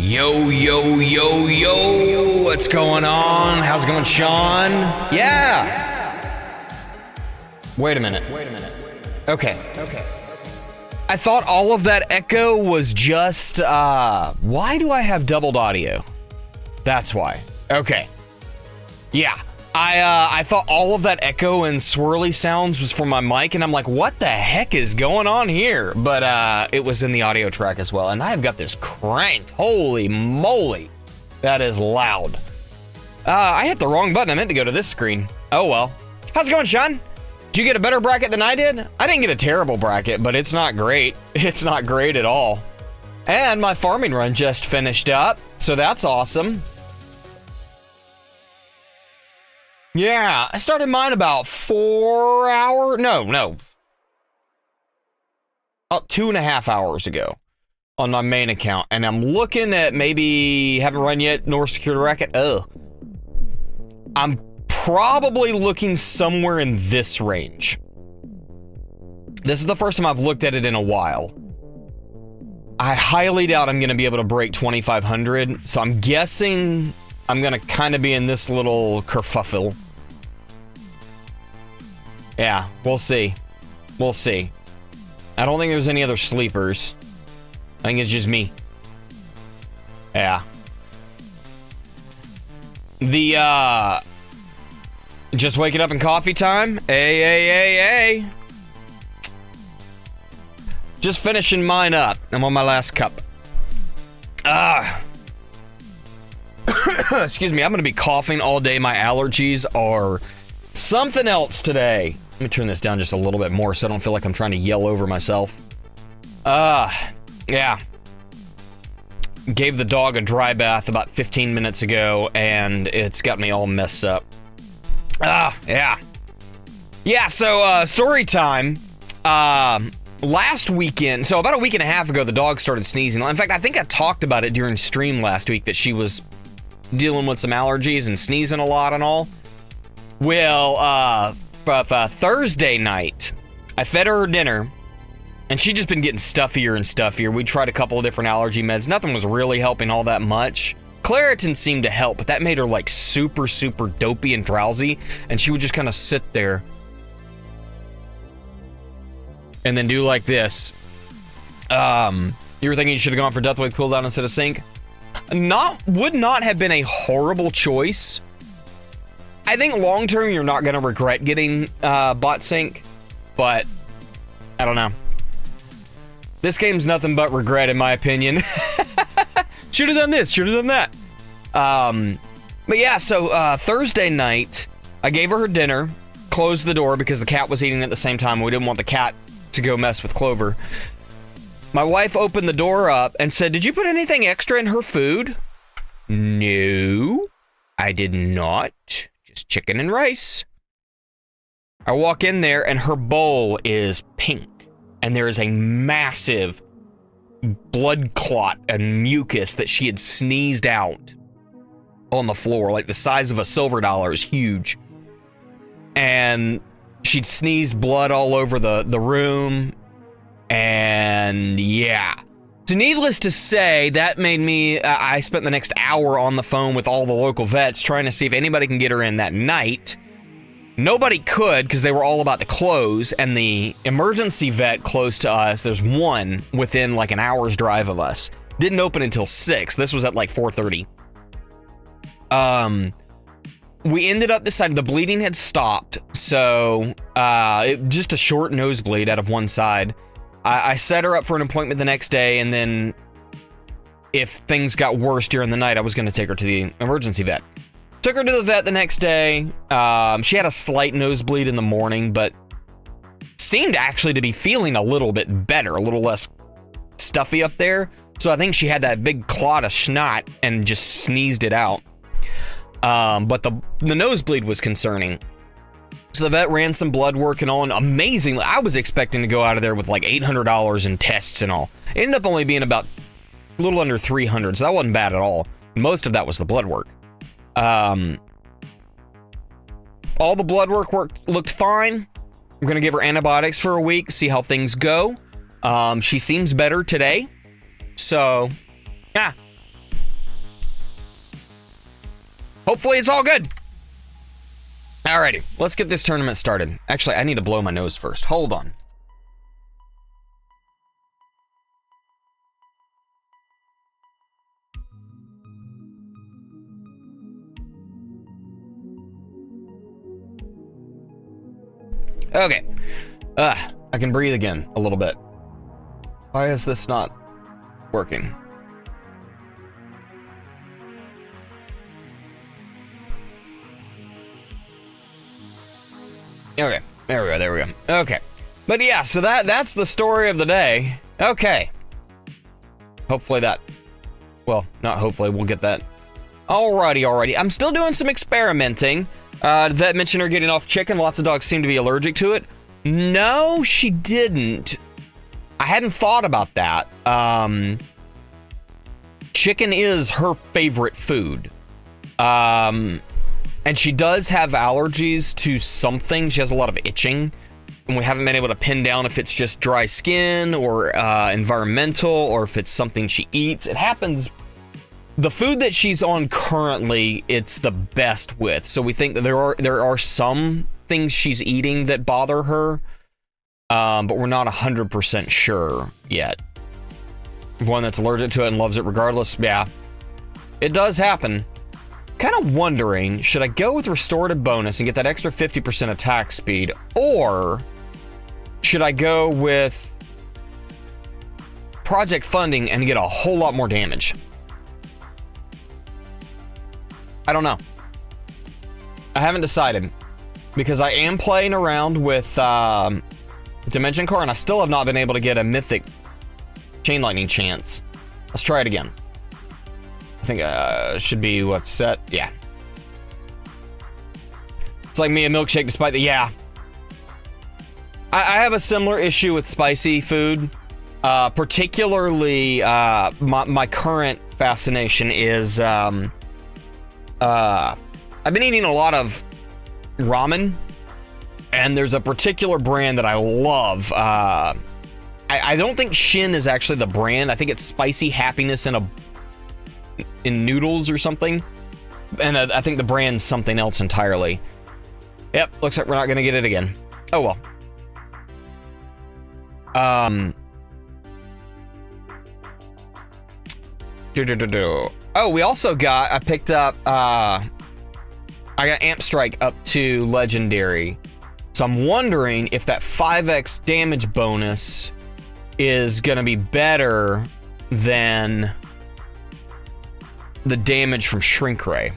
Yo, yo, yo, yo, what's going on? How's it going, Sean? Yeah! Wait a minute. Okay. I thought all of that echo was just, why do I have doubled audio? That's why. Okay. Yeah. I thought all of that echo and swirly sounds was from my mic, and I'm like, what the heck is going on here? But it was in the audio track as well, and I've got this cranked. Holy moly. That is loud. I hit the wrong button. I meant to go to this screen. Oh, well. How's it going, Sean? Did you get a better bracket than I did? I didn't get a terrible bracket, but it's not great. It's not great at all. And my farming run just finished up, so that's awesome. Yeah, I started mine about 4 hours. No. About 2.5 hours ago on my main account. And I'm looking at maybe, haven't run yet, nor secured a racket. Ugh. I'm probably looking somewhere in this range. This is the first time I've looked at it in a while. I highly doubt I'm going to be able to break 2,500. So I'm guessing I'm going to kind of be in this little kerfuffle. Yeah, we'll see. We'll see. I don't think there's any other sleepers. I think it's just me. Yeah. Just waking up in coffee time. Hey. Just finishing mine up. I'm on my last cup. Excuse me, I'm gonna be coughing all day. My allergies are something else today. Let me turn this down just a little bit more so I don't feel like I'm trying to yell over myself. Yeah. Gave the dog a dry bath about 15 minutes ago, and it's got me all messed up. Yeah. Yeah, so, story time. Last weekend, so about a week and a half ago, the dog started sneezing. In fact, I think I talked about it during stream last week that she was dealing with some allergies and sneezing a lot and all. Well, Thursday night, I fed her dinner, and she'd just been getting stuffier and stuffier. We tried a couple of different allergy meds. Nothing was really helping all that much. Claritin seemed to help, but that made her like super dopey and drowsy, and she would just kind of sit there and then do like this. You were thinking you should have gone for Deathwave cooldown instead of sync? Would not have been a horrible choice. I think long term you're not gonna regret getting bot sync, but I don't know. This game's nothing but regret in my opinion. Should have done this, should have done that. But yeah, so Thursday night, I gave her dinner, closed the door because the cat was eating at the same time. We didn't want the cat to go mess with Clover. My wife opened the door up and said, "Did you put anything extra in her food?" No, I did not. Just chicken and rice. I walk in there and her bowl is pink. And there is a massive blood clot and mucus that she had sneezed out on the floor. Like the size of a silver dollar, is huge. And she'd sneezed blood all over the room. And yeah. So needless to say, that made me, I spent the next hour on the phone with all the local vets trying to see if anybody can get her in that night. Nobody could because they were all about to close, and the emergency vet close to us, there's one within like an hour's drive of us. Didn't open until 6. This was at like 4:30. We ended up deciding the bleeding had stopped, so just a short nosebleed out of one side. I set her up for an appointment the next day, and then if things got worse during the night, I was going to take her to the emergency vet. Took her to the vet the next day. She had a slight nosebleed in the morning, but seemed actually to be feeling a little bit better, a little less stuffy up there. So I think she had that big clot of snot and just sneezed it out. But the nosebleed was concerning. So the vet ran some blood work and all, and amazingly, I was expecting to go out of there with like $800 in tests and all. It ended up only being about a little under 300, so that wasn't bad at all. Most of that was the blood work. All the blood work looked fine. I'm gonna give her antibiotics for a week, see how things go. She seems better today. So, yeah. Hopefully it's all good. Alrighty, let's get this tournament started. Actually, I need to blow my nose first. Hold on. Okay. I can breathe again a little bit. Why is this not working? Okay, there we go. Okay. But yeah, so that's the story of the day. Okay. Hopefully that, well, not hopefully, we'll get that. Alrighty. I'm still doing some experimenting. Vet mentioned her getting off chicken. Lots of dogs seem to be allergic to it. No, she didn't. I hadn't thought about that. Chicken is her favorite food. And she does have allergies to something. She has a lot of itching. And we haven't been able to pin down if it's just dry skin or environmental or if it's something she eats. It happens. The food that she's on currently, it's the best with. So we think that there are some things she's eating that bother her. But we're not 100% sure yet. One that's allergic to it and loves it regardless. Yeah, it does happen. Kind of wondering, should I go with restorative bonus and get that extra 50% attack speed, or should I go with project funding and get a whole lot more damage? I don't know. I haven't decided because I am playing around with Dimension Core and I still have not been able to get a mythic chain lightning chance. Let's try it again. I think should be what's set. Yeah. It's like me, a milkshake despite the, yeah. I have a similar issue with spicy food. Particularly, my current fascination is, I've been eating a lot of ramen, and there's a particular brand that I love. I don't think Shin is actually the brand. I think it's Spicy Happiness in noodles or something. And I think the brand's something else entirely. Yep, looks like we're not gonna get it again. Oh well. Oh, we also got, I picked up, I got Amp Strike up to Legendary. So I'm wondering if that 5x damage bonus is gonna be better than the damage from Shrink Ray.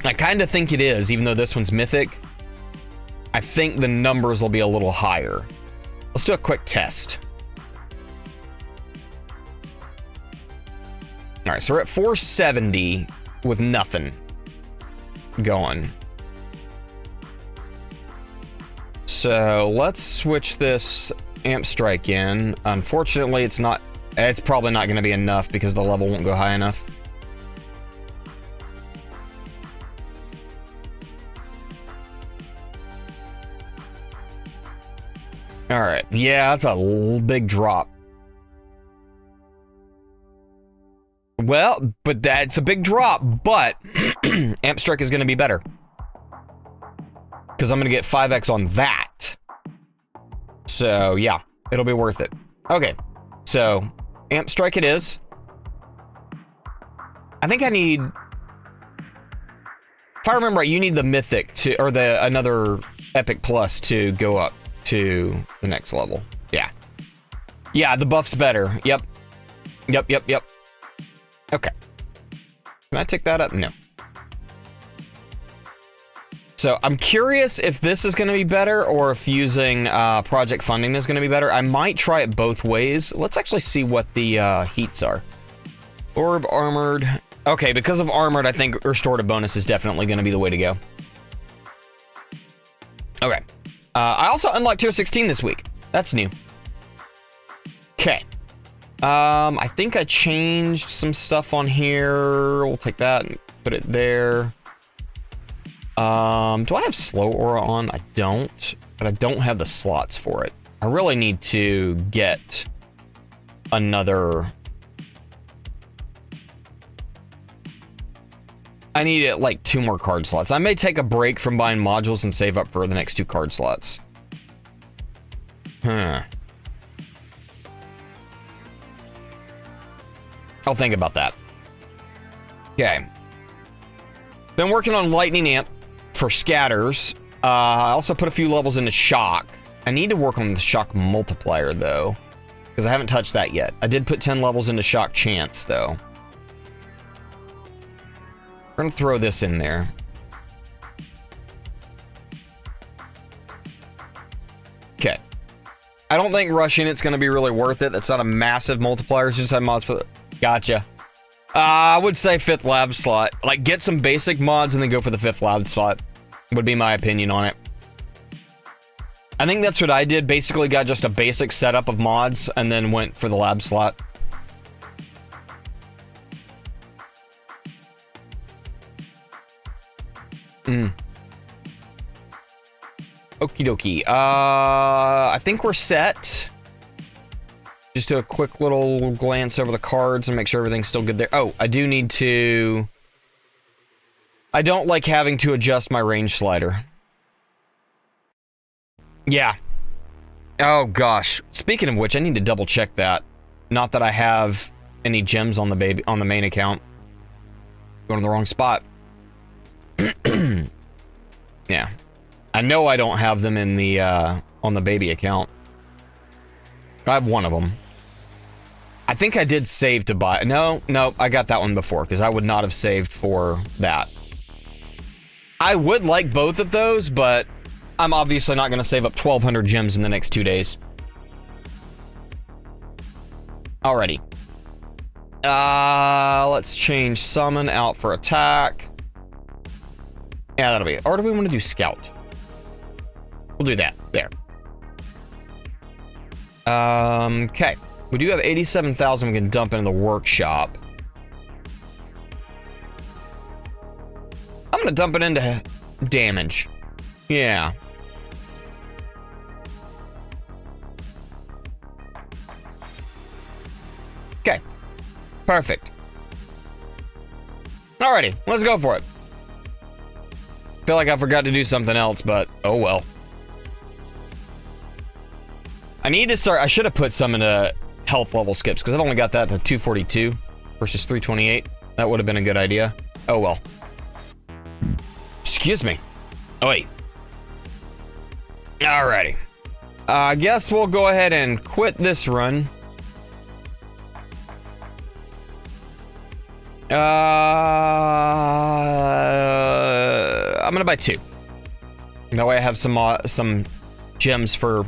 I kind of think it is, even though this one's mythic. I think the numbers will be a little higher. Let's do a quick test. All right, so we're at 470 with nothing going. So let's switch this Amp Strike in. Unfortunately, it's probably not going to be enough because the level won't go high enough. All right, yeah, that's a big drop. Well, but that's a big drop, but Amp Strike is going to be better. Because I'm going to get 5x on that. So, yeah, it'll be worth it. Okay, so Amp Strike it is. I think I need... If I remember right, you need the Mythic to... Or another Epic Plus to go up to the next level. Yeah. Yeah, the buff's better. Yep. Yep. Okay. Can I take that up? No. So I'm curious if this is going to be better or if using project funding is going to be better. I might try it both ways. Let's actually see what the heats are. Orb, armored. Okay, because of armored, I think restorative bonus is definitely going to be the way to go. Okay. I also unlocked tier 16 this week. That's new. Okay. I think I changed some stuff on here. We'll take that and put it there. Do I have slow aura on? I don't, but I don't have the slots for it. I really need to get another... I need like 2 more card slots. I may take a break from buying modules and save up for the next 2 card slots. Huh. I'll think about that. Okay. Been working on Lightning Amp for scatters. I also put a few levels into Shock. I need to work on the Shock multiplier, though, because I haven't touched that yet. I did put 10 levels into Shock Chance, though. We're going to throw this in there. Okay. I don't think rushing it's going to be really worth it. That's not a massive multiplier. It's just have mods for the... Gotcha. I would say 5th lab slot. Like, get some basic mods and then go for the 5th lab slot. Would be my opinion on it. I think that's what I did. Basically got just a basic setup of mods and then went for the lab slot. Okie dokie. I think we're set. Just do a quick little glance over the cards and make sure everything's still good there. Oh, I do need to... I don't like having to adjust my range slider. Yeah. Oh, gosh. Speaking of which, I need to double check that. Not that I have any gems on the main account. Going to the wrong spot. Yeah. I know I don't have them in the, on the baby account. I have one of them. I think I did save to buy... No, I got that one before, because I would not have saved for that. I would like both of those, but I'm obviously not going to save up 1,200 gems in the next 2 days. Alrighty. Let's change summon out for attack. Yeah, that'll be it. Or do we want to do scout? We'll do that. There. Okay. We do have 87,000 we can dump into the workshop. I'm gonna dump it into damage. Yeah. Okay. Perfect. Alrighty, let's go for it. Feel like I forgot to do something else, but oh well. I need to start... I should have put some into health level skips, because I've only got that to 242 versus 328. That would have been a good idea. Oh well. Excuse me. Oh wait. Alrighty. I guess we'll go ahead and quit this run. I'm gonna buy 2. That way I have some gems for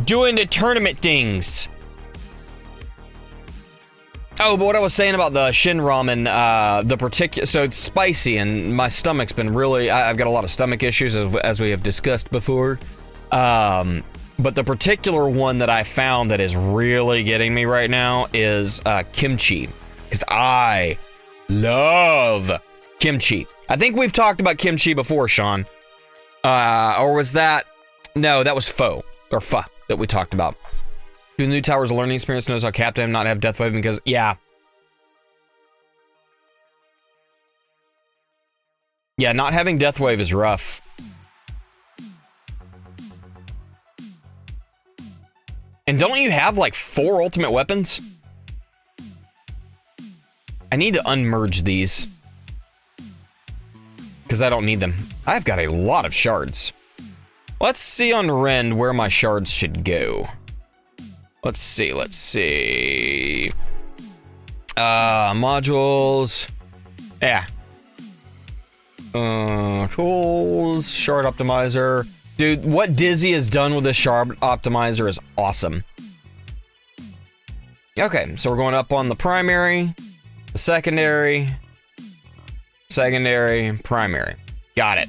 doing the tournament things. Oh, but what I was saying about the Shin Ramen, the particular, so it's spicy and my stomach's been really, I've got a lot of stomach issues as we have discussed before. But the particular one that I found that is really getting me right now is kimchi. Because I love kimchi. I think we've talked about kimchi before, Sean. Or was that, no, that was pho, or pho that we talked about. Do the new towers a learning experience? Knows how Captain not have Death Wave because, yeah. Yeah, not having Death Wave is rough. And don't you have like 4 ultimate weapons? I need to unmerge these. Because I don't need them. I've got a lot of shards. Let's see on Rend where my shards should go. Let's see. Modules. Yeah. Tools, shard optimizer. Dude, what Dizzy has done with this shard optimizer is awesome. Okay, so we're going up on the primary, the secondary, primary. Got it.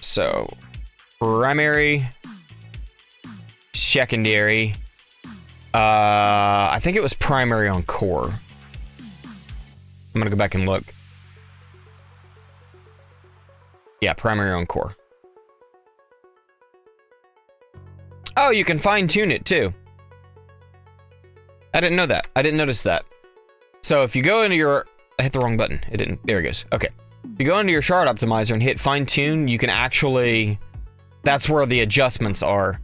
So, primary, secondary. I think it was primary on core. I'm gonna go back and look. Yeah, primary on core. Oh, you can fine tune it too. I didn't know that. I didn't notice that. So if you go into your, I hit the wrong button. It didn't, there it goes. Okay. If you go into your shard optimizer and hit fine tune, you can actually, that's where the adjustments are.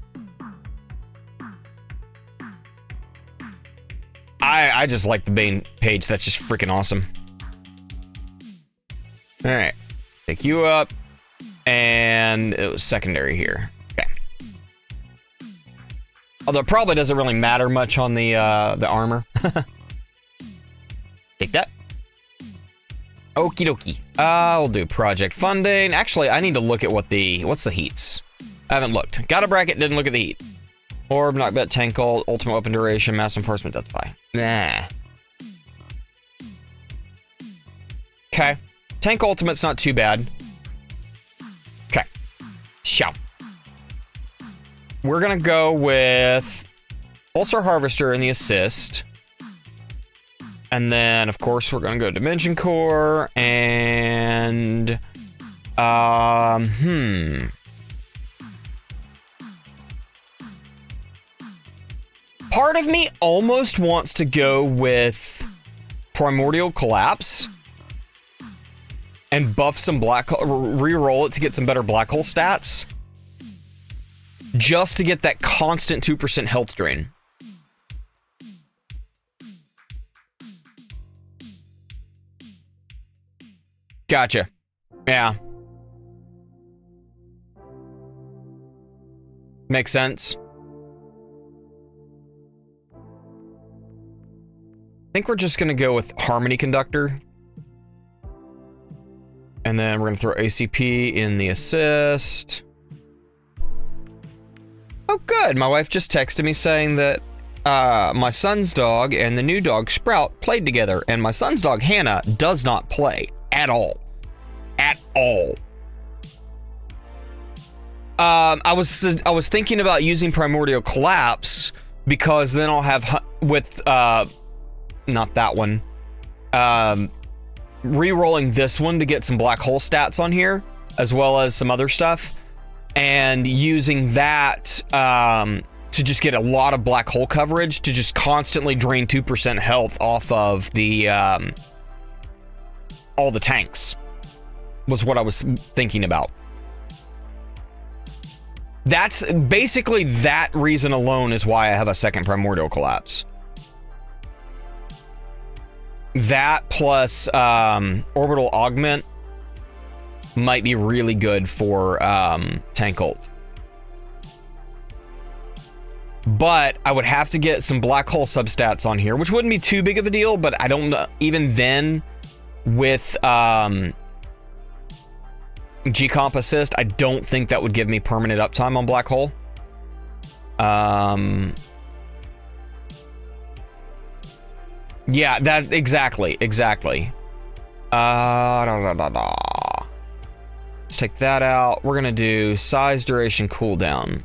I just like the main page. That's just freaking awesome. All right, take you up, and it was secondary here. Okay. Although it probably doesn't really matter much on the armor. Take that. Okie dokie. We'll do project funding. Actually, I need to look at what's the heats. I haven't looked. Got a bracket, didn't look at the heat. Orb, knockback, tank ult, ultimate weapon duration, mass enforcement, deathfy. Nah. Okay. Tank ultimate's not too bad. Okay. Shout. We're gonna go with Pulsar Harvester in the assist. And then, of course, we're gonna go Dimension Core and part of me almost wants to go with Primordial Collapse and buff some black hole, re-roll it to get some better black hole stats. Just to get that constant 2% health drain. Gotcha. Yeah. Makes sense. I think we're just gonna go with Harmony Conductor. And then we're gonna throw ACP in the assist. Oh, good. My wife just texted me saying that my son's dog and the new dog Sprout played together, and my son's dog Hannah does not play at all. At all. I was thinking about using Primordial Collapse because then I'll have with not that one. Re-rolling this one to get some black hole stats on here, as well as some other stuff, and using that to just get a lot of black hole coverage to just constantly drain 2% health off of the all the tanks, was what I was thinking about. That's basically that reason alone is why I have a second Primordial Collapse. That plus Orbital Augment might be really good for tank ult. But I would have to get some black hole substats on here, which wouldn't be too big of a deal, but I don't know, even then with GComp assist, I don't think that would give me permanent uptime on black hole. Yeah, that exactly. Let's take that out. We're gonna do size, duration, cooldown.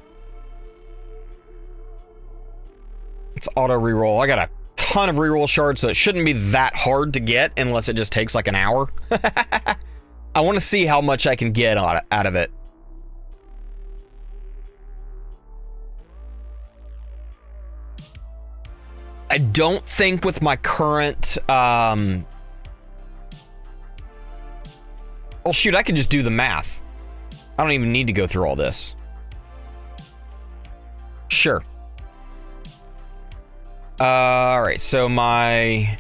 It's auto reroll. I got a ton of reroll shards, so it shouldn't be that hard to get unless it just takes like an hour. I want to see how much I can get out of it. I don't think with my current, oh shoot, I could just do the math. I don't even need to go through all this. Sure. All right, so my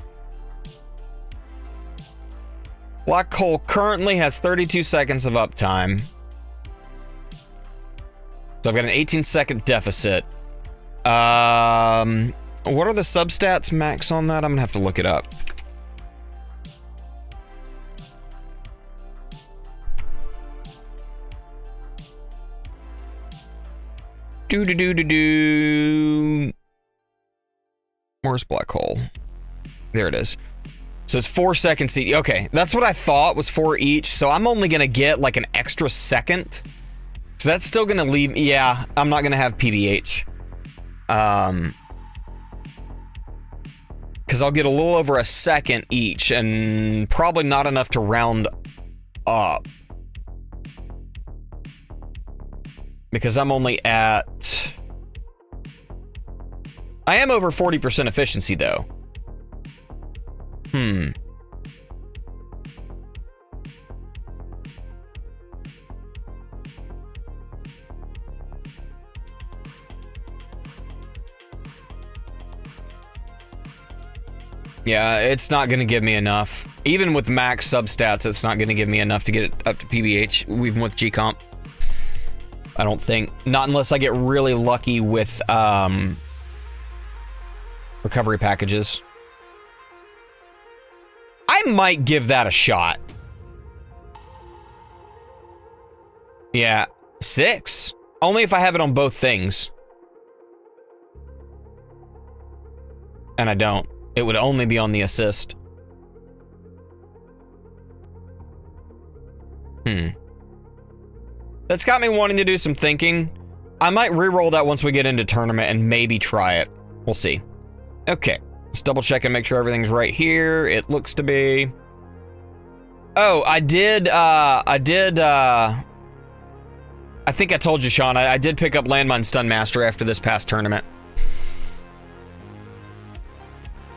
black hole currently has 32 seconds of uptime. So I've got an 18-second deficit. What are the substats max on that? I'm gonna have to look it up. Where's black hole? There it is. So it's 4 seconds each. Okay, that's what I thought was 4 each. So I'm only gonna get like an extra second. So that's still gonna leave. Yeah, I'm not gonna have PBH. Because I'll get a little over a second each, and probably not enough to round up. Because I'm only at I am over 40% efficiency, though. Yeah, it's not going to give me enough. Even with max substats, it's not going to give me enough to get it up to PBH, even with GComp. I don't think. Not unless I get really lucky with recovery packages. I might give that a shot. Yeah, 6. Only if I have it on both things. And I don't. It would only be on the assist. That's got me wanting to do some thinking. I might re-roll that once we get into tournament and maybe try it. We'll see. Okay, let's double check and make sure everything's right here. It looks to be. Oh, I think I told you, Sean, I did pick up Landmine Stun Master after this past tournament.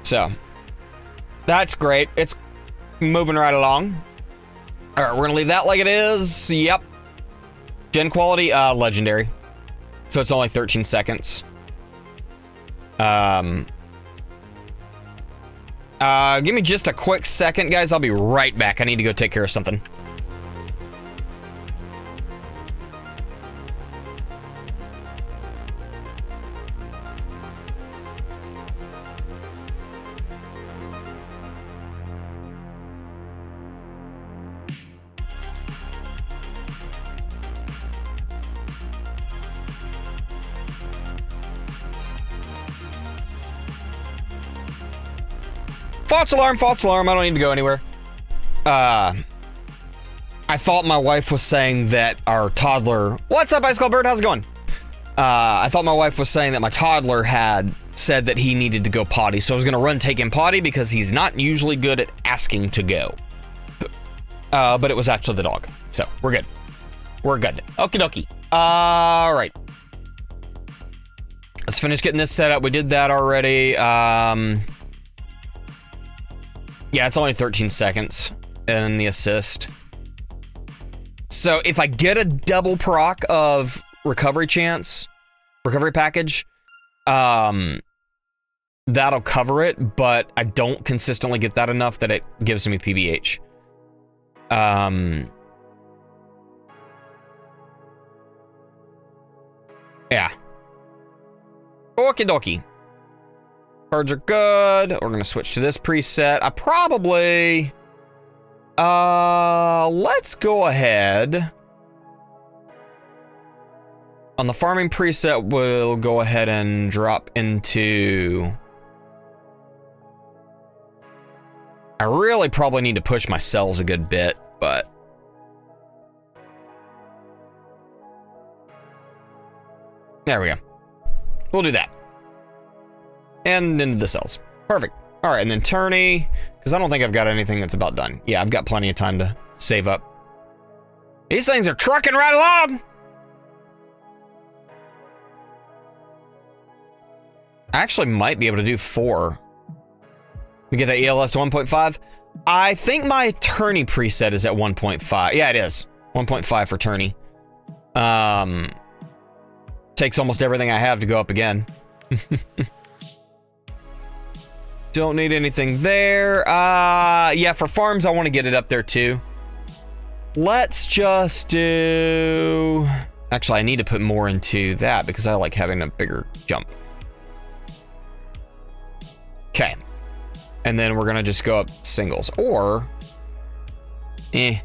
So, that's great. It's moving right along. All right, we're gonna leave that like it is. Yep. Gen quality, legendary. So it's only 13 seconds. Give me just a quick second, guys. I'll be right back. I need to go take care of something. False alarm, false alarm. I don't need to go anywhere. I thought my wife was saying that our toddler... What's up, Ice Cold Bird? How's it going? I thought my wife was saying that my toddler had said that he needed to go potty. So I was going to run take him potty because he's not usually good at asking to go. But it was actually the dog. So we're good. We're good. Okie dokie. All right. Let's finish getting this set up. We did that already. Yeah, it's only 13 seconds in the assist. So if I get a double proc of recovery package, that'll cover it, but I don't consistently get that enough that it gives me PBH. Yeah. Okie dokie. Cards are good. We're gonna switch to this preset. I probably... let's go ahead. On the farming preset, we'll go ahead and drop into... I really probably need to push my cells a good bit, but... There we go. We'll do that. And into the cells. Perfect. All right, and then Tourney, because I don't think I've got anything that's about done. Yeah, I've got plenty of time to save up. These things are trucking right along. I actually might be able to do 4. We get that ELS to 1.5. I think my Tourney preset is at 1.5. Yeah, it is. 1.5 for Tourney. Takes almost everything I have to go up again. Don't need anything there. Yeah, for farms, I want to get it up there too. Let's just do... Actually, I need to put more into that because I like having a bigger jump. Okay. And then we're going to just go up singles. Or... And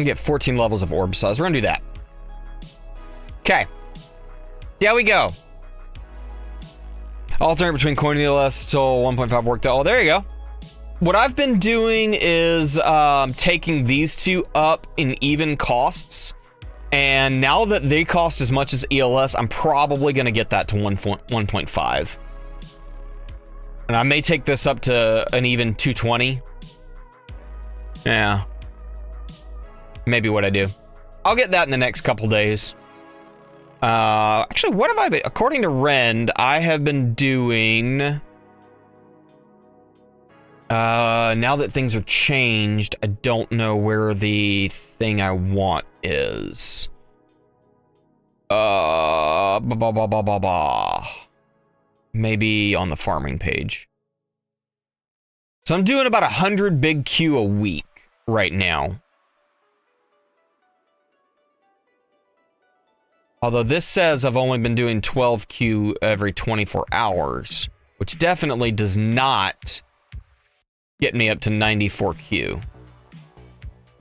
get 14 levels of orb size. We're gonna do that. Okay. There we go. Alternate between coin and ELS till 1.5 worked out. Oh, there you go. What I've been doing is taking these two up in even costs. And now that they cost as much as ELS, I'm probably gonna get that to 1.5. And I may take this up to an even 220. Yeah. Maybe what I do. I'll get that in the next couple days. Actually, what have I been... According to Rend, I have been doing... now that things have changed, I don't know where the thing I want is. Maybe on the farming page. So I'm doing about 100 big Q a week right now. Although this says I've only been doing 12 Q every 24 hours, which definitely does not get me up to 94 Q.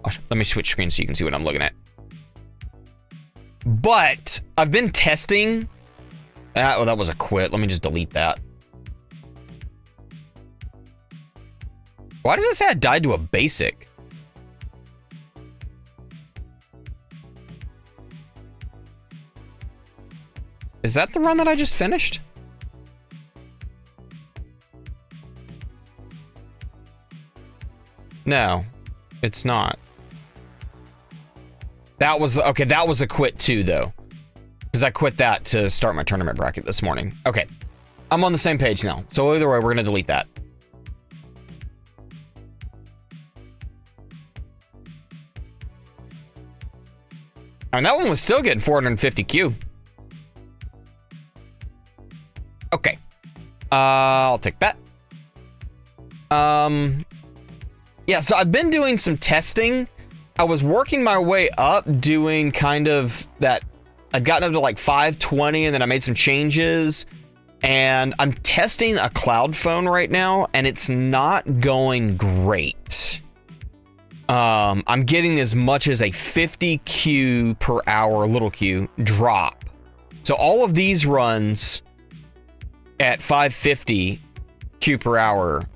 Let me switch screens so you can see what I'm looking at. But I've been testing. Oh, that was a quit. Let me just delete that. Why does it say I died to a basic? Is that the run that I just finished? No, it's not. That was, okay, that was a quit too, though. Because I quit that to start my tournament bracket this morning. Okay, I'm on the same page now. So either way, we're going to delete that. And that one was still getting 450 Q. Okay. I'll take that. Yeah, so I've been doing some testing. I was working my way up doing kind of that. I'd gotten up to like 520 and then I made some changes. And I'm testing a cloud phone right now and it's not going great. I'm getting as much as a 50 Q per hour little Q drop. So all of these runs at 550 Q per hour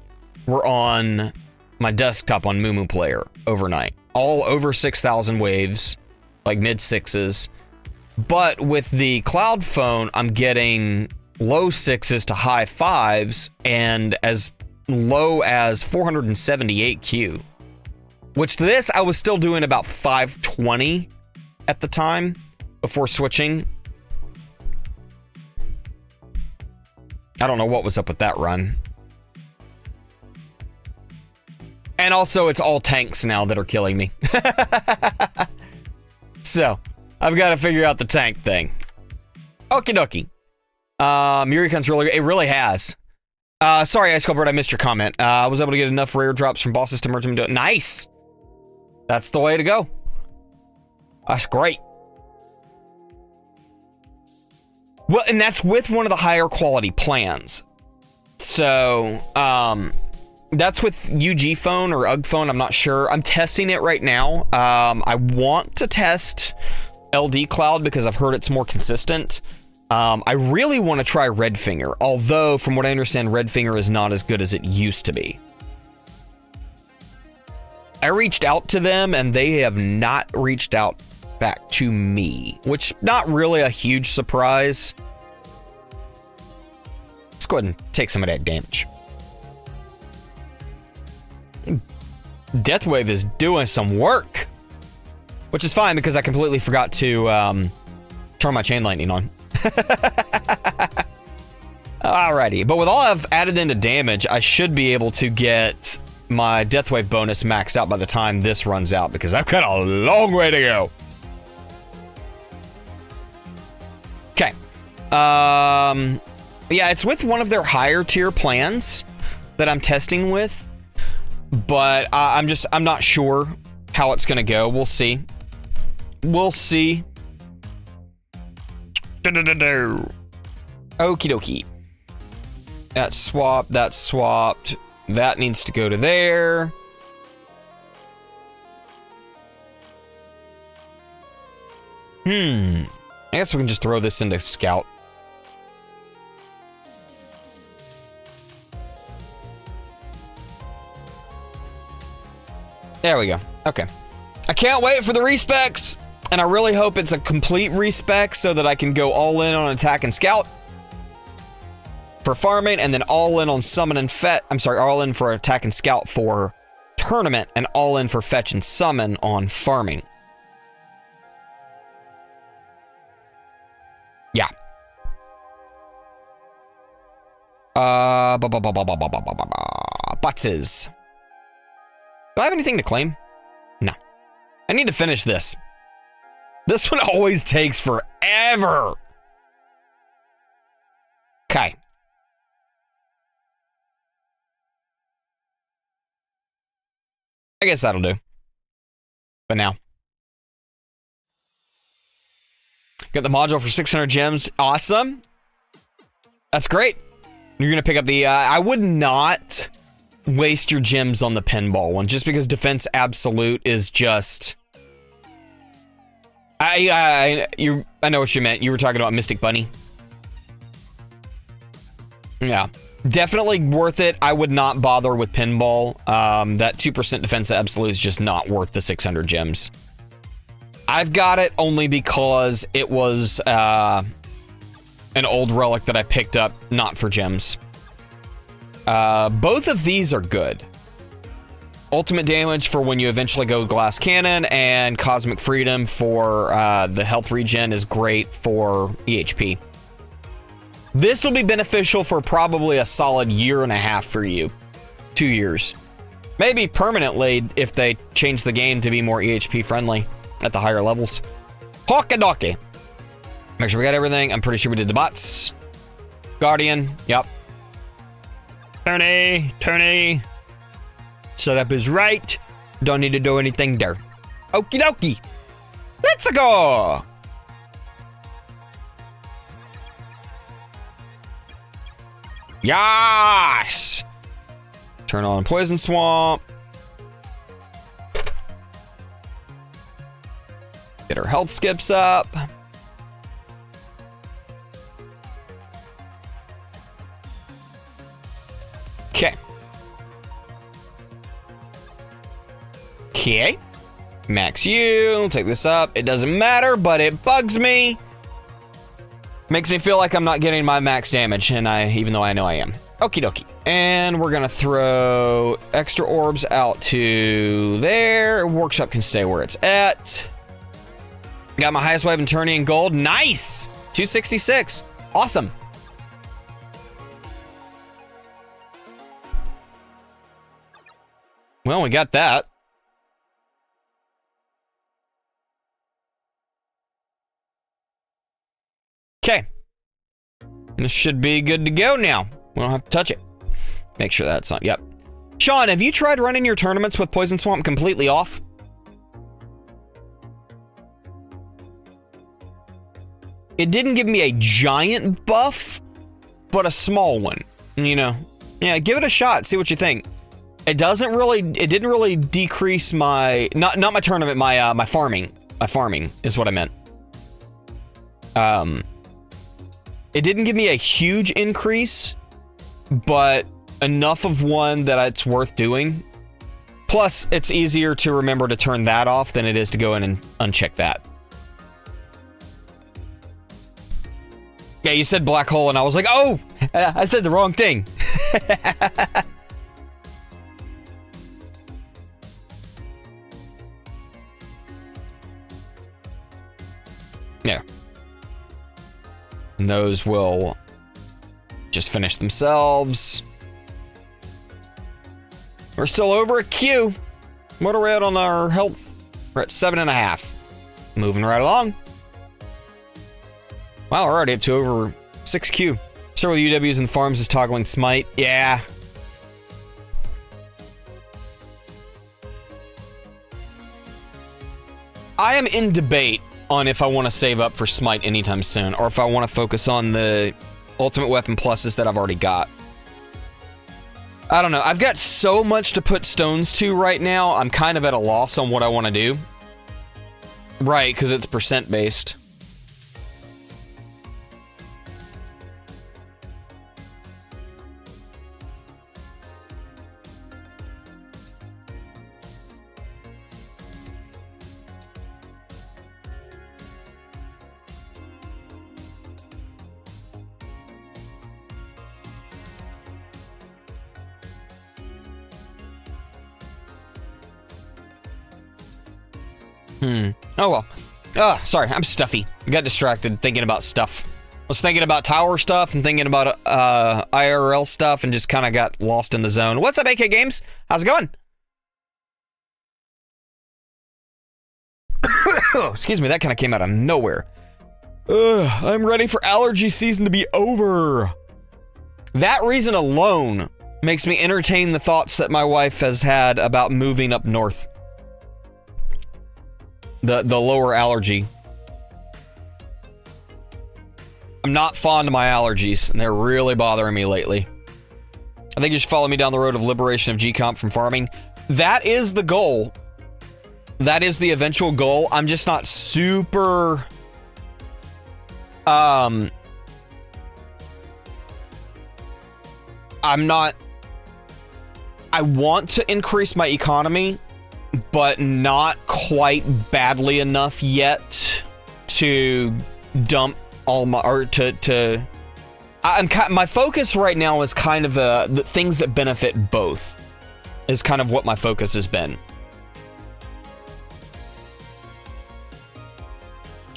were on my desktop on Mumu Player overnight. All over 6,000 waves, like mid sixes. But with the cloud phone, I'm getting low sixes to high fives and as low as 478 Q. Which to this, I was still doing about 520 at the time before switching. I don't know what was up with that run. And also, it's all tanks now that are killing me. So, I've got to figure out the tank thing. Okie dokie. Yurikon's really good. It really has. Sorry, Ice Cold Bird, I missed your comment. I was able to get enough rare drops from bosses to merge them into it. Nice! That's the way to go. That's great. Well, and that's with one of the higher quality plans. So, that's with UG phone or UG phone, I'm not sure. I'm testing it right now. I want to test LD Cloud because I've heard it's more consistent. I really want to try Redfinger, although from what I understand, Redfinger is not as good as it used to be. I reached out to them and they have not reached out back to me, which not really a huge surprise. Let's go ahead and take some of that damage. Deathwave is doing some work, which is fine because I completely forgot to turn my chain lightning on. Alrighty, but with all I've added into damage, I should be able to get my Deathwave bonus maxed out by the time this runs out because I've got a long way to go. Okay. Yeah, it's with one of their higher tier plans that I'm testing with, but I'm not sure how it's gonna go. We'll see. We'll see. Okie dokie. That's swapped. That's swapped. That needs to go to there. I guess we can just throw this into Scout. There we go. Okay. I can't wait for the respecs, and I really hope it's a complete respec so that I can go all in on attack and scout for farming, and then all in on summon and fet. I'm sorry, all in for attack and scout for tournament and all in for fetch and summon on farming. Yeah. Boxes. Do I have anything to claim? No. I need to finish this. This one always takes forever. Okay. I guess that'll do. But now. Got the module for 600 gems. Awesome. That's great. You're going to pick up the... I would not waste your gems on the pinball one, just because Defense Absolute is just... I know what you meant. You were talking about Mystic Bunny. Yeah. Definitely worth it. I would not bother with pinball. That 2% Defense Absolute is just not worth the 600 gems. I've got it only because it was an old relic that I picked up, not for gems. Both of these are good. Ultimate damage for when you eventually go glass cannon, and Cosmic Freedom for the health regen is great for EHP. This will be beneficial for probably a solid year and a half for you. 2 years. Maybe permanently if they change the game to be more EHP friendly at the higher levels. Hokadoki. Make sure we got everything. I'm pretty sure we did the bots. Guardian. Yep. Tourney. Setup is right. Don't need to do anything there. Okie dokie. Let's go. Yes. Turn on Poison Swamp. Get our health skips up. Okay. Okay. Max you. Take this up. It doesn't matter, but it bugs me. Makes me feel like I'm not getting my max damage, and even though I know I am. Okie dokie. And we're gonna throw extra orbs out to there. Workshop can stay where it's at. Got my highest wave in Tourney in gold. Nice! 266. Awesome. Well, we got that. Okay. This should be good to go now. We don't have to touch it. Make sure that's on. Yep. Sean, have you tried running your tournaments with Poison Swamp completely off? It didn't give me a giant buff, but a small one. You know, yeah, give it a shot. See what you think. It didn't really decrease my, not my tournament, my farming. My farming is what I meant. It didn't give me a huge increase, but enough of one that it's worth doing. Plus, it's easier to remember to turn that off than it is to go in and uncheck that. Yeah, you said black hole, and I was like, oh, I said the wrong thing. Yeah. And those will just finish themselves. We're still over a Q. What are we at on our health? We're at 7.5. Moving right along. Wow, we're already up to over 6Q. Start with UWs and farms is toggling smite. Yeah. I am in debate on if I want to save up for smite anytime soon, or if I want to focus on the ultimate weapon pluses that I've already got. I don't know. I've got so much to put stones to right now, I'm kind of at a loss on what I want to do. Right, because it's percent based. Oh well. Ah, sorry, I'm stuffy. I got distracted thinking about stuff. I was thinking about tower stuff and thinking about IRL stuff and just kind of got lost in the zone. What's up, AK Games? How's it going? Excuse me, that kind of came out of nowhere. I'm ready for allergy season to be over. That reason alone makes me entertain the thoughts that my wife has had about moving up north. The lower allergy. I'm not fond of my allergies, and they're really bothering me lately. I think you should follow me down the road of liberation of GComp from farming. That is the goal. That is the eventual goal. I'm just not super... I'm not... I want to increase my economy, but not quite badly enough yet to dump all my... Or to my focus right now is kind of the things that benefit both. Is kind of what my focus has been.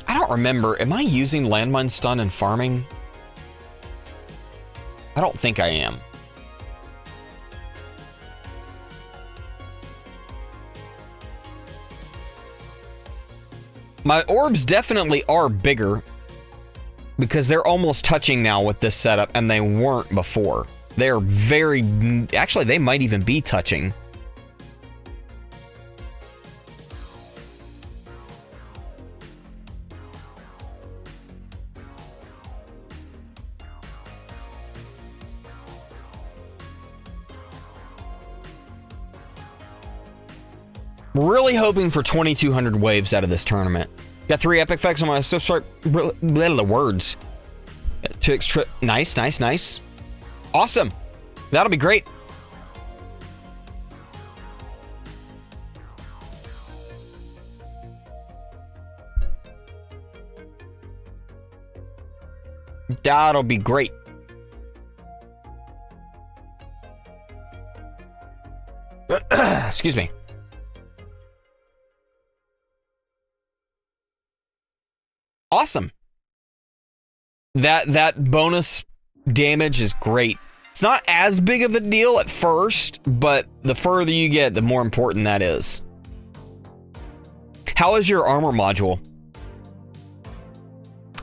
I don't remember. Am I using landmine stun in farming? I don't think I am. My orbs definitely are bigger because they're almost touching now with this setup, and they weren't before. They're very... Actually, they might even be touching. Really hoping for 2,200 waves out of this tournament. Got 3 epic effects on my so sorry. The words. To extra. Nice, nice, nice. Awesome. That'll be great. That'll be great. Excuse me. Awesome. That bonus damage is great. It's not as big of a deal at first, but the further you get, the more important that is. How is your armor module?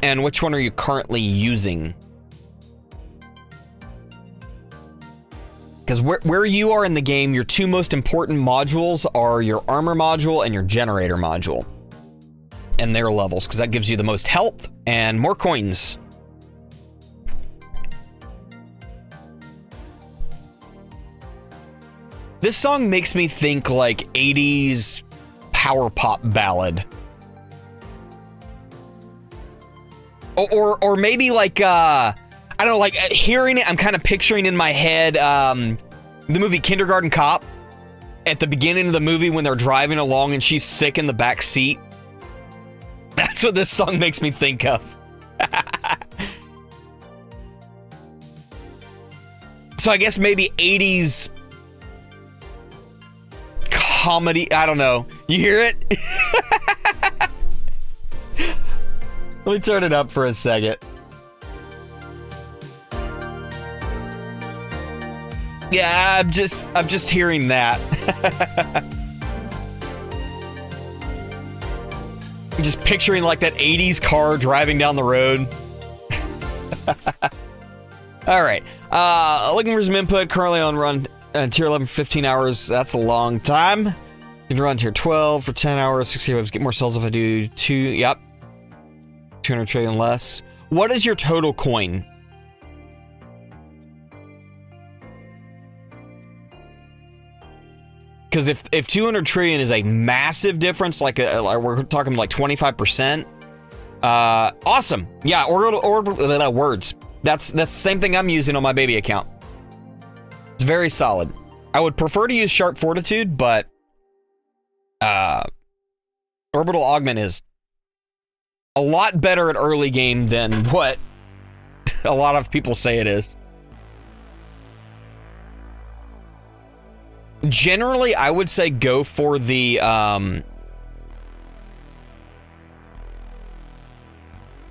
And which one are you currently using? Because where you are in the game, your 2 most important modules are your armor module and your generator module. And their levels, because that gives you the most health and more coins. This song makes me think like 80s power pop ballad. Or maybe like, I don't know, like hearing it, I'm kind of picturing in my head the movie Kindergarten Cop. At the beginning of the movie when they're driving along and she's sick in the back seat. That's what this song makes me think of. So I guess maybe 80s comedy. I don't know. You hear it? Let me turn it up for a second. Yeah, I'm just hearing that. Just picturing like that 80s car driving down the road. All right. Looking for some input. Currently on run tier 11 for 15 hours. That's a long time. You can run tier 12 for 10 hours. 60 hours. Get more cells if I do 2. Yep. 200 trillion less. What is your total coin? Because if 200 trillion is a massive difference, like we're talking like 25%, awesome. Yeah, or words. That's the same thing I'm using on my baby account. It's very solid. I would prefer to use Sharp Fortitude, but Orbital Augment is a lot better at early game than what a lot of people say it is. Generally, I would say go for the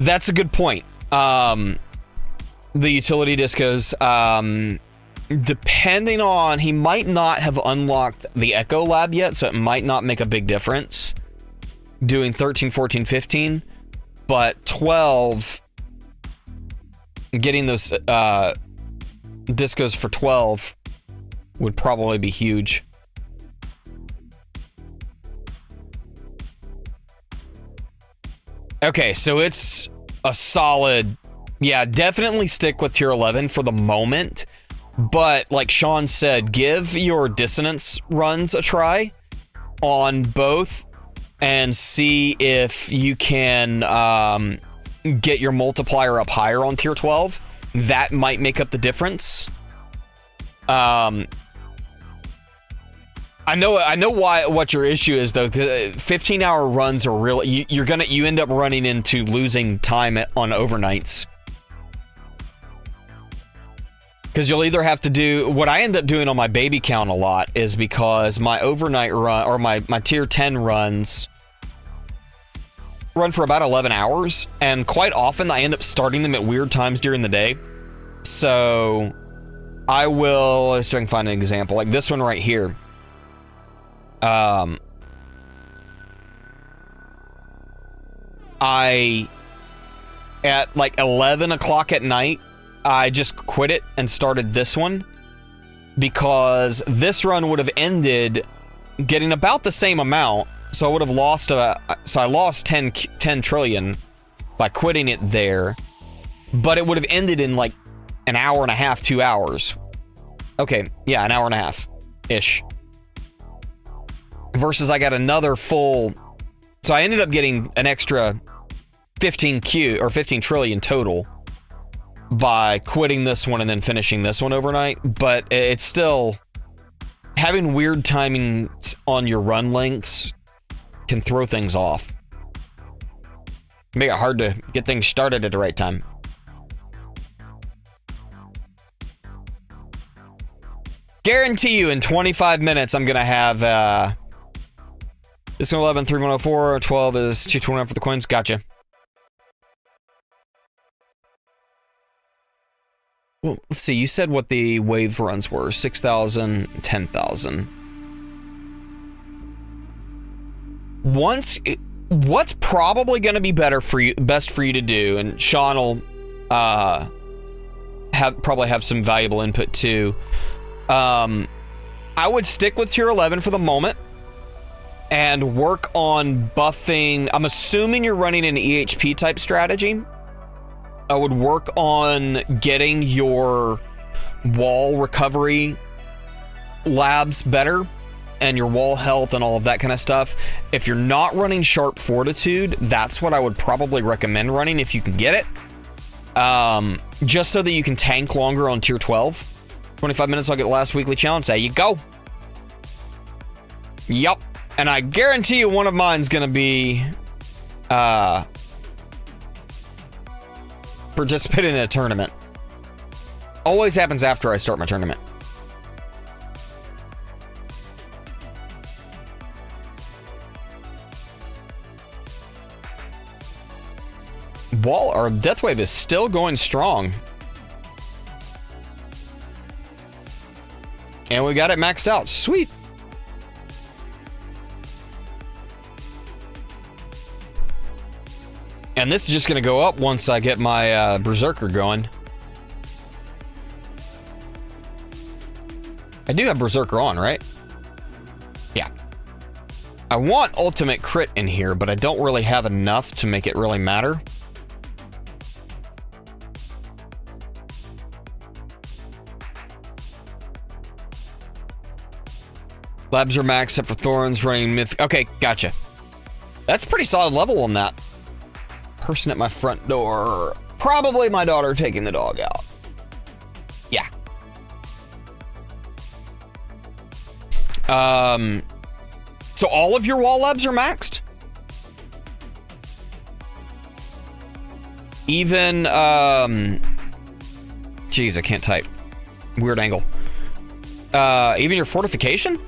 That's a good point. The utility discos, depending on, he might not have unlocked the Echo Lab yet, so it might not make a big difference doing 13, 14, 15, but 12, getting those discos for 12 would probably be huge. Okay, so it's a solid, yeah, definitely stick with tier 11 for the moment, but like Sean said, give your dissonance runs a try on both and see if you can get your multiplier up higher on tier 12. That might make up the difference. I know what your issue is though. 15-hour runs are really, you end up running into losing time on overnights. Because you'll either have to do, what I end up doing on my baby count a lot is because my overnight run, or my tier 10 runs run for about 11 hours, and quite often I end up starting them at weird times during the day. So I will, let's see if I can find an example, like this one right here. At like 11 o'clock at night, I just quit it and started this one because this run would have ended getting about the same amount. So I would have lost, so I lost 10 trillion by quitting it there, but it would have ended in like an hour and a half, 2 hours. Okay, yeah, an hour and a half-ish. Versus I got another full, so I ended up getting an extra 15 trillion total by quitting this one and then finishing this one overnight, but it's still, having weird timing on your run lengths can throw things off. Make it hard to get things started at the right time. Guarantee you in 25 minutes I'm gonna have this is 11, 3104, 12 is 229 for the coins. Gotcha. Well, let's see. You said what the wave runs were. 6,000, 10,000. What's probably going to be best for you to do, and Sean will probably have some valuable input too. I would stick with tier 11 for the moment and work on buffing. I'm assuming you're running an EHP type strategy. I would work on getting your wall recovery labs better and your wall health and all of that kind of stuff. If you're not running sharp Fortitude, that's what I would probably recommend running if you can get it. Just so that you can tank longer on tier 12. 25 minutes, I'll get last weekly challenge. There you go. Yup. And I guarantee you one of mine's gonna be participate in a tournament. Always happens after I start my tournament. Wall or Deathwave is still going strong. And we got it maxed out. Sweet. And this is just going to go up once I get my Berserker going. I do have Berserker on, right? Yeah. I want Ultimate Crit in here, but I don't really have enough to make it really matter. Labs are maxed except for Thorns running myth. Okay, gotcha. That's pretty solid level on that. Person at my front door. Probably my daughter taking the dog out. Yeah. So all of your wall labs are maxed? Even, geez, I can't type. Weird angle. Even your fortification?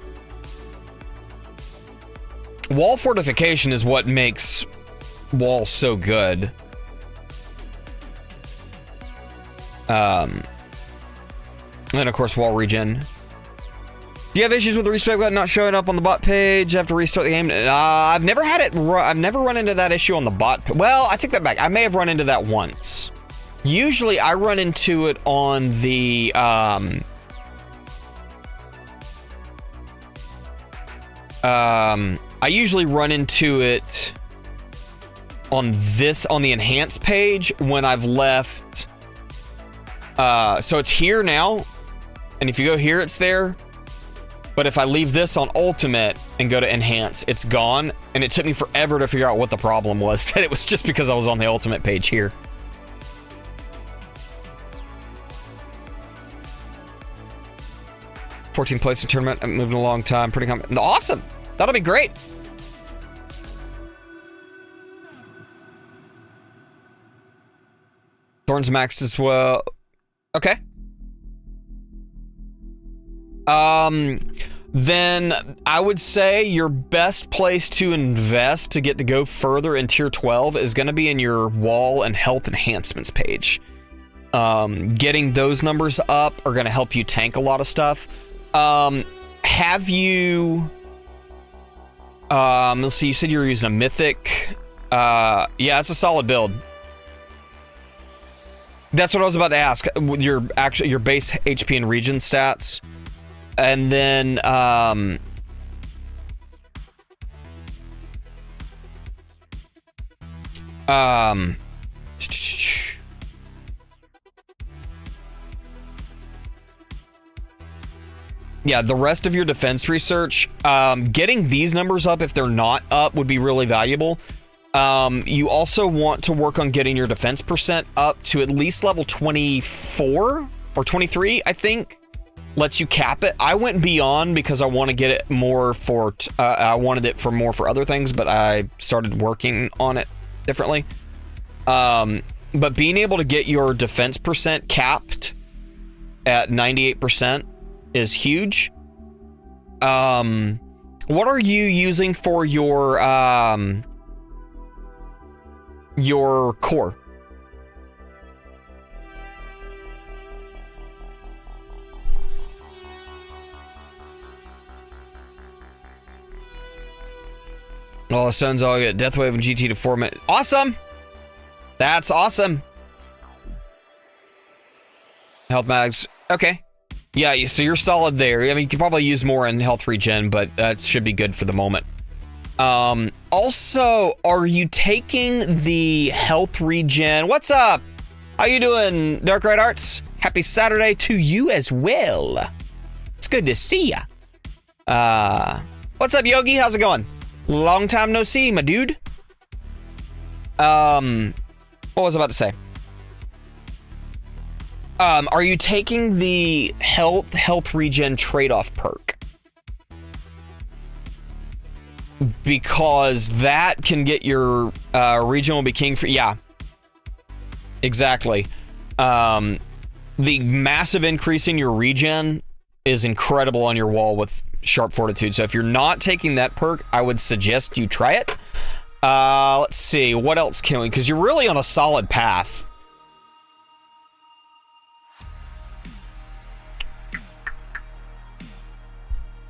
Wall fortification is what makes wall so good. And then, of course, wall regen. Do you have issues with the respec button not showing up on the bot page after restart the game? I've never had it. I've never run into that issue on the bot. Well, I take that back. I may have run into that once. Usually, I run into it on the I usually run into it on the enhanced page when I've left. So it's here now, and if you go here, it's there. But if I leave this on ultimate and go to enhance, it's gone. And it took me forever to figure out what the problem was. That it was just because I was on the ultimate page here. "14th place in tournament. I'm moving a long time. Pretty awesome. That'll be great." Thorns maxed as well. Okay. Then I would say your best place to invest to get to go further in tier 12 is going to be in your wall and health enhancements page. Getting those numbers up are going to help you tank a lot of stuff. Have you... let's see, you said you were using a mythic. Yeah, it's a solid build. That's what I was about to ask. With your base HP and regen stats. And then, yeah, the rest of your defense research, getting these numbers up, if they're not up, would be really valuable. You also want to work on getting your defense percent up to at least level 24 or 23, I think. Lets you cap it. I went beyond because I want to get it more for, I wanted it for more for other things, but I started working on it differently. But being able to get your defense percent capped at 98% is huge. What are you using for your core? All the stones all get Deathwave and GT to 4 minutes. Awesome! That's awesome. Health mags. Okay. Yeah, so you're solid there. I mean, you could probably use more in health regen, but that should be good for the moment. Also, are you taking the health regen? What's up? How you doing, Dark Ride Arts? Happy Saturday to you as well. It's good to see ya. What's up, Yogi? How's it going? Long time no see, my dude. What was I about to say? Are you taking the health regen trade-off perk? Because that can get your region will be king for, yeah. Exactly. The massive increase in your regen is incredible on your wall with Sharp Fortitude. So if you're not taking that perk, I would suggest you try it. Let's see, what else can we, because you're really on a solid path.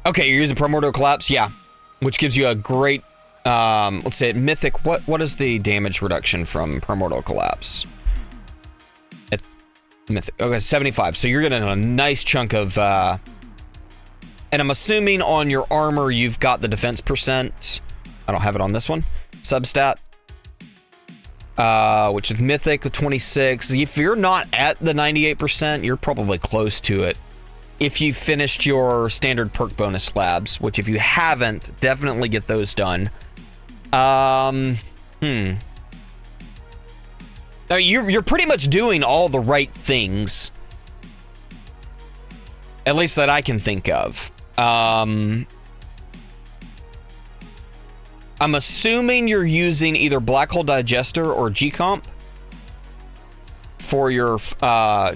Okay, you're using Primordial Collapse, yeah, which gives you a great, let's say Mythic. What is the damage reduction from Primordial Collapse? It's Mythic. Okay, 75. So you're getting a nice chunk of, and I'm assuming on your armor you've got the defense percent. I don't have it on this one. Substat, which is Mythic with 26. If you're not at the 98%, you're probably close to it. If you finished your standard perk bonus labs, which if you haven't, definitely get those done. Now you're pretty much doing all the right things, at least that I can think of. I'm assuming you're using either Black Hole Digester or GComp for your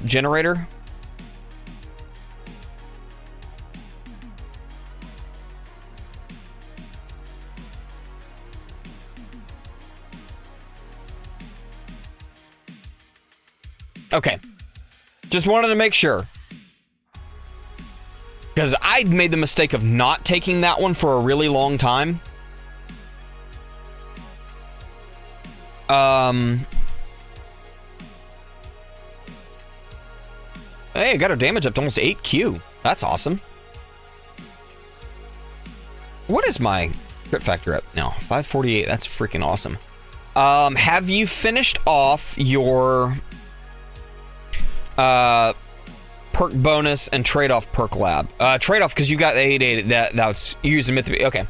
generator. Okay. Just wanted to make sure. Because I made the mistake of not taking that one for a really long time. Hey, I got our damage up to almost 8Q. That's awesome. What is my crit factor up now? 548. That's freaking awesome. Have you finished off your perk bonus and trade-off perk lab? Trade-off because you got the 8 that's using myth. Okay.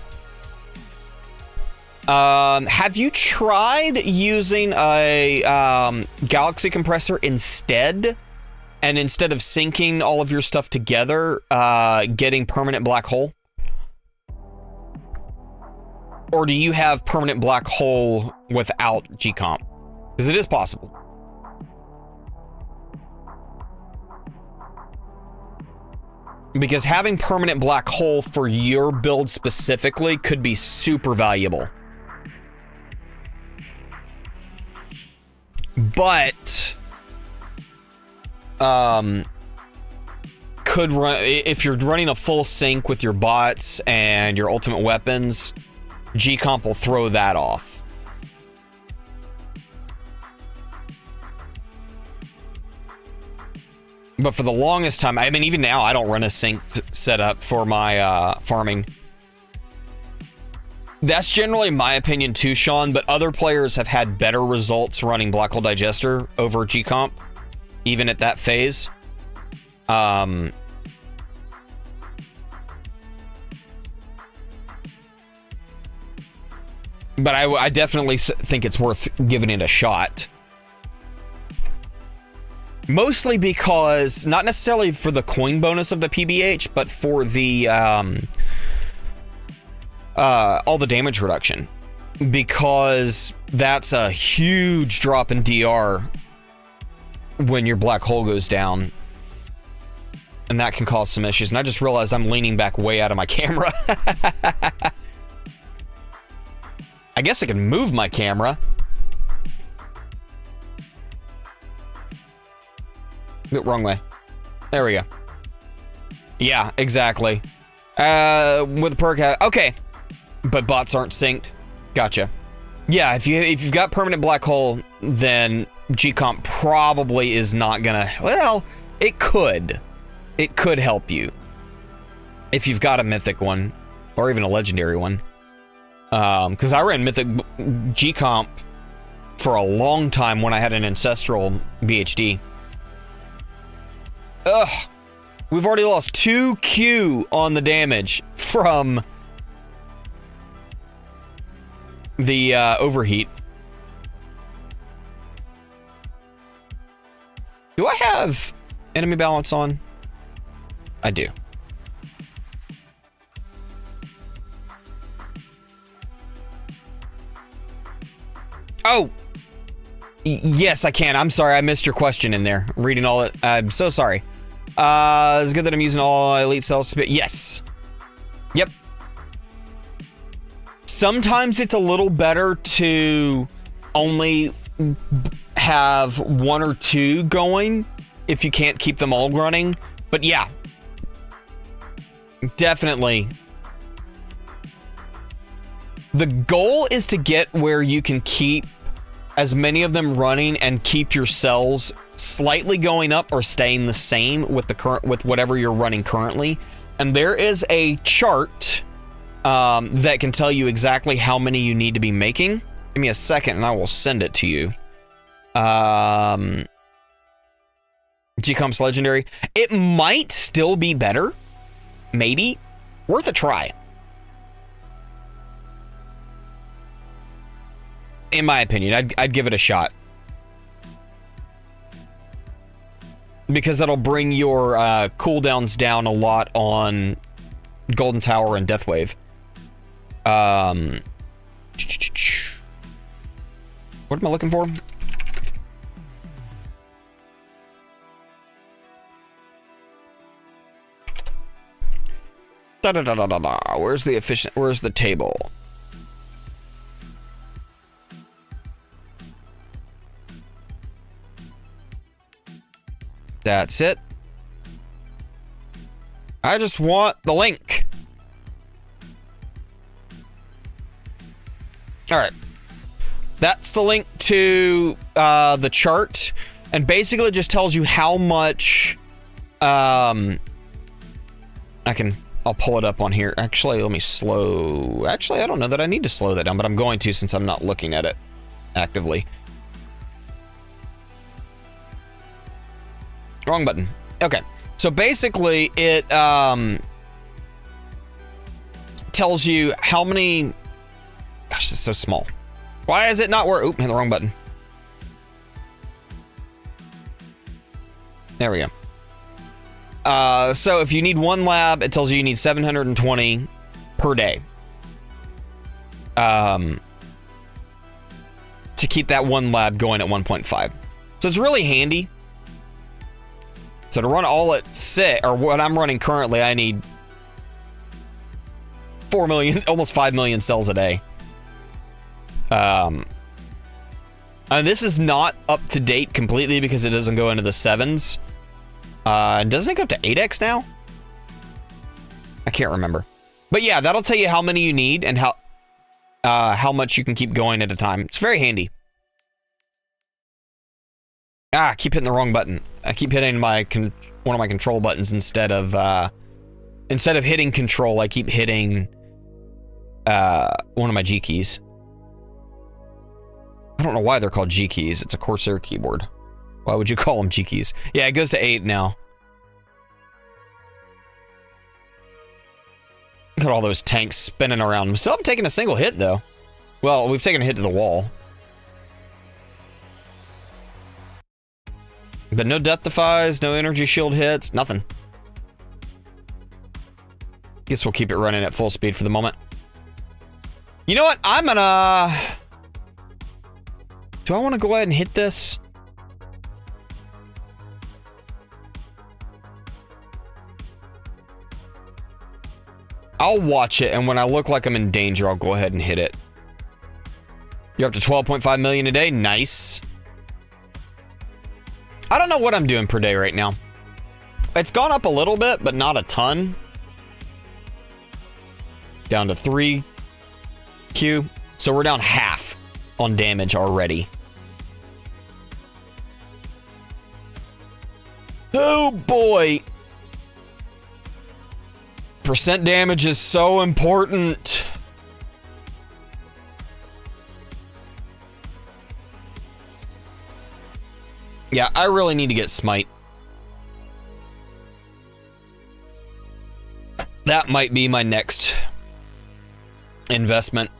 Have you tried using a Galaxy Compressor instead? And instead of syncing all of your stuff together, getting permanent black hole? Or do you have permanent black hole without GComp? Because it is possible. Because having permanent black hole for your build specifically could be super valuable. But could run if you're running a full sync with your bots and your ultimate weapons, GComp will throw that off. But for the longest time, I mean, even now, I don't run a sync setup for my farming. That's generally my opinion too, Sean, but other players have had better results running Black Hole Digester over GComp, even at that phase. But I definitely think it's worth giving it a shot. Mostly because, not necessarily for the coin bonus of the PBH, but for the, all the damage reduction. Because that's a huge drop in DR when your black hole goes down. And that can cause some issues. And I just realized I'm leaning back way out of my camera. I guess I can move my camera. Wrong way. There we go. Yeah, exactly. With the perk, okay. But bots aren't synced. Gotcha. Yeah, if you've got permanent black hole, then GComp probably is not gonna. Well, it could. It could help you if you've got a mythic one or even a legendary one. Because I ran mythic GComp for a long time when I had an ancestral BHD. Ugh. We've already lost 2Q on the damage from the overheat. Do I have enemy balance on? I do. Oh! Yes, I can. I'm sorry, I missed your question in there. Reading all it. I'm so sorry. It's good that I'm using all elite cells to yes. Yep. Sometimes it's a little better to only have 1 or 2 going if you can't keep them all running. But yeah. Definitely. The goal is to get where you can keep as many of them running and keep your cells slightly going up or staying the same with the current with whatever you're running currently. And there is a chart that can tell you exactly how many you need to be making. Give me a second and I will send it to you. GComp's legendary. It might still be better. Maybe. Worth a try. In my opinion, I'd give it a shot. Because that'll bring your cooldowns down a lot on Golden Tower and Deathwave. What am I looking for? Da-da-da-da-da-da. Where's the efficient? Where's the table? That's it. I just want the link. All right. That's the link to the chart. And basically it just tells you how much... I'll pull it up on here. Actually, let me slow... Actually, I don't know that I need to slow that down, but I'm going to since I'm not looking at it actively. Wrong button. Okay. So basically, it tells you how many... Gosh, it's so small. Why is it not work? Oop, hit the wrong button. There we go. So if you need one lab, it tells you need 720 per day. To keep that one lab going at 1.5. So it's really handy. So to run all at 6, or what I'm running currently, I need 4 million, almost 5 million cells a day. And this is not up to date completely because it doesn't go into the 7s. Doesn't it go up to 8x now? I can't remember. But yeah, that'll tell you how many you need and how much you can keep going at a time. It's very handy. I keep hitting the wrong button. I keep hitting one of my control buttons instead of hitting control. I keep hitting one of my G keys. I don't know why they're called G keys. It's a Corsair keyboard. Why would you call them G keys? Yeah, it goes to 8 now. Look at all those tanks spinning around. We still haven't taken a single hit, though. Well, we've taken a hit to the wall. But no death defies, no energy shield hits, nothing. Guess we'll keep it running at full speed for the moment. You know what? I'm gonna... Do I want to go ahead and hit this? I'll watch it, and when I look like I'm in danger, I'll go ahead and hit it. You're up to 12.5 million a day. Nice. I don't know what I'm doing per day right now. It's gone up a little bit, but not a ton. Down to 3 Q. So we're down half on damage already. Oh boy. Percent damage is so important. Yeah, I really need to get Smite. That might be my next investment.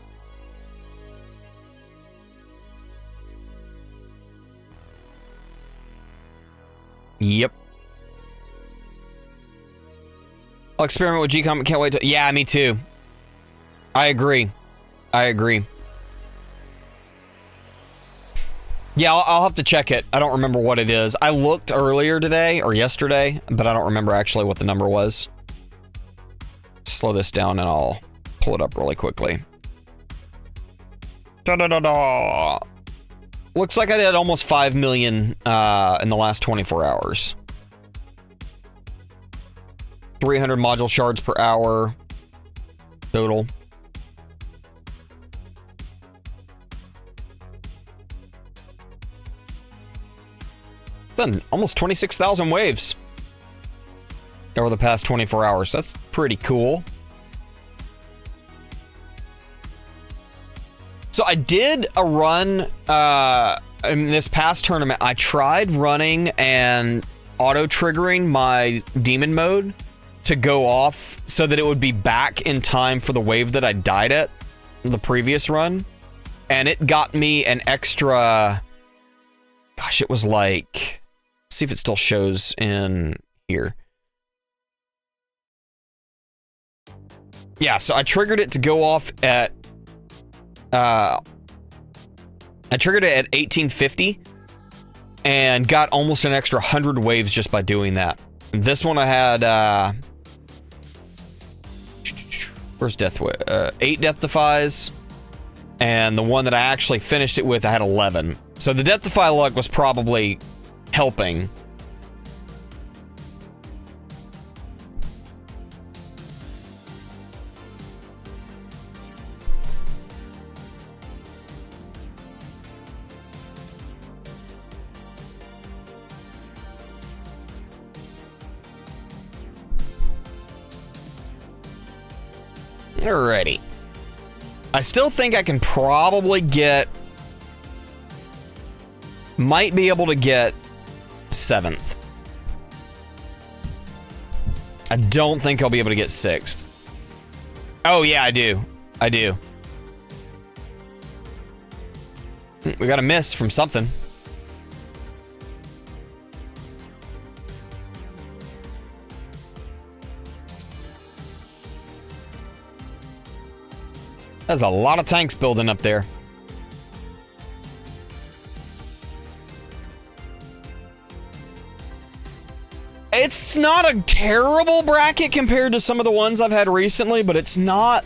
Yep. I'll experiment with GComp. Can't wait to... Yeah, me too. I agree. I agree. Yeah, I'll have to check it. I don't remember what it is. I looked earlier today, or yesterday, but I don't remember actually what the number was. Slow this down and I'll pull it up really quickly. Da-da-da-da. Looks like I did almost 5 million in the last 24 hours. 300 module shards per hour total. Done almost 26,000 waves over the past 24 hours. That's pretty cool. So I did a run in this past tournament. I tried running and auto-triggering my demon mode to go off so that it would be back in time for the wave that I died at the previous run. And it got me an extra... Gosh, it was like... Let's see if it still shows in here. Yeah, so I triggered it to go off at... I triggered it at 1850 and got almost an extra 100 waves just by doing that. This one I had... where's death? 8 death defies. And the one that I actually finished it with, I had 11. So the death defy luck was probably helping. Alrighty. I still think I can probably get... Might be able to get 7th. I don't think I'll be able to get 6th. Oh, yeah, I do. I do. We got a miss from something. There's a lot of tanks building up there. It's not a terrible bracket compared to some of the ones I've had recently, but it's not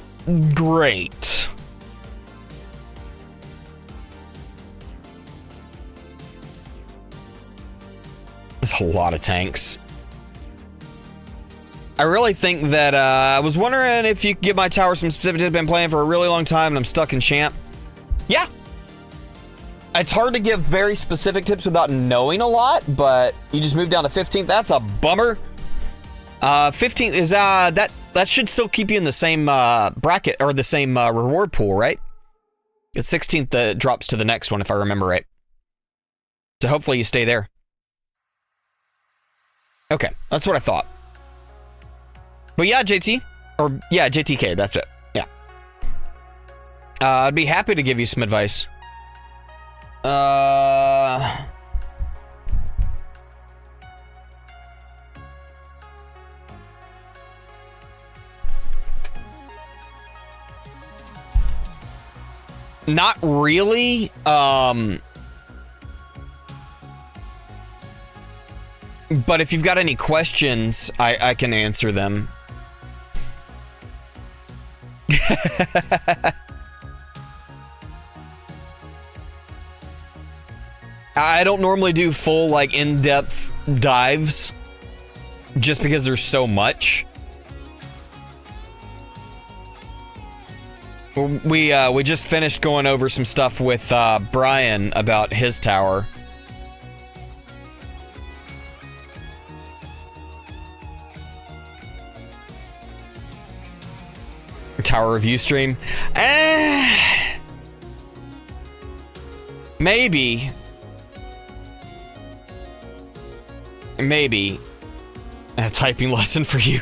great. There's a lot of tanks. I really think that, I was wondering if you could give my tower some specific tips. I've been playing for a really long time and I'm stuck in champ. Yeah. It's hard to give very specific tips without knowing a lot, but you just moved down to 15th. That's a bummer. 15th is, that should still keep you in the same, bracket, or the same, reward pool, right? It's 16th that drops to the next one, if I remember right. So hopefully you stay there. Okay, that's what I thought. But yeah, JT, or yeah, JTK, that's it. Yeah. I'd be happy to give you some advice. Not really. But if you've got any questions, I can answer them. I don't normally do full, like, in-depth dives just because there's so much. We just finished going over some stuff with Brian about his tower. Tower review stream. Maybe. Maybe. A typing lesson for you.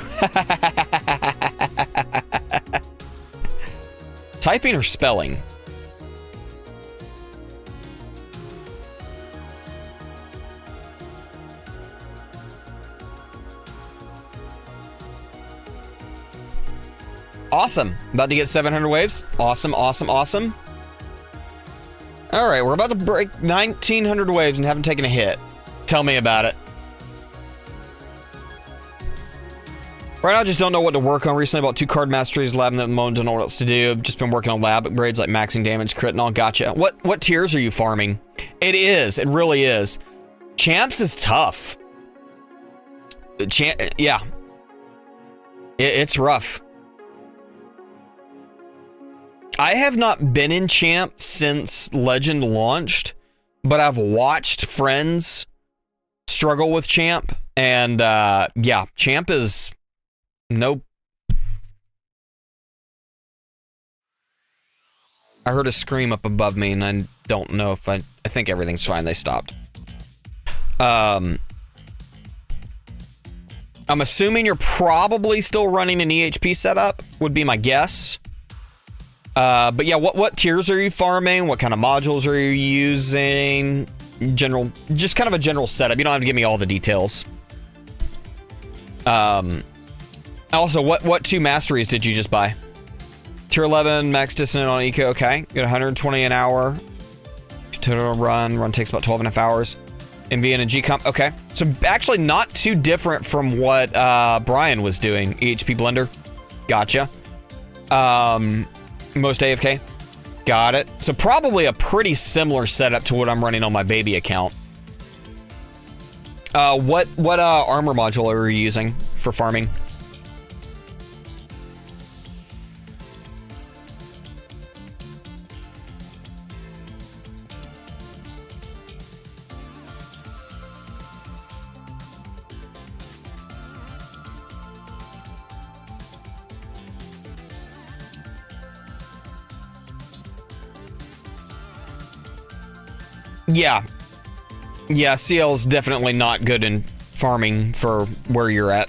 Typing or spelling? Awesome. About to get 700 waves. Awesome, awesome, awesome. All right, we're about to break 1,900 waves and haven't taken a hit. Tell me about it. Right now, I just don't know what to work on. Recently, about 2 card masteries, lab at the moment, don't know what else to do. Just been working on lab upgrades like maxing damage, crit, and all. Gotcha. What tiers are you farming? It is. It really is. Champs is tough. Yeah. It's rough. I have not been in Champ since Legend launched, but I've watched friends struggle with Champ, and yeah, Champ is nope. I heard a scream up above me, and I don't know if I think everything's fine. They stopped. I'm assuming you're probably still running an EHP setup, would be my guess. But yeah, what tiers are you farming? What kind of modules are you using? General, just kind of a general setup. You don't have to give me all the details. Also, what 2 masteries did you just buy? Tier 11, max dissonant on eco. Okay, got 120 an hour. Total run takes about 12.5 hours. NV and a GComp. Okay, so actually not too different from what Brian was doing. EHP blender. Gotcha. Most AFK. Got it. So probably a pretty similar setup to what I'm running on my baby account. What armor module are you using for farming? Yeah. Yeah, CL is definitely not good in farming for where you're at.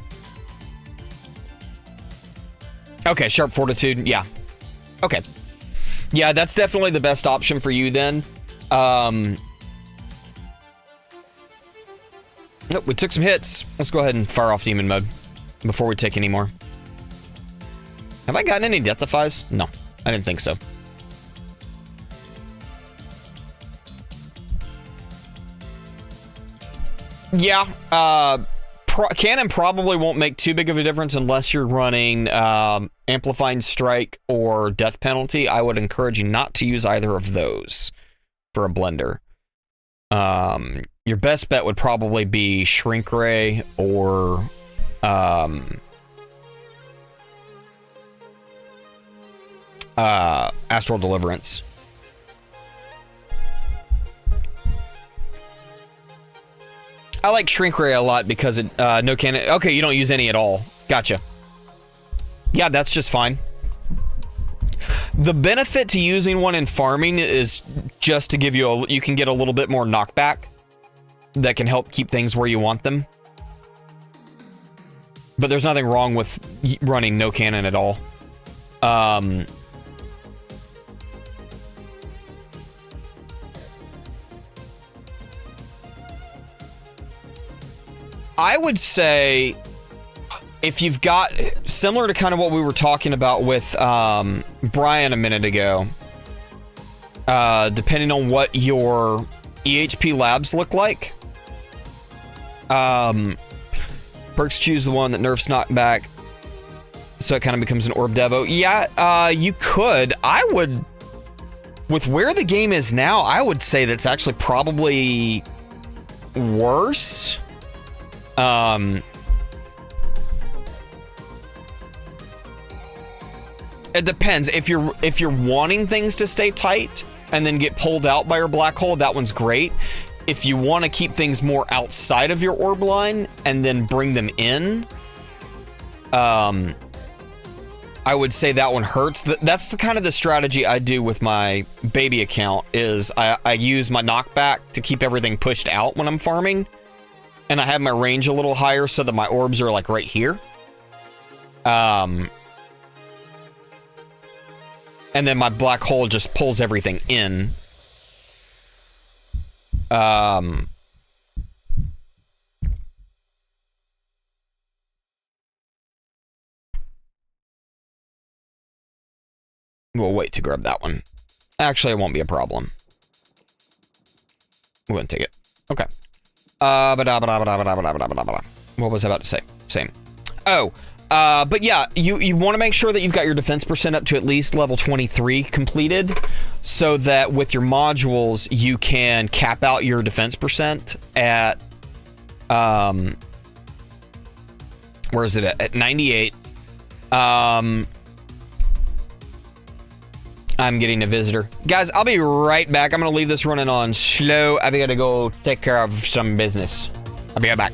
Okay, sharp fortitude, yeah. Okay. Yeah, that's definitely the best option for you then. Nope, we took some hits. Let's go ahead and fire off demon mode before we take any more. Have I gotten any death defies? No, I didn't think so. Yeah, cannon probably won't make too big of a difference unless you're running amplifying strike or death penalty. I would encourage you not to use either of those for a blender. Your best bet would probably be Shrink Ray or Astral Deliverance. I like Shrink Ray a lot because it no cannon. Okay, you don't use any at all. Gotcha. Yeah, that's just fine. The benefit to using one in farming is just to give you you can get a little bit more knockback that can help keep things where you want them. But there's nothing wrong with running no cannon at all. I would say if you've got, similar to kind of what we were talking about with Brian a minute ago, depending on what your EHP labs look like, perks choose the one that nerfs knockback, so it kind of becomes an orb devo. Yeah, you could. I would, with where the game is now, I would say that's actually probably worse. It depends. If you're wanting things to stay tight and then get pulled out by your black hole, that one's great. If you want to keep things more outside of your orb line and then bring them in, I would say that one hurts. That's the kind of the strategy I do with my baby account. Is I use my knockback to keep everything pushed out when I'm farming. And I have my range a little higher so that my orbs are like right here. And then my black hole just pulls everything in. We'll wait to grab that one. Actually, it won't be a problem. We'll go and take it. Okay. What was I about to say? Same. Oh, but yeah, you want to make sure that you've got your defense percent up to at least level 23 completed, so that with your modules you can cap out your defense percent at where is it at 98. I'm getting a visitor. Guys, I'll be right back. I'm going to leave this running on slow. I've got to go take care of some business. I'll be right back.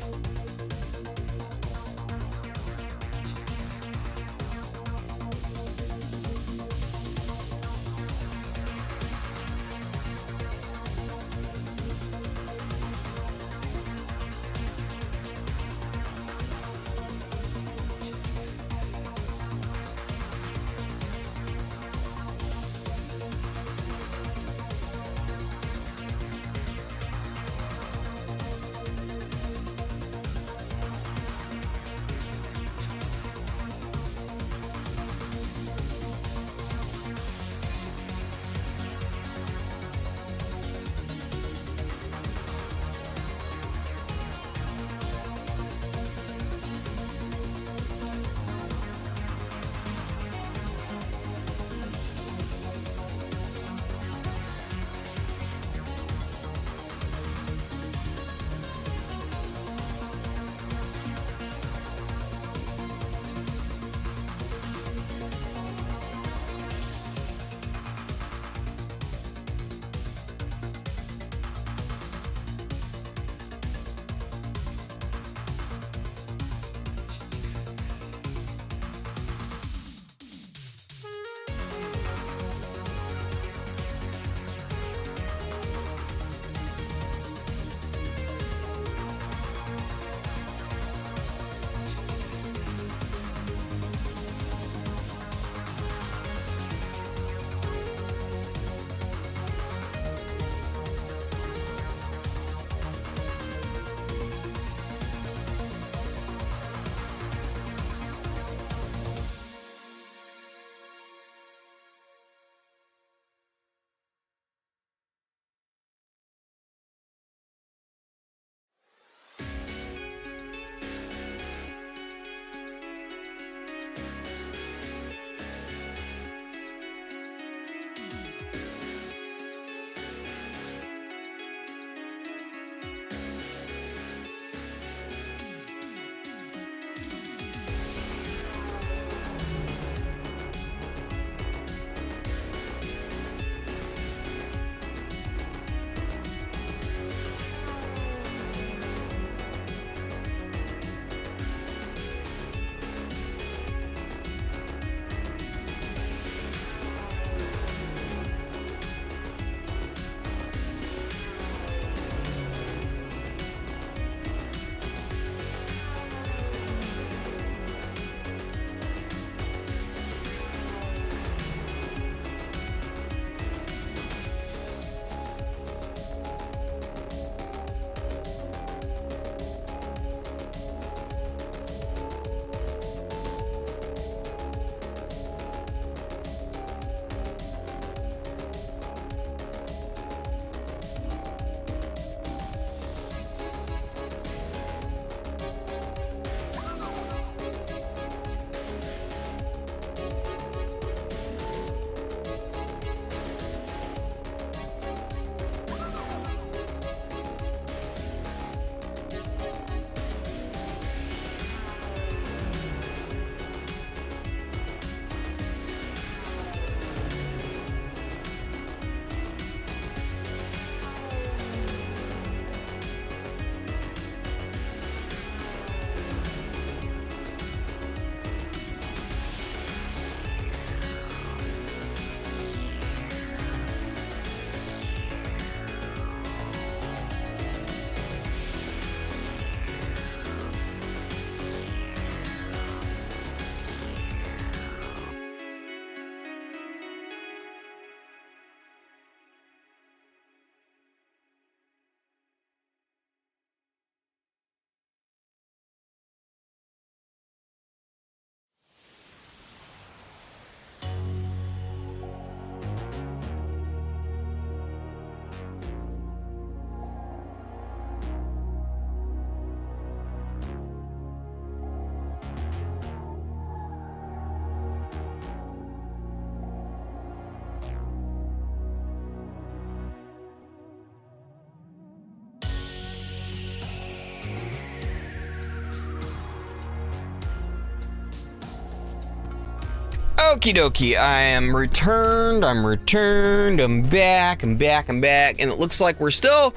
Okie dokie, I am returned, I'm back, and it looks like we're still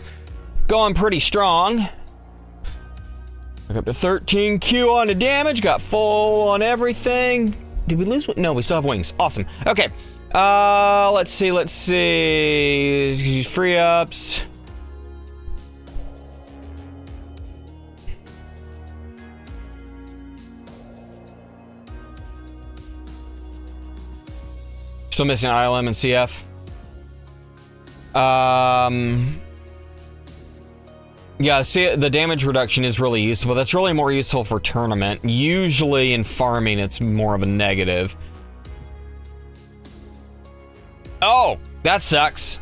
going pretty strong. Up to 13Q on the damage, got full on everything. Did we lose? No, we still have wings. Awesome. Okay, let's see. Free ups. Still missing ILM and CF. Yeah, see, the damage reduction is really useful. That's really more useful for tournament. Usually in farming, it's more of a negative. Oh, that sucks.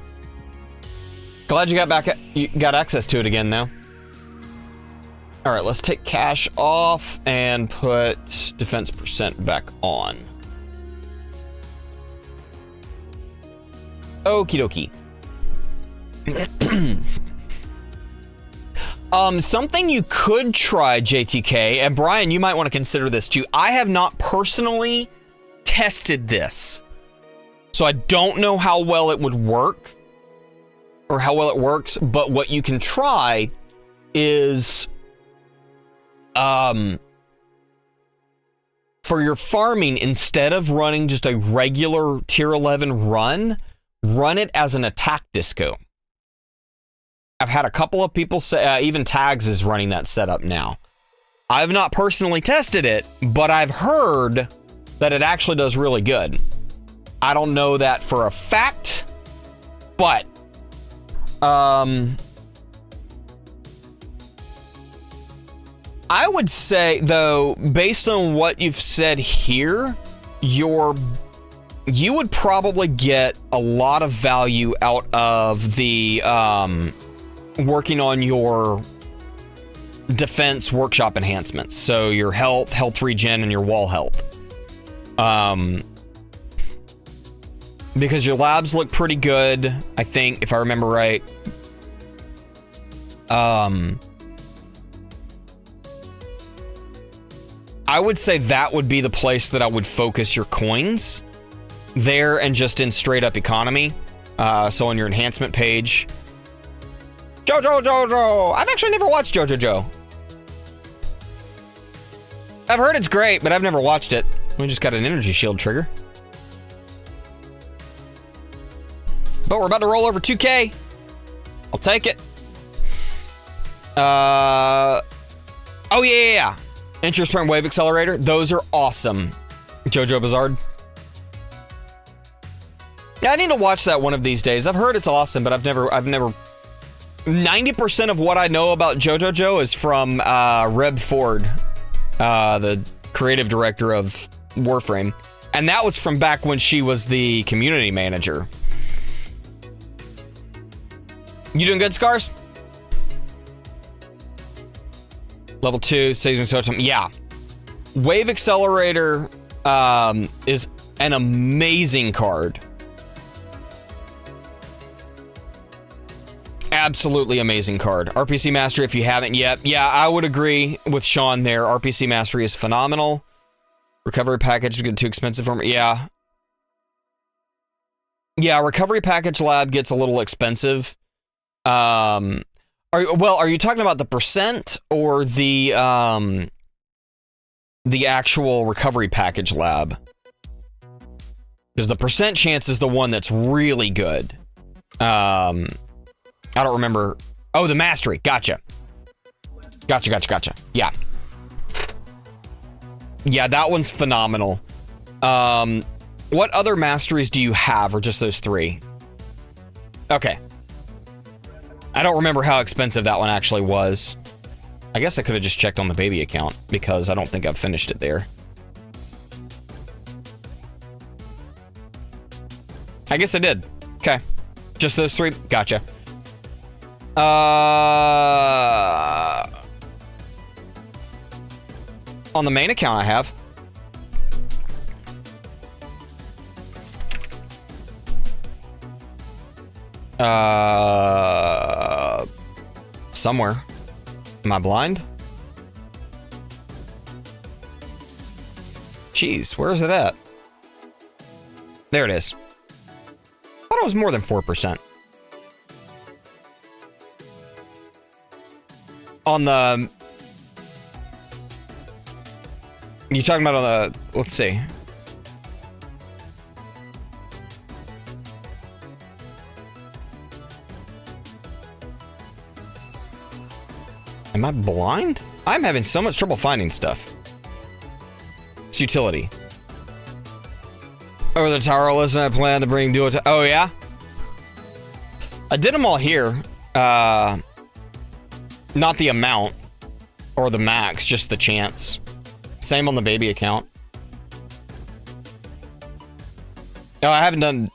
Glad you got back. You got access to it again now. All right, let's take cash off and put defense percent back on. Okie dokie. Something you could try, JTK, and Brian, you might want to consider this too. I have not personally tested this, so I don't know how well it would work or how well it works, but what you can try is, for your farming, instead of running just a regular tier 11 run it as an attack disco. I've had a couple of people say, even Tags is running that setup now. I've not personally tested it, but I've heard that it actually does really good. I don't know that for a fact, but I would say, though, based on what you've said here, you would probably get a lot of value out of the working on your defense workshop enhancements. So your health regen, and your wall health. Because your labs look pretty good, I think, if I remember right. I would say that would be the place that I would focus your coins. There, and just in straight up economy. So on your enhancement page. Jojo! I've actually never watched Jojo. I've heard it's great, but I've never watched it. We just got an energy shield trigger. But we're about to roll over 2K. I'll take it. Oh yeah. Interest Sprint Wave Accelerator. Those are awesome. Jojo Bizarre. Yeah, I need to watch that one of these days. I've heard it's awesome, but I've never 90% of what I know about JoJo is from Reb Ford, the creative director of Warframe. And that was from back when she was the community manager. You doing good, Scars? Level 2, Season Totem. Yeah. Wave Accelerator is an amazing card. Absolutely amazing card. RPC Mastery, if you haven't yet. Yeah, I would agree with Sean there. RPC Mastery is phenomenal. Recovery Package is getting too expensive for me. Yeah. Yeah, Recovery Package Lab gets a little expensive. Are you talking about the percent or the actual Recovery Package Lab? Because the percent chance is the one that's really good. I don't remember. Oh, the Mastery. Gotcha. Yeah. Yeah, that one's phenomenal. What other Masteries do you have, or just those 3? Okay. I don't remember how expensive that one actually was. I guess I could have just checked on the baby account, because I don't think I've finished it there. I guess I did. Okay. Just those 3? Gotcha. On the main account I have. Somewhere. Am I blind? Jeez, where is it at? There it is. Thought it was more than 4%. On the... You talking about on the... Let's see. Am I blind? I'm having so much trouble finding stuff. It's utility. Over the tower list, I plan to bring dual. Oh yeah, I did them all here. Not the amount or the max, just the chance. Same on the baby account. No, I haven't done.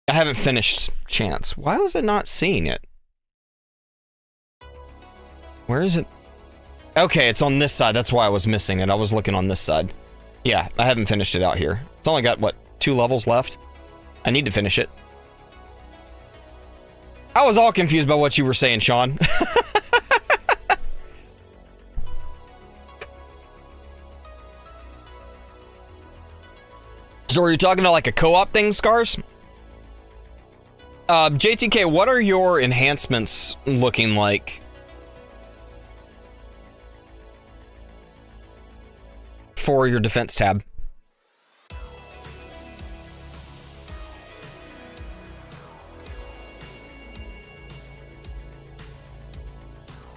I haven't finished chance. Why was it not seeing it? Where is it? Okay, it's on this side. That's why I was missing it. I was looking on this side. Yeah, I haven't finished it out here. It's only got, what, 2 levels left? I need to finish it. I was all confused by what you were saying, Sean. So are you talking about like a co-op thing, Scars? JTK, what are your enhancements looking like? For your defense tab.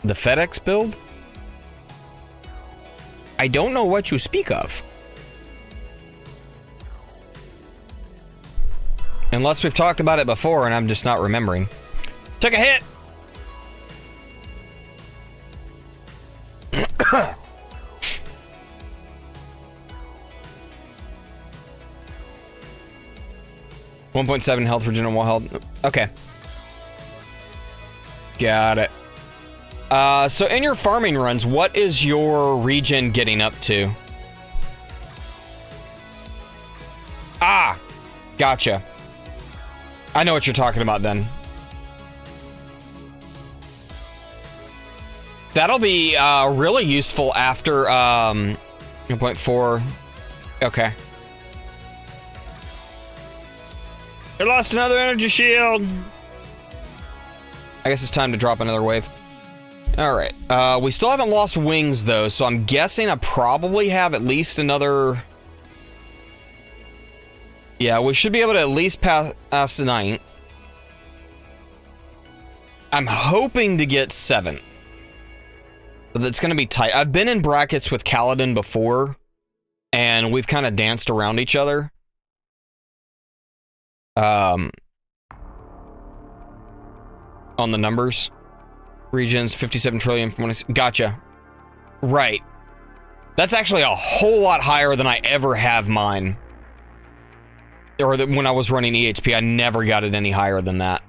The FedEx build? I don't know what you speak of. Unless we've talked about it before and I'm just not remembering. Took a hit! .7 health for general health. Okay. Got it. So in your farming runs, what is your regen getting up to? Ah! Gotcha. I know what you're talking about then. That'll be really useful after 0.4. Okay. I lost another energy shield. I guess it's time to drop another wave. Alright. We still haven't lost wings though, so I'm guessing I probably have at least another... Yeah, we should be able to at least pass the 9th. I'm hoping to get 7th. But that's going to be tight. I've been in brackets with Kaladin before, and we've kind of danced around each other. On the numbers. Regions, 57 trillion from when gotcha. Right. That's actually a whole lot higher than I ever have mine. Or when I was running EHP, I never got it any higher than that.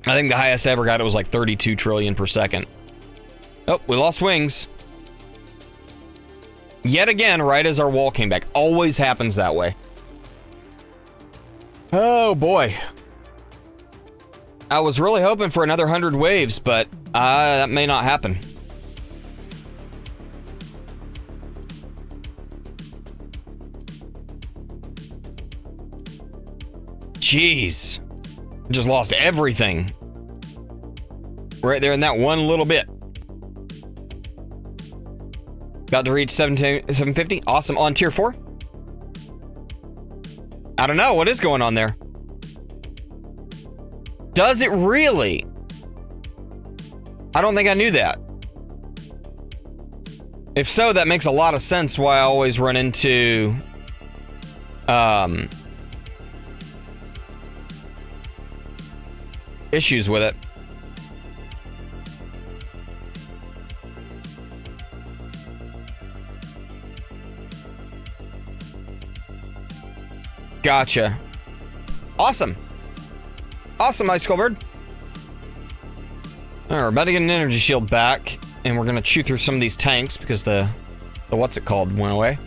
I think the highest I ever got it was like 32 trillion per second. Oh, we lost wings. Yet again, right as our wall came back. Always happens that way. Oh boy. I was really hoping for another 100 waves, but that may not happen. Jeez. Just lost everything. Right there in that one little bit. About to reach 750. Awesome. On tier 4? I don't know. What is going on there? Does it really? I don't think I knew that. If so, that makes a lot of sense why I always run into... issues with it. Gotcha. Awesome. Awesome, Ice Bird. Alright, we're about to get an energy shield back, and we're gonna chew through some of these tanks because the what's it called went away.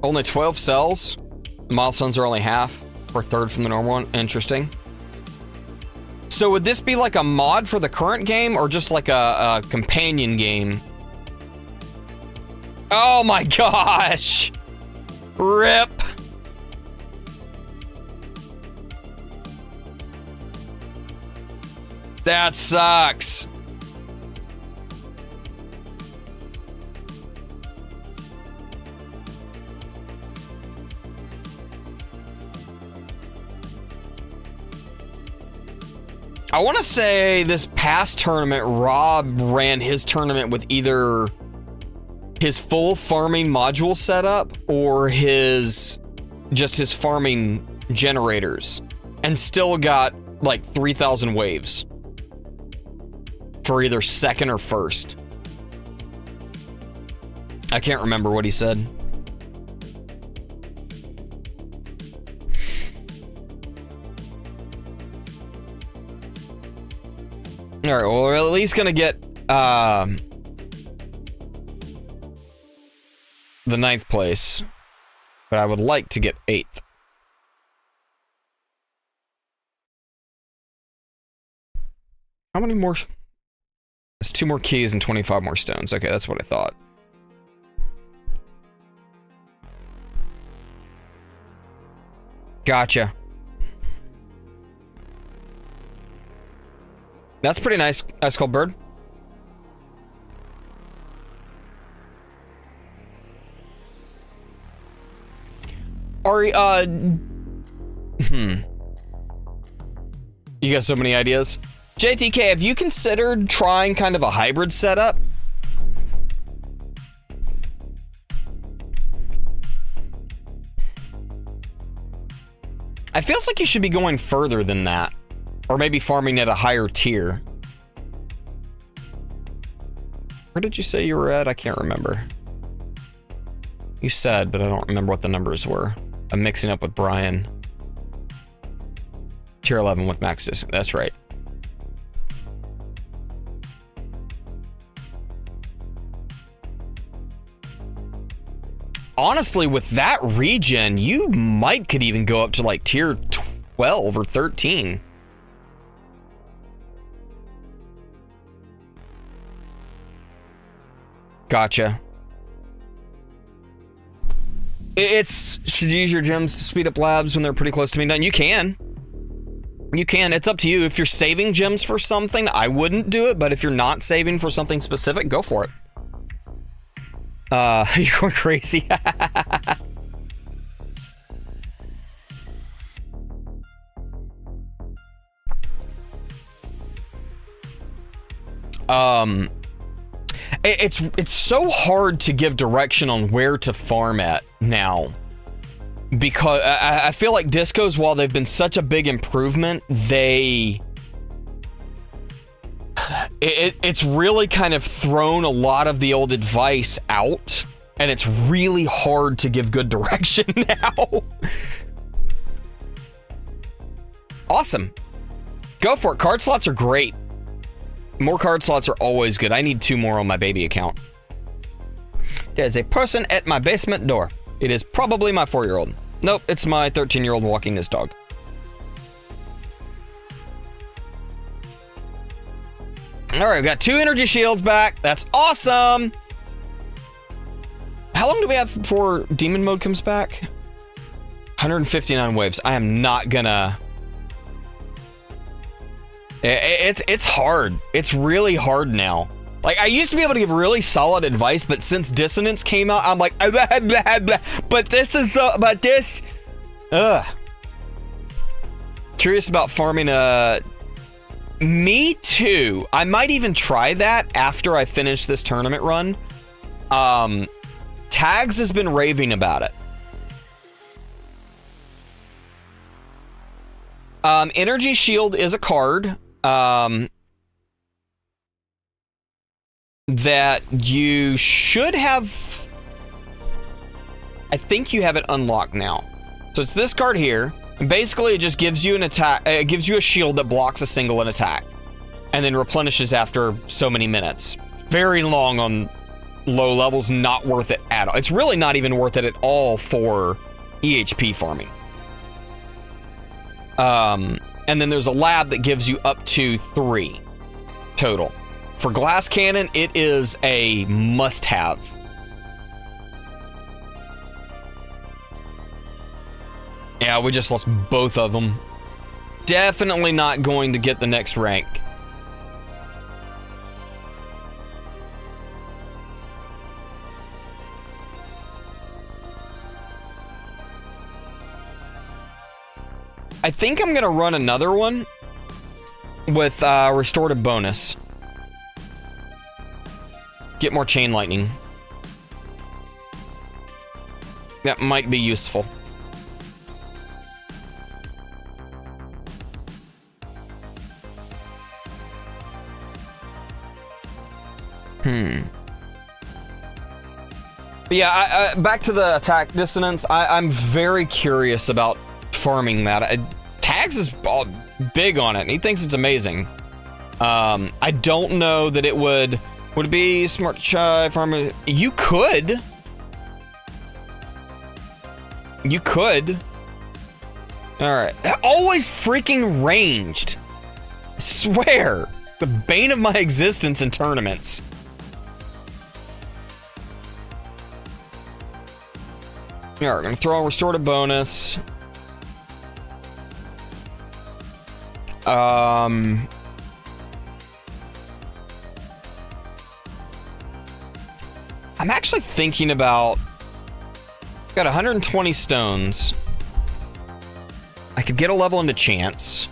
Only 12 cells. Milestones are only half or third from the normal one. Interesting. So would this be like a mod for the current game or just like a companion game? Oh my gosh! RIP! That sucks. I want to say this past tournament, Rob ran his tournament with either his full farming module setup or just his farming generators, and still got like 3,000 waves for either second or first. I can't remember what he said. All right, well, we're at least gonna get the 9th place, but I would like to get 8th. How many more? It's 2 more keys and 25 more stones. Okay, that's what I thought. Gotcha. That's pretty nice, Ice Cold Bird. Ari, you got so many ideas. JTK, have you considered trying kind of a hybrid setup? I feels like you should be going further than that. Or maybe farming at a higher tier. Where did you say you were at? I can't remember. You said, but I don't remember what the numbers were. I'm mixing up with Brian. Tier 11 with max distance. That's right. Honestly, with that regen, you could even go up to like tier 12 or 13. Gotcha. Should you use your gems to speed up labs when they're pretty close to being done? You can. You can. It's up to you. If you're saving gems for something, I wouldn't do it. But if you're not saving for something specific, go for it. You're going crazy. It's so hard to give direction on where to farm at now, because I feel like discos, while they've been such a big improvement, it's really kind of thrown a lot of the old advice out, and it's really hard to give good direction now. Awesome. Go for it. Card slots are great. More card slots are always good. I need 2 more on my baby account. There's a person at my basement door. It is probably my 4-year-old. Nope, it's my 13-year-old walking his dog. All right, we've got 2 energy shields back. That's awesome. How long do we have before demon mode comes back? 159 waves. I am not gonna... It's hard. It's really hard now. Like, I used to be able to give really solid advice, but since Dissonance came out, I'm like, blah, blah, blah, but this is but this. Curious about farming me too. I might even try that after I finish this tournament run. Tags has been raving about it. Energy Shield is a card that you should have. I think you have it unlocked now. So it's this card here, and basically it just gives you an attack. It gives you a shield that blocks a single attack, and then replenishes after so many minutes. Very long on low levels, not worth it at all. It's really not even worth it at all for EHP farming. And then there's a lab that gives you up to 3 total. For glass cannon, it is a must-have. Yeah, we just lost both of them. Definitely not going to get the next rank. I think I'm gonna run another one with restorative bonus. Get more chain lightning. That might be useful. But yeah, back to the attack dissonance. I'm very curious about farming that. Tags is big on it, and he thinks it's amazing. I don't know that it would it be smart to try farming. You could. All right. Always freaking ranged. I swear, the bane of my existence in tournaments. Yeah, we're gonna throw a restorative bonus. I'm actually thinking about, got 120 stones. I could get a level into chance.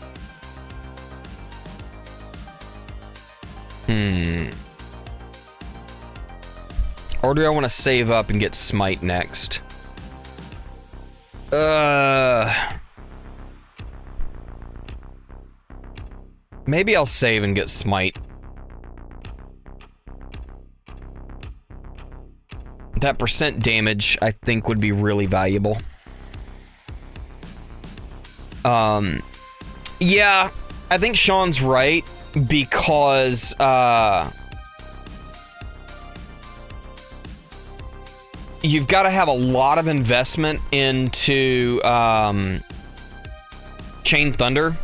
Or do I want to save up and get smite next? Maybe I'll save and get smite. That percent damage, I think, would be really valuable. Yeah, I think Sean's right, because, you've got to have a lot of investment into, Chain Thunder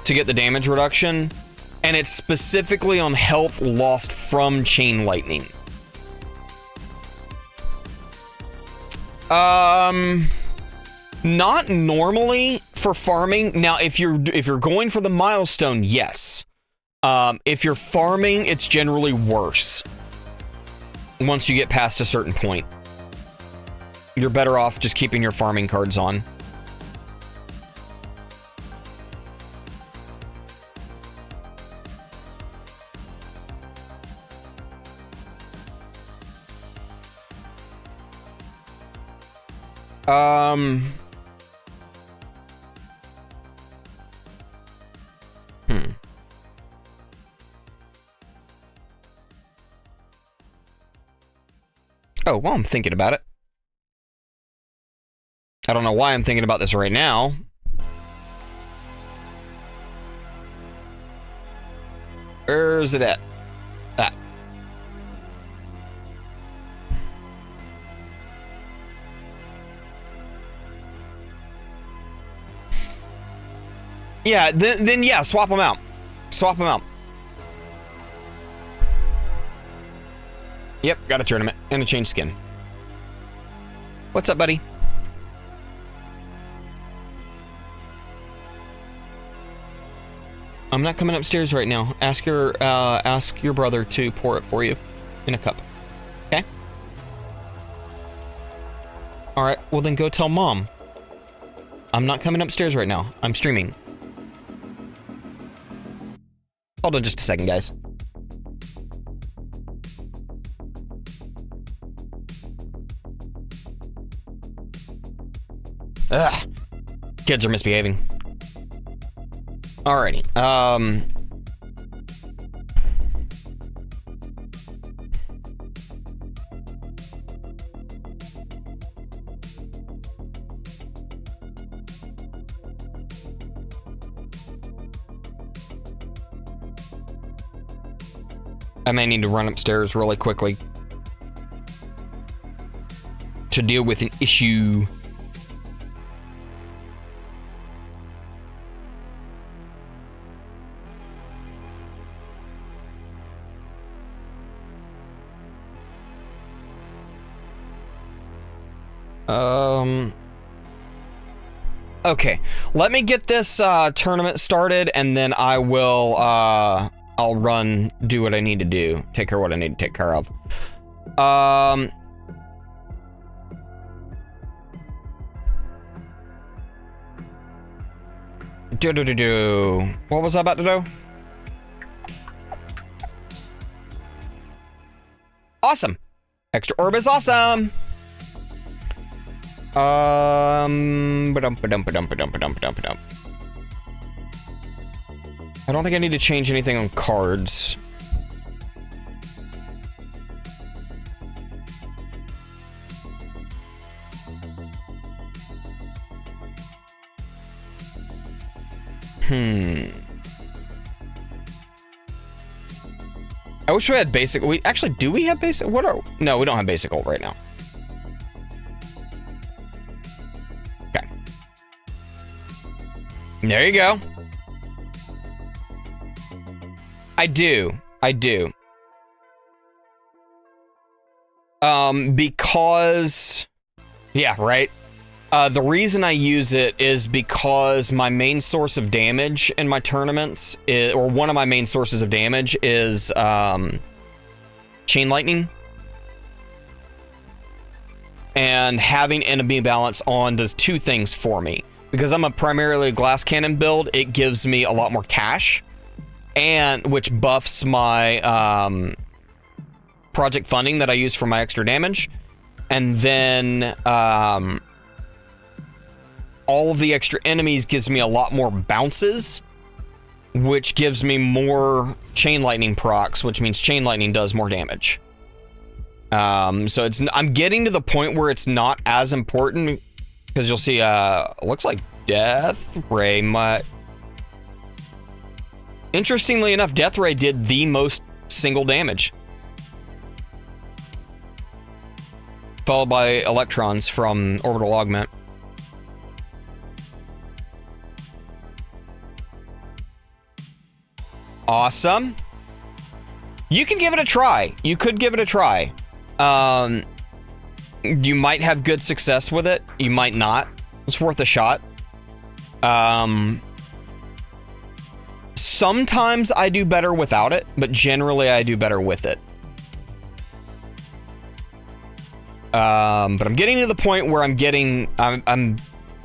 to get the damage reduction. And it's specifically on health lost from Chain Lightning. Not normally for farming. Now, if you're going for the milestone, yes. If you're farming, it's generally worse. Once you get past a certain point, you're better off just keeping your farming cards on. Oh, well, I'm thinking about it. I don't know why I'm thinking about this right now. Where's it at? Ah. Yeah, then yeah, swap them out. Swap them out. Yep, got a tournament and a change skin. What's up, buddy? I'm not coming upstairs right now. Ask your brother to pour it for you in a cup. Okay? All right. Well, then go tell mom. I'm not coming upstairs right now. I'm streaming. Hold on just a second, guys. Ugh. Kids are misbehaving. Alrighty. I may need to run upstairs really quickly to deal with an issue. Okay, let me get this tournament started, and then I will I'll do what I need to do, take care of what I need to take care of. What was I about to do? Awesome. Extra orb is awesome. I don't think I need to change anything on cards. I wish we had basic. Do we have basic? No, we don't have basic ult right now. Okay. There you go. I do. Because, yeah, right. The reason I use it is because my main source of damage in my tournaments or one of my main sources of damage is chain lightning. And having enemy balance on does two things for me. Because I'm a primarily glass cannon build, it gives me a lot more cash, and which buffs my project funding that I use for my extra damage. And then all of the extra enemies gives me a lot more bounces, which gives me more chain lightning procs, which means chain lightning does more damage. So I'm getting to the point where it's not as important, because you'll see, looks like Death Ray might... Interestingly enough, Death Ray did the most single damage, followed by Electrons from Orbital Augment. Awesome. You can give it a try. You could give it a try. You might have good success with it. You might not. It's worth a shot. Sometimes I do better without it, but generally I do better with it. But I'm getting to the point where I'm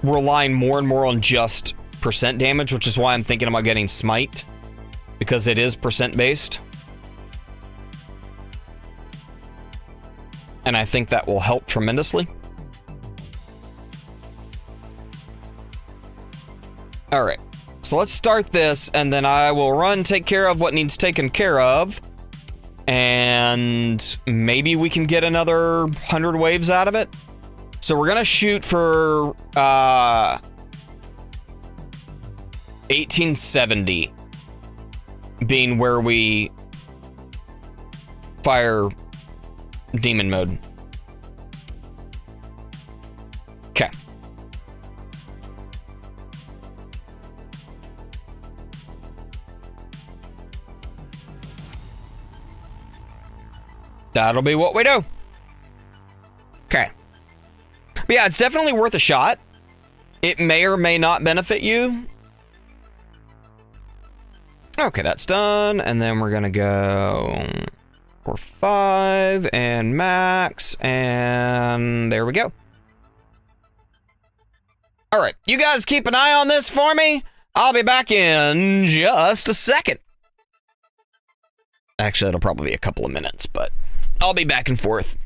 relying more and more on just percent damage, which is why I'm thinking about getting Smite, because it is percent based. And I think that will help tremendously. All right, so let's start this, and then I will run, take care of what needs taken care of, and maybe we can get another 100 waves out of it. So we're gonna shoot for 1870 being where we fire demon mode. Okay. That'll be what we do. Okay. But yeah, it's definitely worth a shot. It may or may not benefit you. Okay, that's done. And then we're gonna go for 5 and max, and there we go. All right, you guys keep an eye on this for me. I'll be back in just a second. Actually, it'll probably be a couple of minutes, but I'll be back and forth.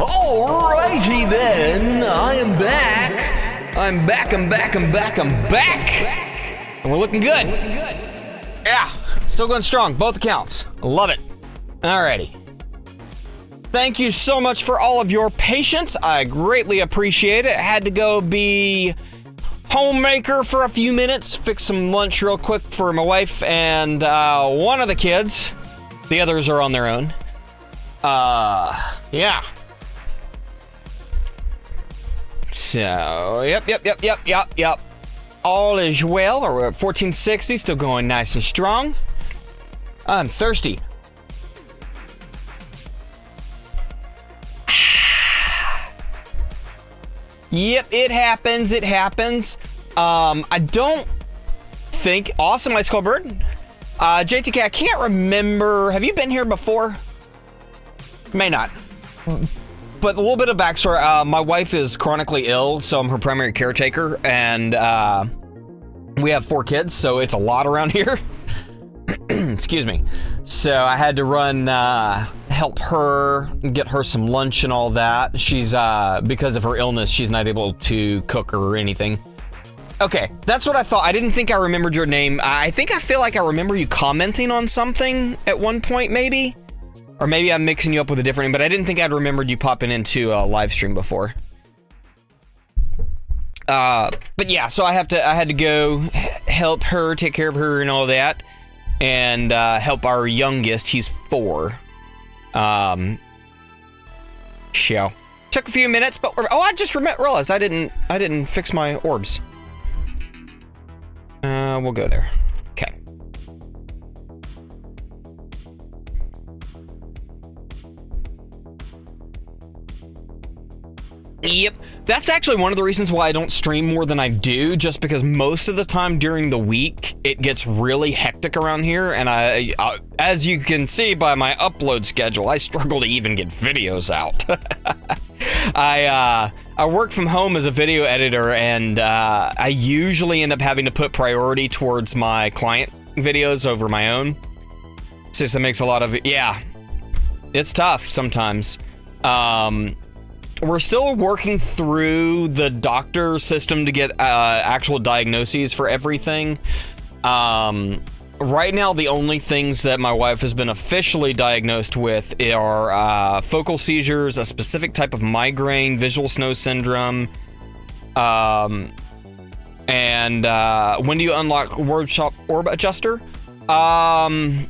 Alrighty then, I am back. I'm back. And we're looking good. Yeah, still going strong, both accounts. Love it. Alrighty. Thank you so much for all of your patience. I greatly appreciate it. I had to go be homemaker for a few minutes, fix some lunch real quick for my wife and one of the kids. The others are on their own. Yeah. So, yep. All is well. We're at 1460, still going nice and strong. I'm thirsty. Yep, it happens. I don't think... Awesome, Ice Cold Bird. JTK, I can't remember... Have you been here before? May not. But a little bit of backstory. My wife is chronically ill, so I'm her primary caretaker, and we have 4 kids, so it's a lot around here. Excuse me. So I had to run, help her, get her some lunch and all that. She's, because of her illness, she's not able to cook or anything. Okay, that's what I thought. I didn't think I remembered your name. I feel like I remember you commenting on something at one point, maybe? Or maybe I'm mixing you up with a different name, but I didn't think I'd remembered you popping into a live stream before. But yeah, so I had to go help her, take care of her and all that, and help our youngest. He's 4. Show. Took a few minutes, but I just realized I didn't fix my orbs. We'll go there. Okay. Yep, that's actually one of the reasons why I don't stream more than I do, just because most of the time during the week, it gets really hectic around here, and I as you can see by my upload schedule, I struggle to even get videos out. I work from home as a video editor, and I usually end up having to put priority towards my client videos over my own. Since it makes a lot of it, yeah, it's tough sometimes. We're still working through the doctor system to get actual diagnoses for everything. Right now, the only things that my wife has been officially diagnosed with are focal seizures, a specific type of migraine, visual snow syndrome, and when do you unlock Workshop Orb Adjuster? The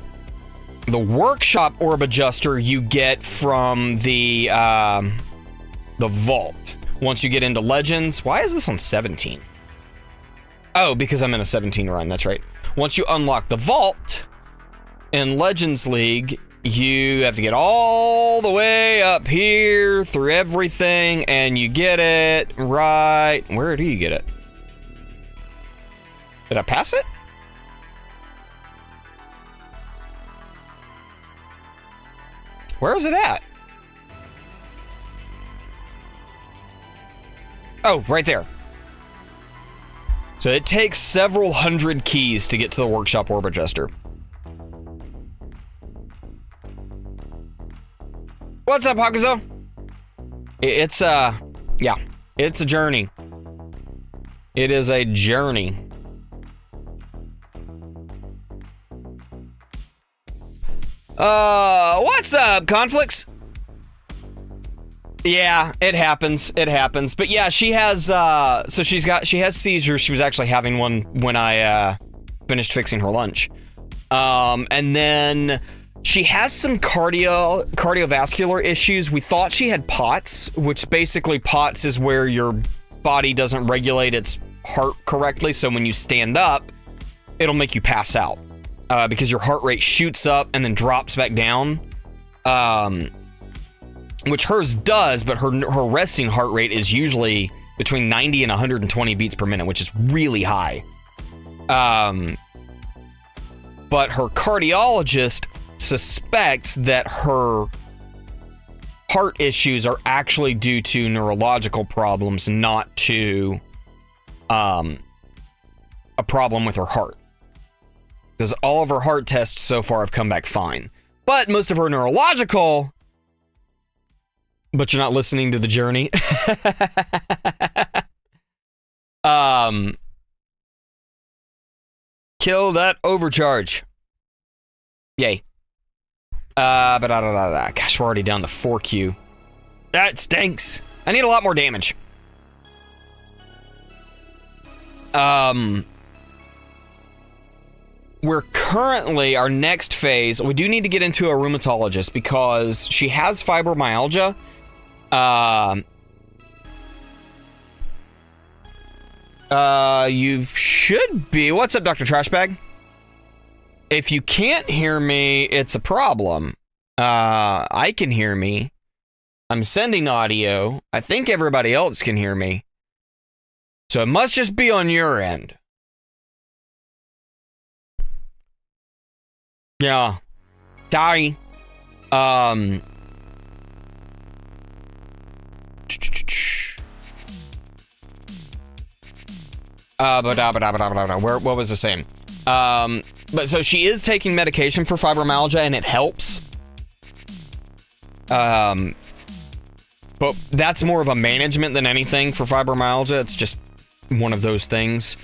Workshop Orb Adjuster you get from the vault. Once you get into Legends. Why is this on 17? Oh, because I'm in a 17 run, that's right. Once you unlock the vault in Legends League, you have to get all the way up here through everything, and you get it right... Where do you get it? Did I pass it? Where is it at? Oh, right there. So it takes several hundred keys to get to the Workshop Orb Adjuster. What's up, Hakuzo? It's, yeah, it's a journey. It is a journey. What's up, Conflicts? Yeah, it happens. But yeah, she has, so she has seizures. She was actually having one when I, finished fixing her lunch. And then she has some cardiovascular issues. We thought she had POTS, which basically POTS is where your body doesn't regulate its heart correctly. So when you stand up, it'll make you pass out, because your heart rate shoots up and then drops back down. Which hers does, but her resting heart rate is usually between 90 and 120 beats per minute, which is really high. But her cardiologist suspects that her heart issues are actually due to neurological problems, not to a problem with her heart. Because all of her heart tests so far have come back fine. But most of her neurological But you're not listening to the journey. Kill that overcharge. Yay. Gosh, we're already down to 4Q. That stinks. I need a lot more damage. We're currently, our next phase, we do need to get into a rheumatologist because she has fibromyalgia. You should be. What's up, Dr. Trashbag? If you can't hear me, it's a problem. I can hear me. I'm sending audio. I think everybody else can hear me. So it must just be on your end. Yeah. Sorry. What was the same? But so she is taking medication for fibromyalgia and it helps. But that's more of a management than anything for fibromyalgia. It's just one of those things.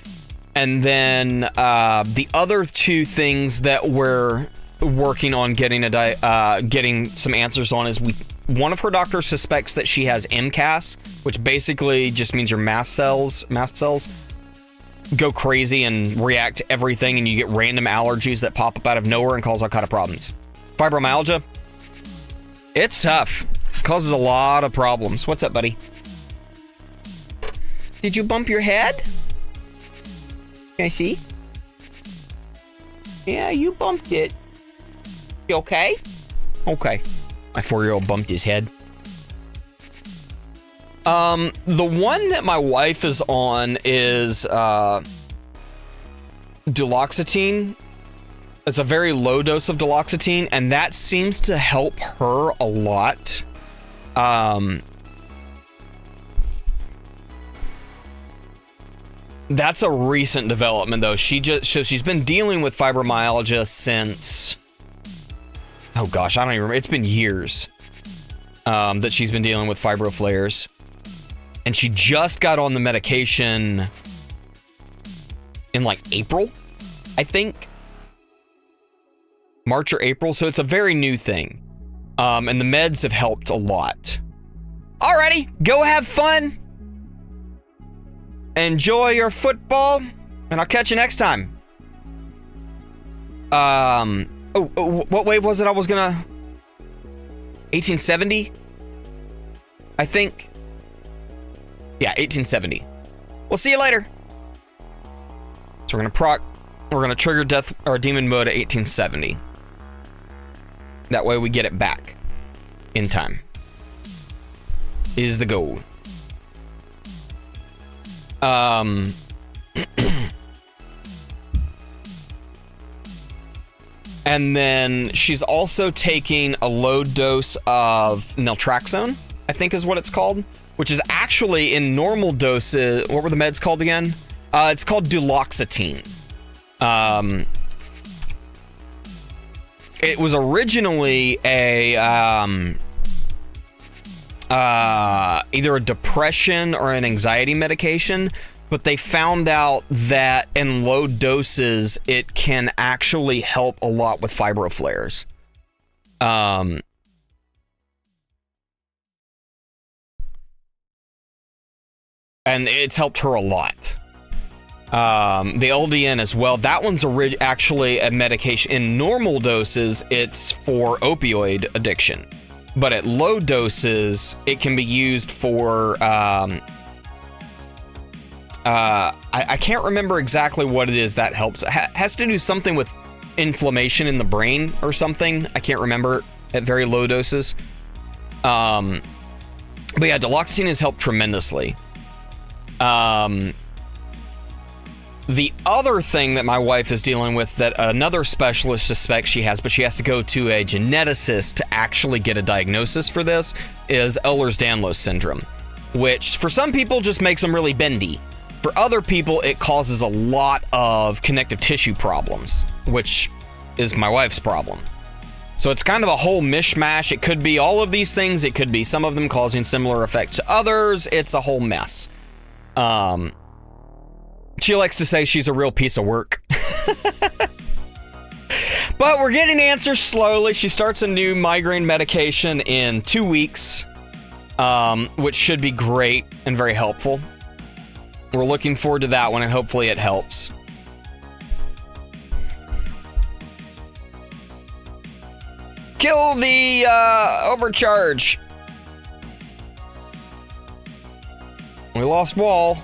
And then the other two things that we're working on getting getting some answers on is one of her doctors suspects that she has MCAS, which basically just means your mast cells go crazy and react to everything, and you get random allergies that pop up out of nowhere and cause all kind of problems. Fibromyalgia, it's tough. It causes a lot of problems. What's up, buddy? Did you bump your head? Can I see? Yeah, you bumped it. You okay? Okay. My 4-year-old bumped his head. The one that my wife is on is duloxetine. It's a very low dose of duloxetine, and that seems to help her a lot. That's a recent development, though. She's been dealing with fibromyalgia since, oh gosh, I don't even remember. It's been years that she's been dealing with fibro flares, and she just got on the medication in like April, I think, March or April. So it's a very new thing, and the meds have helped a lot. Alrighty, go have fun. Enjoy your football, and I'll catch you next time. What wave was it I was gonna... 1870? I think. Yeah, 1870. We'll see you later. So we're gonna trigger death or demon mode at 1870. That way we get it back in time. Is the goal. And then she's also taking a low dose of naltrexone, I think is what it's called, which is actually in normal doses. What were the meds called again? It's called duloxetine. It was originally either a depression or an anxiety medication, but they found out that in low doses it can actually help a lot with fibro flares. And it's helped her a lot. The LDN as well, that one's actually a medication. In normal doses it's for opioid addiction, but at low doses it can be used for I can't remember exactly what it is that helps. It has to do something with inflammation in the brain or something. I can't remember at very low doses. But yeah, duloxetine has helped tremendously. The other thing that my wife is dealing with that another specialist suspects she has, but she has to go to a geneticist to actually get a diagnosis for this, is Ehlers-Danlos syndrome, which for some people just makes them really bendy. For other people, it causes a lot of connective tissue problems, which is my wife's problem. So it's kind of a whole mishmash. It could be all of these things. It could be some of them causing similar effects to others. It's a whole mess. She likes to say she's a real piece of work. But we're getting answers slowly. She starts a new migraine medication in 2 weeks, which should be great and very helpful. We're looking forward to that one, and hopefully it helps. Kill the overcharge. We lost wall,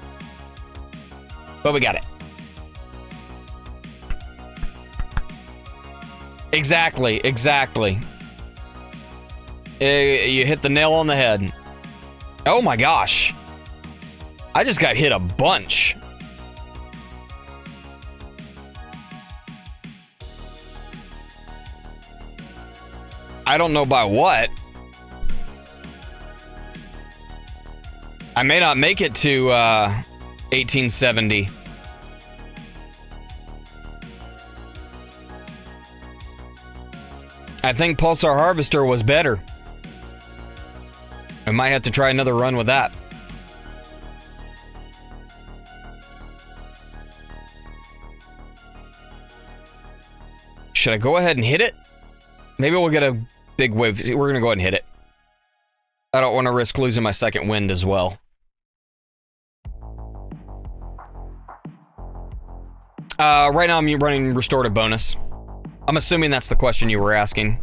but we got it. Exactly. You hit the nail on the head. Oh my gosh. I just got hit a bunch. I don't know by what. I may not make it to 1870. I think Pulsar Harvester was better. I might have to try another run with that. Should I go ahead and hit it? Maybe we'll get a big wave. We're going to go ahead and hit it. I don't want to risk losing my second wind as well. Right now I'm running restorative bonus. I'm assuming that's the question you were asking.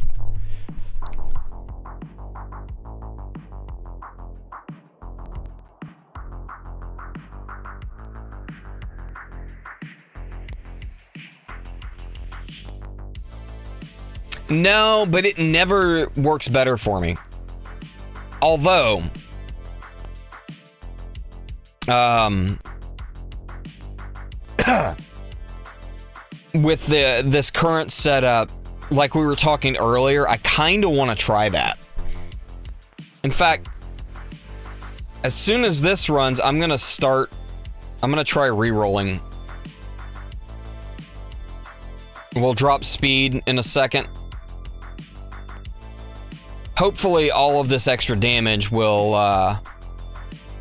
No, but it never works better for me. Although, with this current setup, like we were talking earlier, I kind of want to try that. In fact, as soon as this runs, I'm going to try re-rolling. We'll drop speed in a second. Hopefully all of this extra damage will,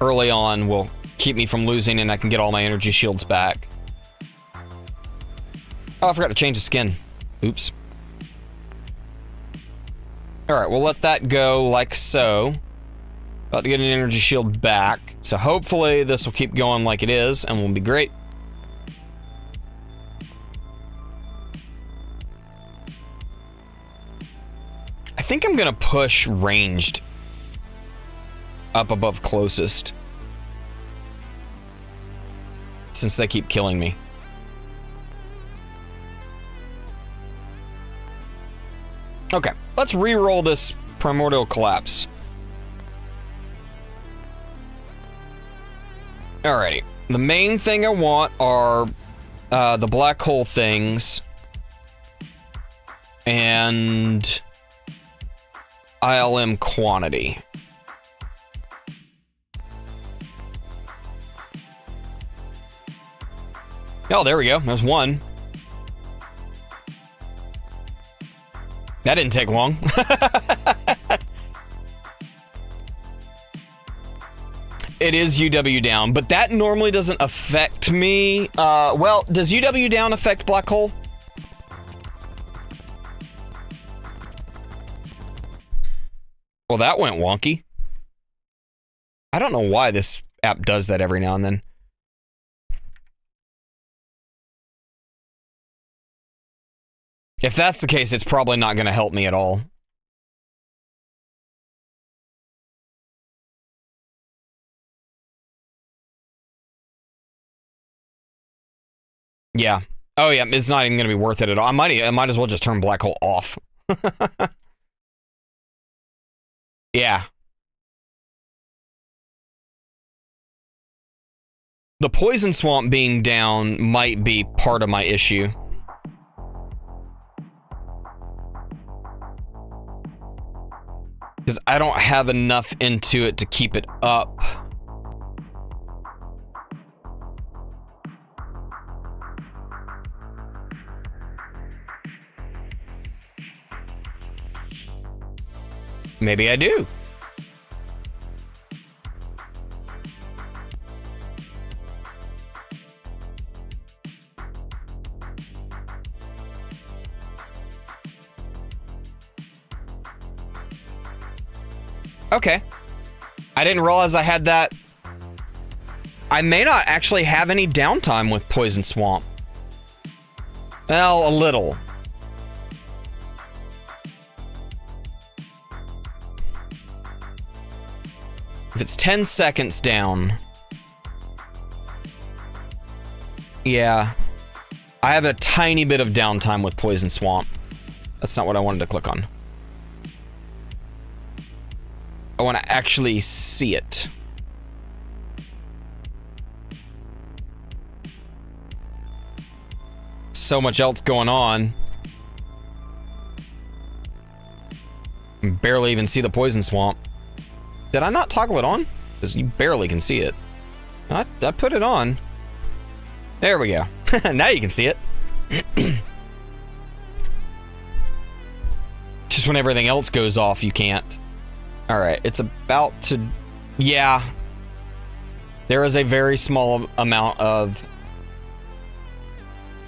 early on, will keep me from losing and I can get all my energy shields back. Oh, I forgot to change the skin. Oops. Alright, we'll let that go like so. About to get an energy shield back. So hopefully this will keep going like it is and will be great. I think I'm gonna push ranged up above closest, since they keep killing me. Okay, let's re-roll this Primordial Collapse. Alrighty, the main thing I want are the black hole things and ILM quantity. Oh, there we go. There's one. That didn't take long. It is UW down, but that normally doesn't affect me. Well, does UW down affect black hole? Well, that went wonky. I don't know why this app does that every now and then. If that's the case, it's probably not going to help me at all. Yeah. Oh, yeah. It's not even going to be worth it at all. I might as well just turn black hole off. Yeah. The poison swamp being down might be part of my issue. Because I don't have enough into it to keep it up. Maybe I do. Okay. I didn't realize I had that. I may not actually have any downtime with Poison Swamp. Well, a little. If it's 10 seconds down. Yeah. I have a tiny bit of downtime with Poison Swamp. That's not what I wanted to click on. I want to actually see it. So much else going on. Barely even see the Poison Swamp. Did I not toggle it on? Because you barely can see it. I put it on. There we go. Now you can see it. Just when everything else goes off, you can't. Alright, it's about to... Yeah. There is a very small amount of...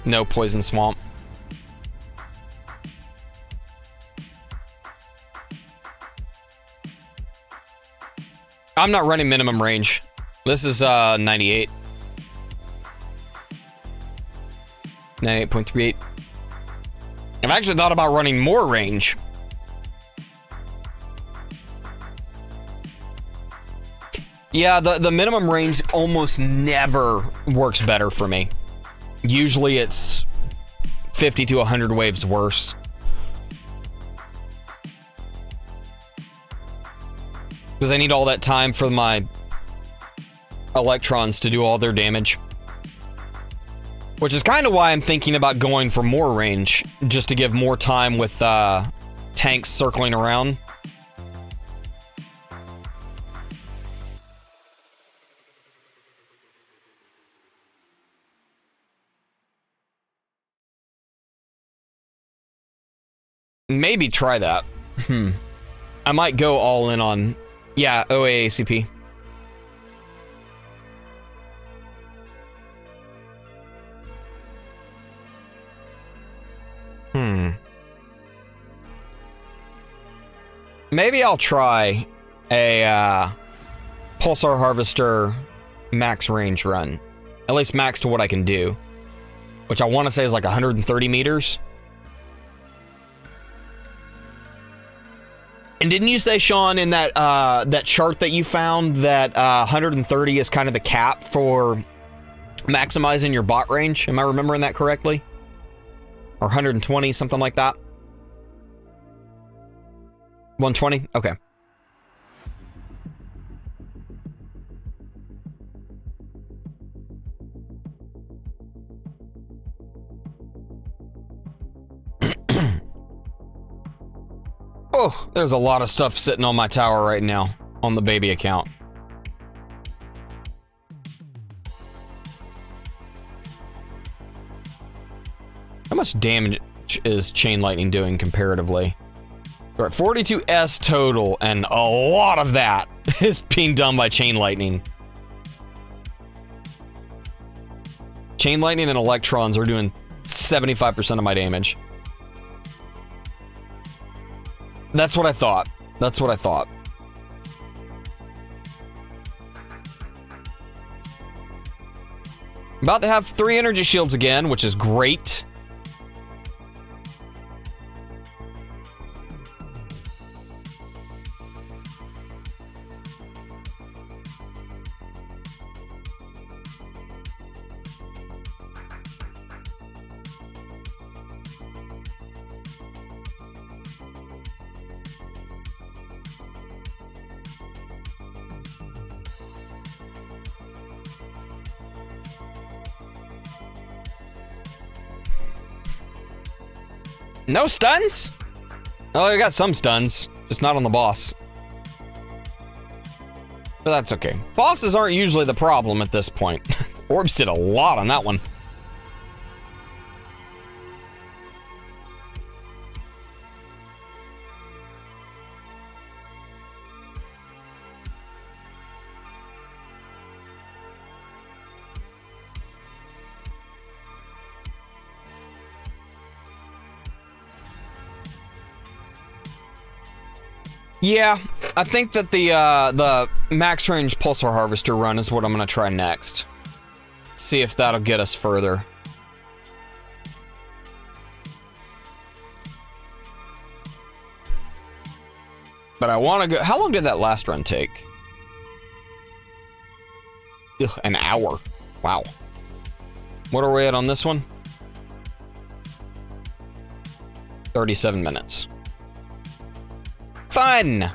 No Poison Swamp. I'm not running minimum range. This is 98. 98.38. I've actually thought about running more range. Yeah, the minimum range almost never works better for me. Usually it's 50 to 100 waves worse. Because I need all that time for my electrons to do all their damage. Which is kind of why I'm thinking about going for more range, just to give more time with tanks circling around. Maybe try that. I might go all in on... Yeah, OAACP. Maybe I'll try a Pulsar Harvester max range run. At least max to what I can do. Which I want to say is like 130 meters. And didn't you say, Sean, in that that chart that you found that 130 is kind of the cap for maximizing your bot range? Am I remembering that correctly? Or 120, something like that? 120? Okay. Oh, there's a lot of stuff sitting on my tower right now, on the baby account. How much damage is Chain Lightning doing comparatively? We're at 42S total, and a lot of that is being done by Chain Lightning. Chain Lightning and Electrons are doing 75% of my damage. That's what I thought. That's what I thought. About to have 3 energy shields again, which is great. No stuns? Oh, I got some stuns, just not on the boss. But that's okay. Bosses aren't usually the problem at this point. Orbs did a lot on that one. Yeah, I think that the max range pulsar harvester run is what I'm gonna try next. See if that'll get us further. But I want to go. How long did that last run take? Ugh, an hour. Wow. What are we at on this one? 37 minutes. Fun!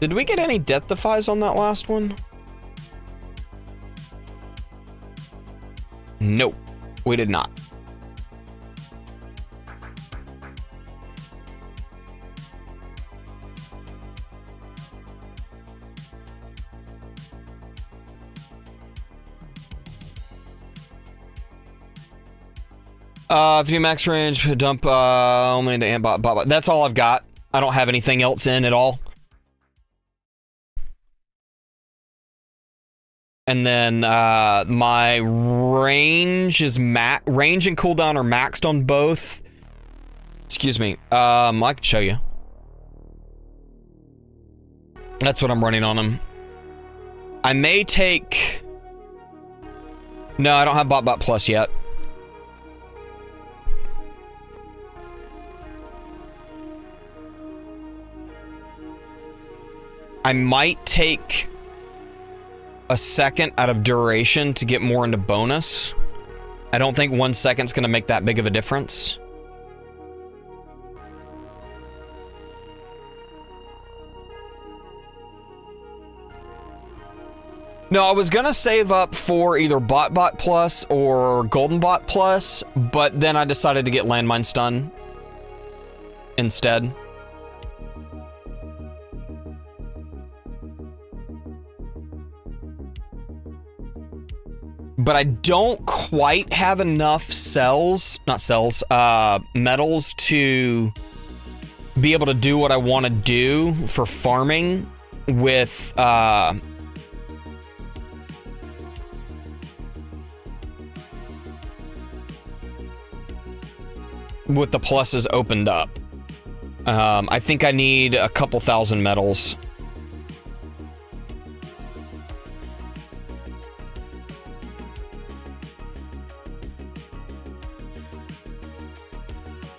Did we get any death defies on that last one? Nope, we did not. View max range, dump, only into amp bot. That's all I've got. I don't have anything else in at all. And then, my range is range and cooldown are maxed on both. Excuse me. I can show you. That's what I'm running on them. I may take... No, I don't have bot plus yet. I might take a second out of duration to get more into bonus. I don't think 1 second's gonna make that big of a difference. No, I was gonna save up for either bot plus or golden bot plus, but then I decided to get landmine stun instead. But I don't quite have enough metals to be able to do what I want to do for farming with, the pluses opened up. I think I need a couple thousand metals.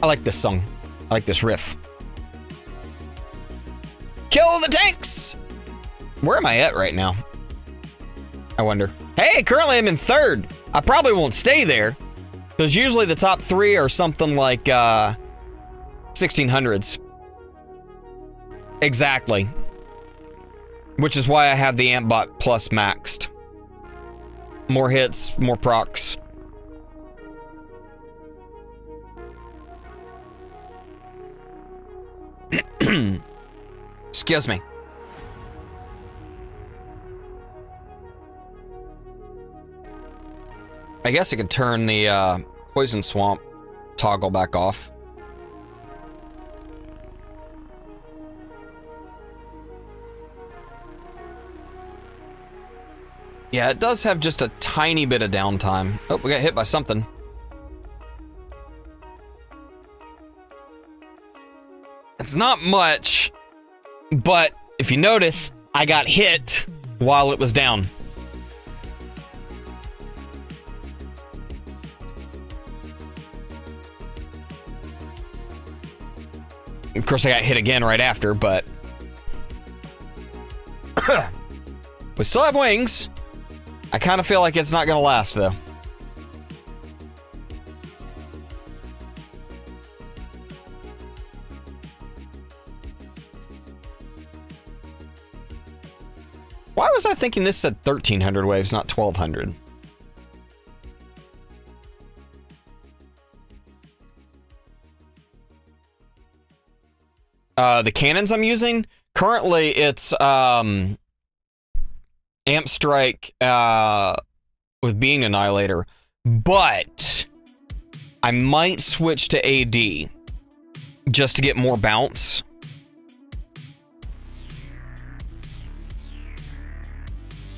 I like this song. I like this riff. Kill the tanks! Where am I at right now? I wonder. Hey, currently I'm in third. I probably won't stay there, because usually the top 3 are something like 1600s. Exactly. Which is why I have the Ampbot Plus maxed. More hits, more procs. Excuse me. I guess I could turn the poison swamp toggle back off. Yeah, it does have just a tiny bit of downtime. Oh, we got hit by something. It's not much, but if you notice, I got hit while it was down. Of course, I got hit again right after, but we still have wings. I kind of feel like it's not going to last, though. Why was I thinking this said 1300 waves, not 1200? The cannons I'm using, currently it's Amp Strike with being Annihilator, but I might switch to AD just to get more bounce.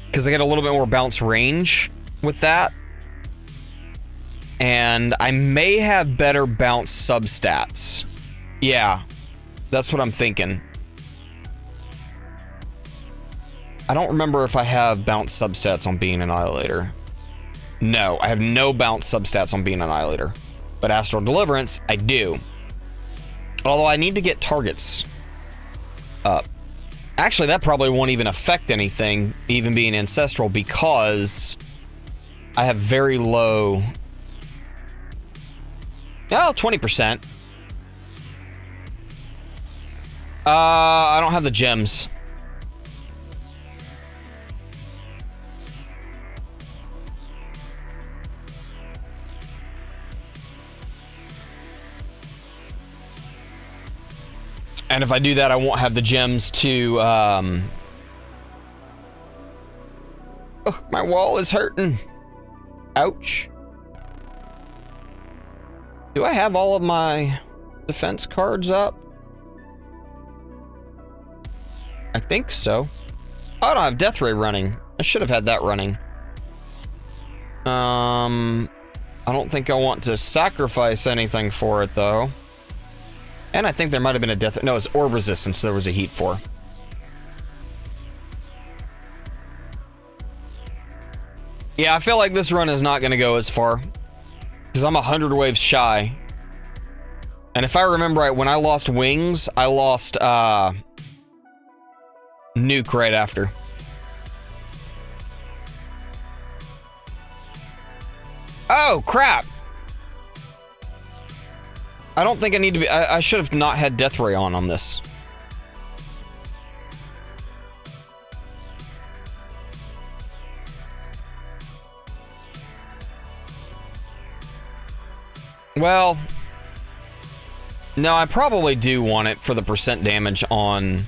Because I get a little bit more bounce range with that. And I may have better bounce substats. Yeah, that's what I'm thinking. I don't remember if I have bounce substats on being Annihilator. No, I have no bounce substats on being Annihilator. But Astral Deliverance, I do. Although I need to get targets up. Actually, that probably won't even affect anything, even being Ancestral, because I have very low... Oh, 20%. I don't have the gems. And if I do that, I won't have the gems to, Oh, my wall is hurting. Ouch. Do I have all of my defense cards up? I think so. Oh, I don't have Death Ray running. I should have had that running. I don't think I want to sacrifice anything for it, though. And I think there might have been a death... No, it's orb resistance there was a heat for. Yeah, I feel like this run is not going to go as far. Because I'm 100 waves shy. And if I remember right, when I lost wings, I lost nuke right after. Oh, crap! I don't think I need to be... I should have not had Death Ray on this. Well... No, I probably do want it for the percent damage on...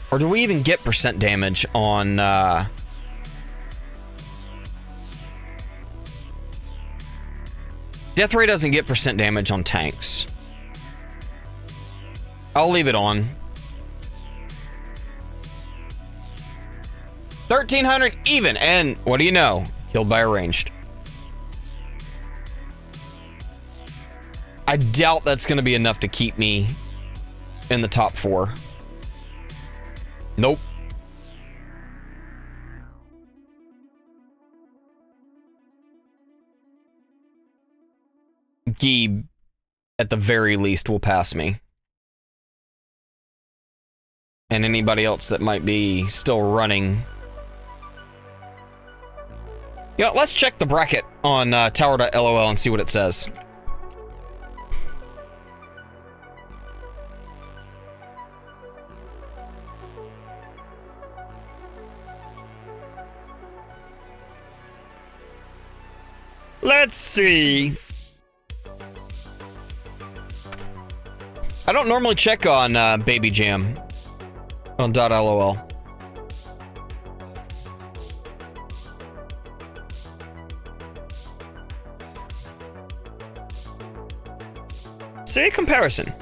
Or do we even get percent damage on... Death Ray doesn't get percent damage on tanks. I'll leave it on. 1300 even, and what do you know? Killed by a ranged. I doubt that's going to be enough to keep me in the top 4. Nope. Geeb, at the very least, will pass me. And anybody else that might be still running. You know, let's check the bracket on tower.lol and see what it says. Let's see. I don't normally check on Baby Jam on .lol. Say a comparison.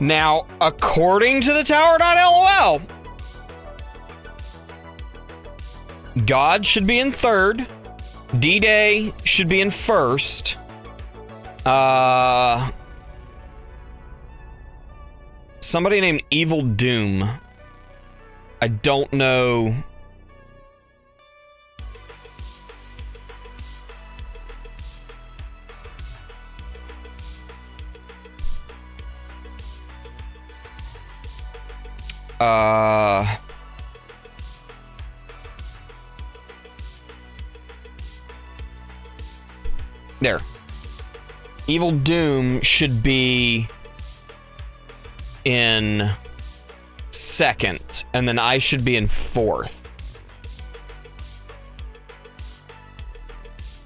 Now, according to the tower.lol, God should be in 3rd. D-Day should be in 1st. Somebody named Evil Doom. I don't know. There. Evil Doom should be in 2nd, and then I should be in 4th.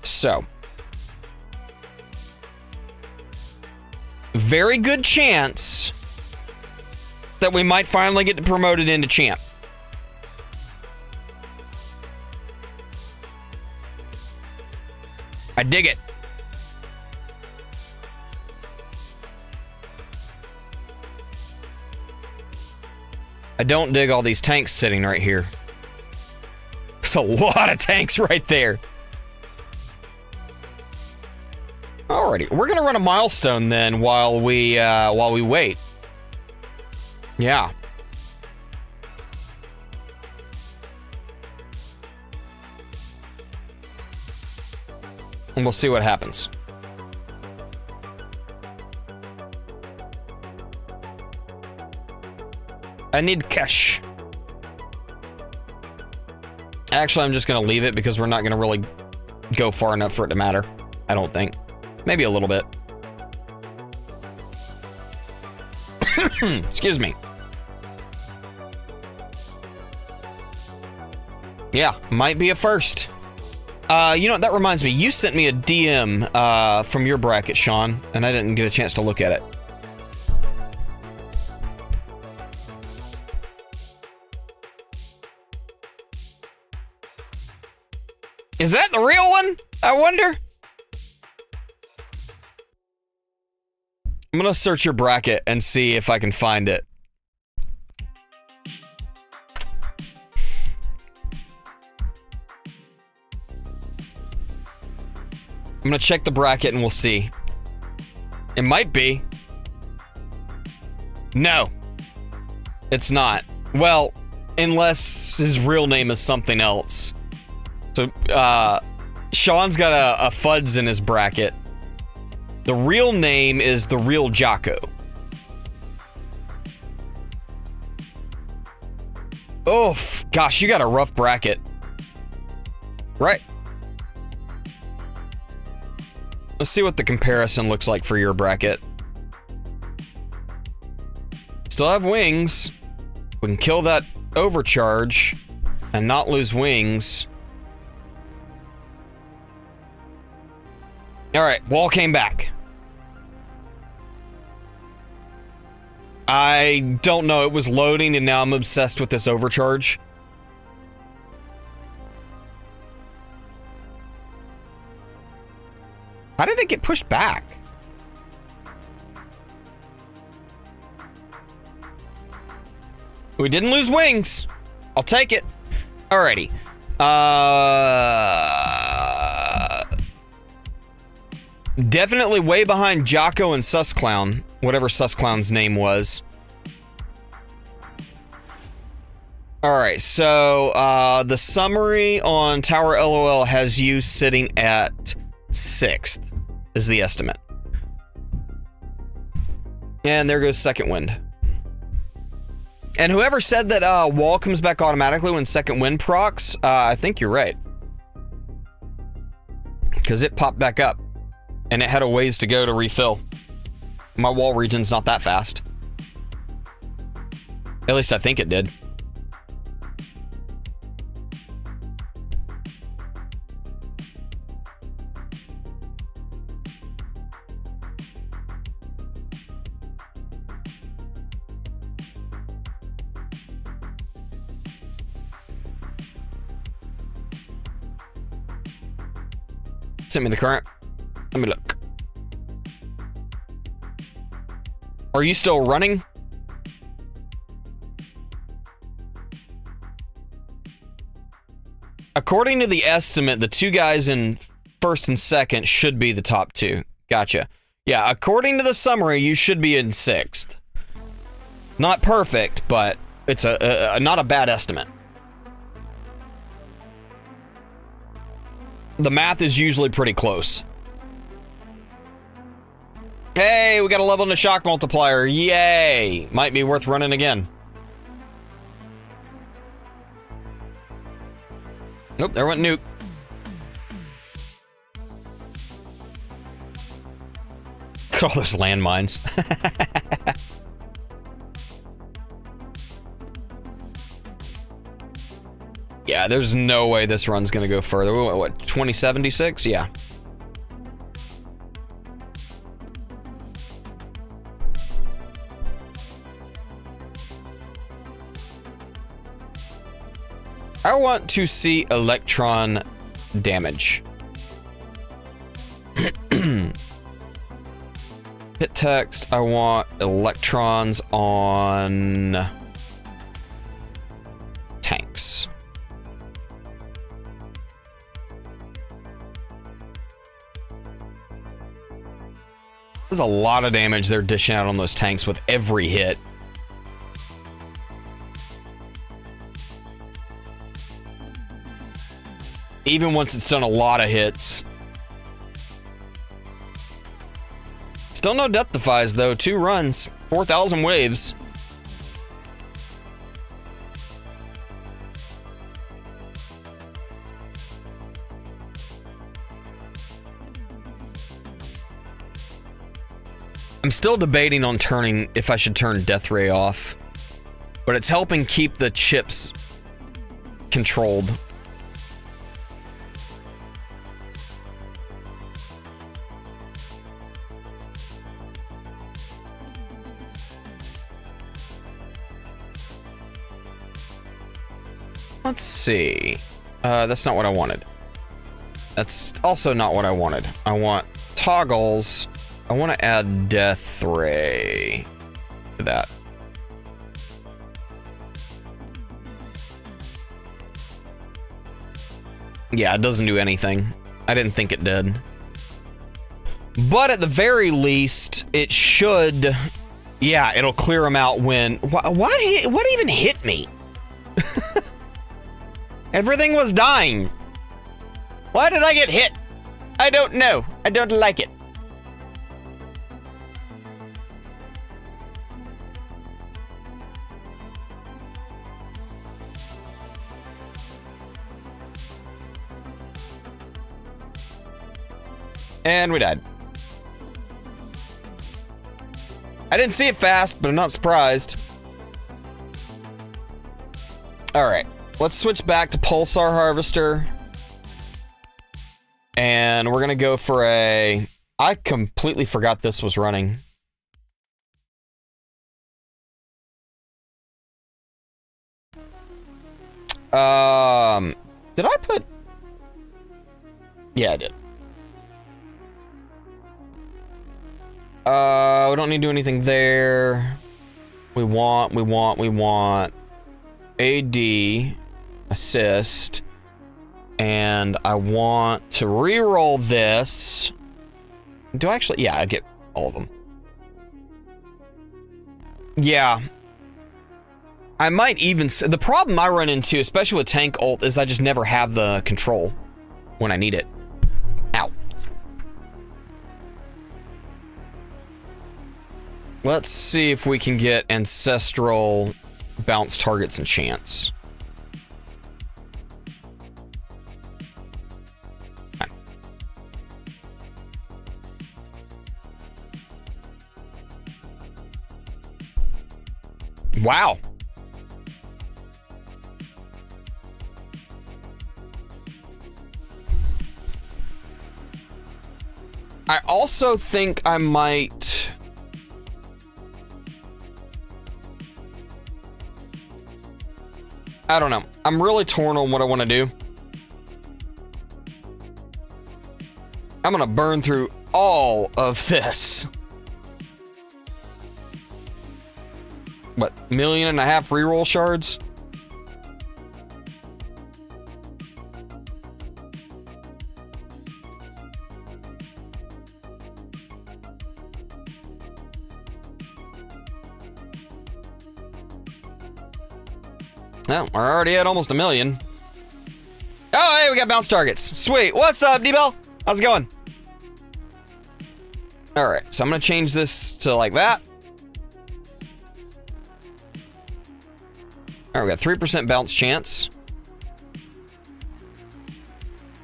So. Very good chance that we might finally get promoted into champ. I dig it. I don't dig all these tanks sitting right here. There's a lot of tanks right there. Alrighty, we're gonna run a milestone then while we wait. Yeah. And we'll see what happens. I need cash. Actually, I'm just gonna leave it because we're not gonna really go far enough for it to matter. I don't think. Maybe a little bit. Excuse me. Yeah, might be a first. You know what, that reminds me. You sent me a DM from your bracket, Sean, and I didn't get a chance to look at it. Is that the real one? I wonder. I'm gonna search your bracket and see if I can find it. I'm gonna check the bracket and we'll see. It might be. No. It's not. Well, unless his real name is something else. So, Sean's got a Fuds in his bracket. The real name is The Real Jocko. Oof. Gosh, you got a rough bracket. Right. Let's see what the comparison looks like for your bracket. Still have wings. We can kill that overcharge and not lose wings. Alright, wall came back. I don't know, it was loading and now I'm obsessed with this overcharge. How did it get pushed back? We didn't lose wings. I'll take it. Alrighty. Definitely way behind Jocko and Susclown, whatever Susclown's name was. Alright, so the summary on Tower LOL has you sitting at 6th, is the estimate. And there goes Second Wind. And whoever said that wall comes back automatically when Second Wind procs, I think you're right. Because it popped back up. And it had a ways to go to refill. My wall region's not that fast. At least I think it did. Send me the current. Let me look. Are you still running? According to the estimate, the two guys in first and second should be the top two. Gotcha. Yeah, according to the summary, you should be in 6th. Not perfect, but it's not a bad estimate. The math is usually pretty close. Hey, we got a level in the shock multiplier. Yay! Might be worth running again. Nope, there went nuke. Look at all those landmines. Yeah, there's no way this run's gonna go further. What, 2076? Yeah. I want to see electron damage. Hit text, I want electrons on There's a lot of damage they're dishing out on those tanks with every hit. Even once it's done a lot of hits. Still no death defies though. 2 runs, 4,000 waves. I'm still debating on turning if I should turn Death Ray off, but it's helping keep the chips controlled. Let's see. That's not what I wanted. That's also not what I wanted. I want toggles. I want to add Death Ray to that. Yeah, it doesn't do anything. I didn't think it did. But at the very least, it should... Yeah, it'll clear them out when... What even hit me? Everything was dying. Why did I get hit? I don't know. I don't like it. And we died. I didn't see it fast, but I'm not surprised. Alright, let's switch back to Pulsar Harvester. And we're gonna go for a... I completely forgot this was running. Did I put... Yeah, I did. We don't need to do anything there. We want AD, assist, and I want to re-roll this. Do I actually? Yeah, I get all of them. Yeah. I might even, the problem I run into, especially with tank ult, is I just never have the control when I need it. Ow. Let's see if we can get ancestral bounce targets and chance. Okay. Wow. I also think I might... I don't know. I'm really torn on what I want to do. I'm gonna burn through all of this. What, 1.5 million reroll shards? Well, we're already at almost 1 million. Oh, hey, we got bounce targets. Sweet. What's up, D-Bell? How's it going? All right, so I'm gonna change this to like that. All right, we got 3% bounce chance.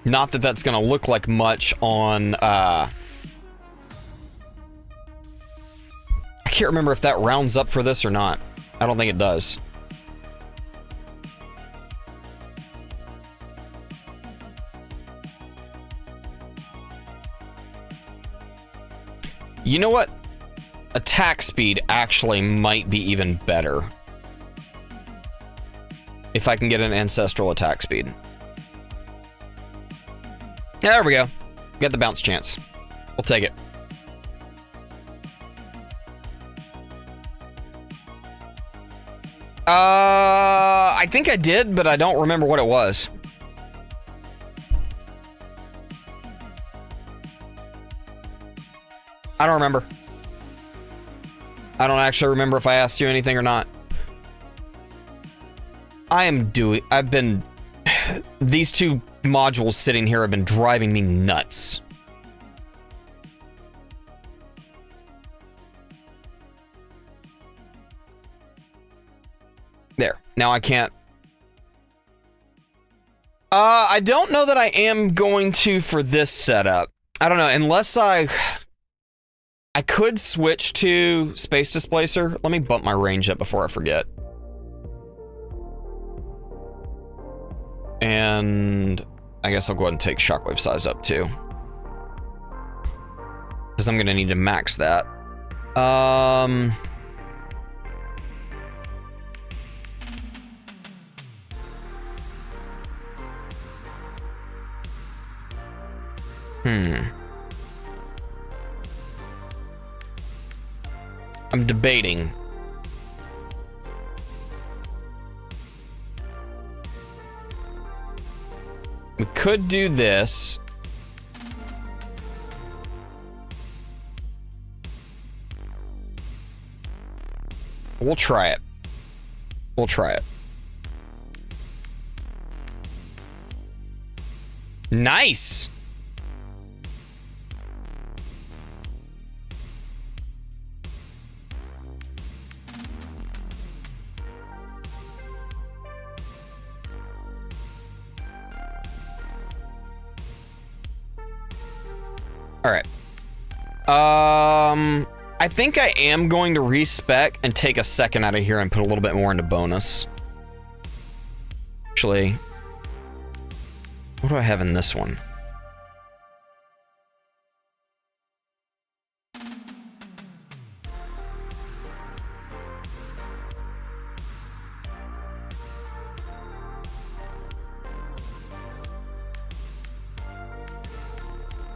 Not that that's gonna look like much on, I can't remember if that rounds up for this or not. I don't think it does. You know what? Attack speed actually might be even better. If I can get an ancestral attack speed. There we go. Get the bounce chance. We'll take it. I think I did, but I don't remember what it was. I don't remember. I don't actually remember if I asked you anything or not. I've been... These two modules sitting here have been driving me nuts. There. Now I can't... I don't know that I am going to for this setup. I don't know, unless I could switch to Space Displacer. Let me bump my range up before I forget. And I guess I'll go ahead and take shockwave size up too, because I'm gonna need to max that. I'm debating. We could do this. We'll try it. We'll try it. Nice! All right. I think I am going to respec and take a second out of here and put a little bit more into bonus. Actually, what do I have in this one?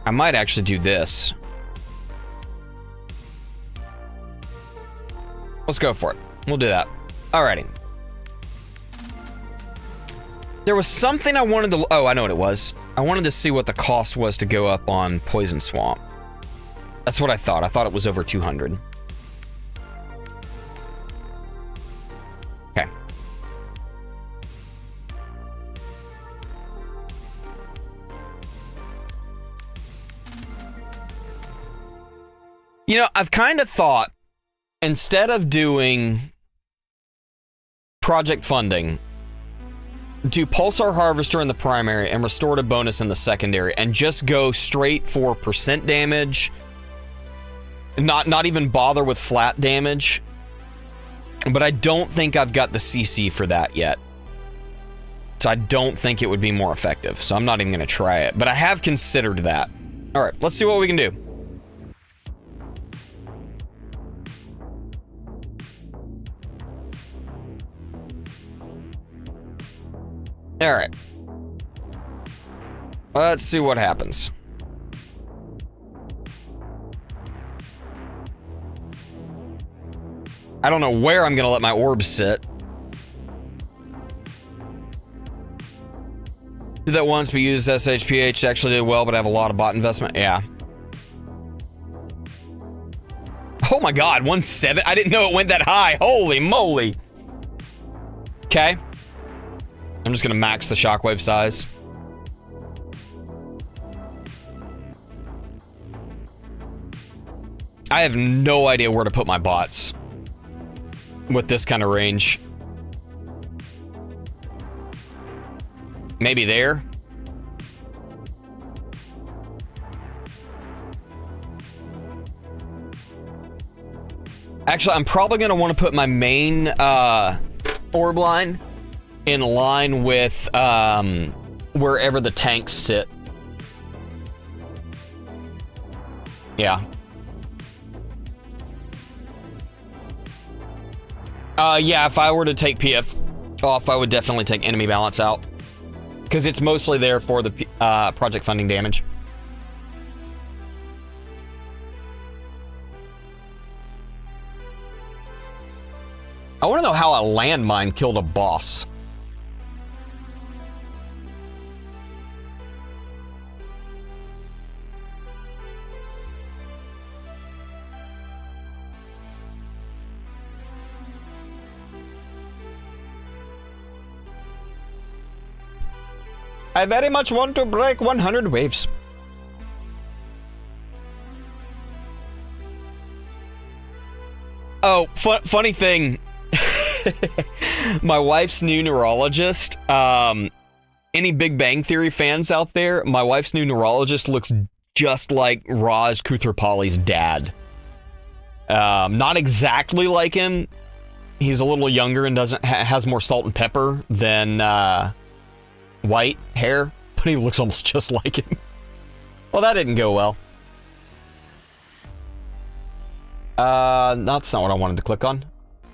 I might actually do this. Let's go for it. We'll do that. Alrighty. There was something I wanted to... Oh, I know what it was. I wanted to see what the cost was to go up on Poison Swamp. That's what I thought. I thought it was over 200. Okay. You know, I've kind of thought, instead of doing project funding, do Pulsar Harvester in the primary and Restorative Bonus in the secondary, and just go straight for percent damage, not even bother with flat damage. But I don't think I've got the CC for that yet. So I don't think it would be more effective. So I'm not even going to try it. But I have considered that. All right, let's see what we can do. All right. Let's see what happens. I don't know where I'm going to let my orbs sit. Did that once, we used SHPH, actually did well, but I have a lot of bot investment. Yeah. Oh my god, 1.7? I didn't know it went that high. Holy moly. Okay. I'm just gonna max the shockwave size. I have no idea where to put my bots with this kind of range. Maybe there. Actually, I'm probably gonna want to put my main orb line in line with wherever the tanks sit. Yeah. Yeah, if I were to take PF off, I would definitely take enemy balance out, because it's mostly there for the project funding damage. I want to know how a landmine killed a boss. I very much want to break 100 waves. Oh, funny thing. My wife's new neurologist, any Big Bang Theory fans out there, my wife's new neurologist looks just like Raj Koothrappali's dad. Not exactly like him. He's a little younger and has more salt and pepper than white hair, but he looks almost just like him. Well, that didn't go well. That's not what I wanted to click on.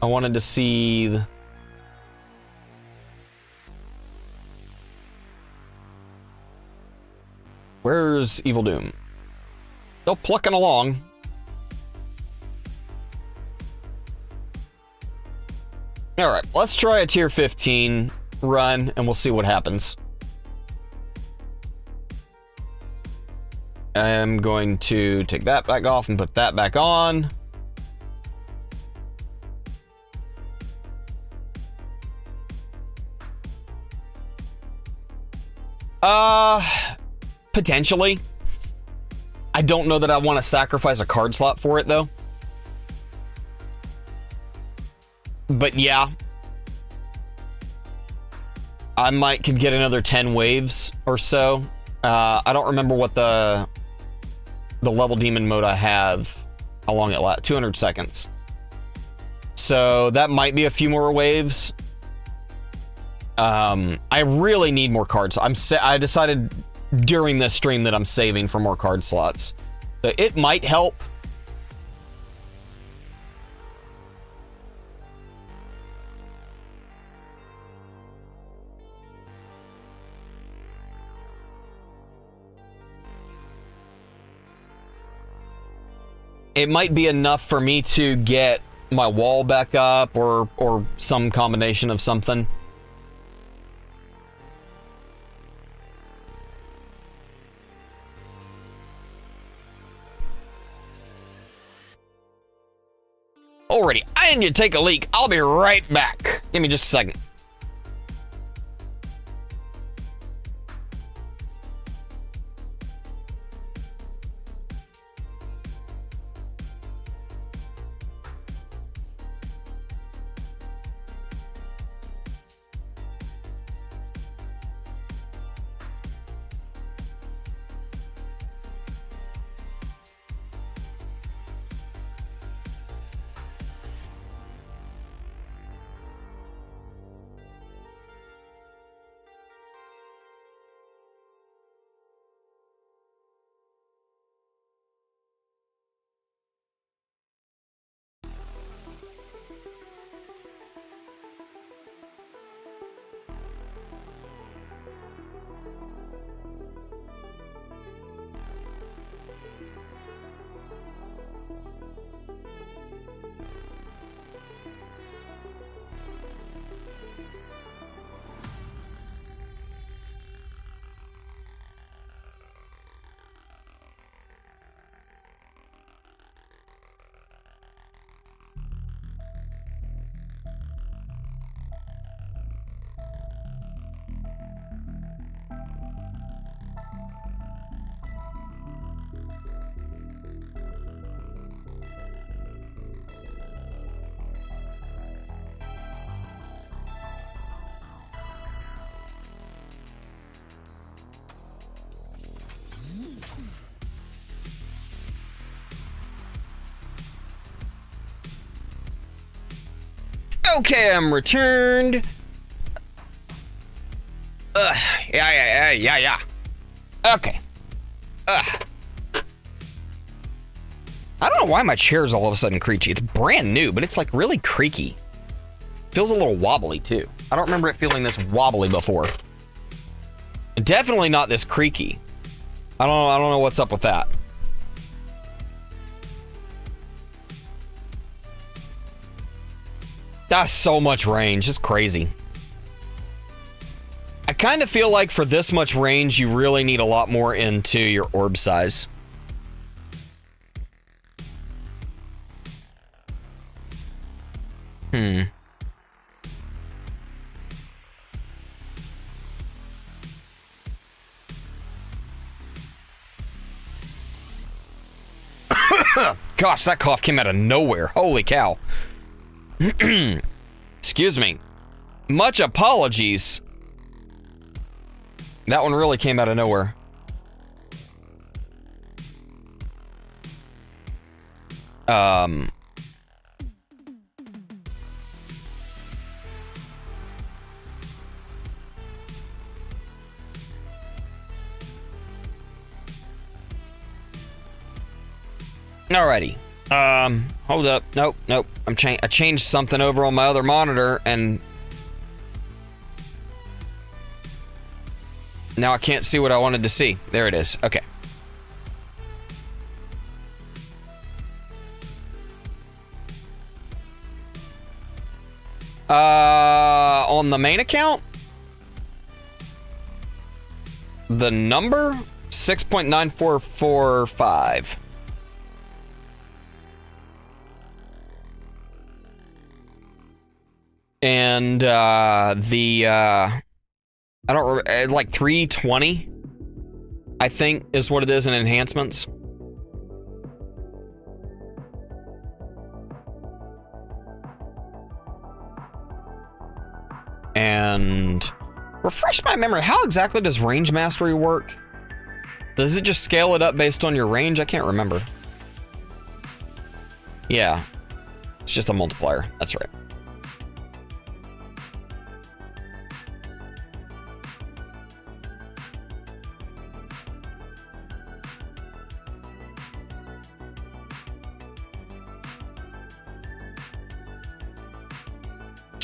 I wanted to see where's Evil Doom? Still plucking along. All right, let's try a tier 15 run and we'll see what happens. I'm going to take that back off and put that back on. Potentially. I don't know that I want to sacrifice a card slot for it, though. But yeah. I could get another 10 waves or so. I don't remember what the level demon mode I have, how long it lasts, 200 seconds. So that might be a few more waves. I really need more cards. I decided during this stream that I'm saving for more card slots. So it might help. It might be enough for me to get my wall back up or some combination of something. Alrighty, I need to take a leak. I'll be right back. Give me just a second. Okay, I'm returned. Yeah. Okay. I don't know why my chair is all of a sudden creaky. It's brand new, but it's like really creaky. Feels a little wobbly too. I don't remember it feeling this wobbly before. Definitely not this creaky. I don't know what's up with that. That's so much range. It's crazy. I kind of feel like for this much range, you really need a lot more into your orb size. Gosh, that cough came out of nowhere. Holy cow. Excuse me. Much apologies. That one really came out of nowhere. Alrighty. Hold up. Nope. I changed something over on my other monitor and now I can't see what I wanted to see. There it is. Okay. On the main account, the number 6.9445. And I don't remember, like 320, I think is what it is in enhancements. And refresh my memory, how exactly does range mastery work? Does it just scale it up based on your range? I can't remember. Yeah, it's just a multiplier, that's right.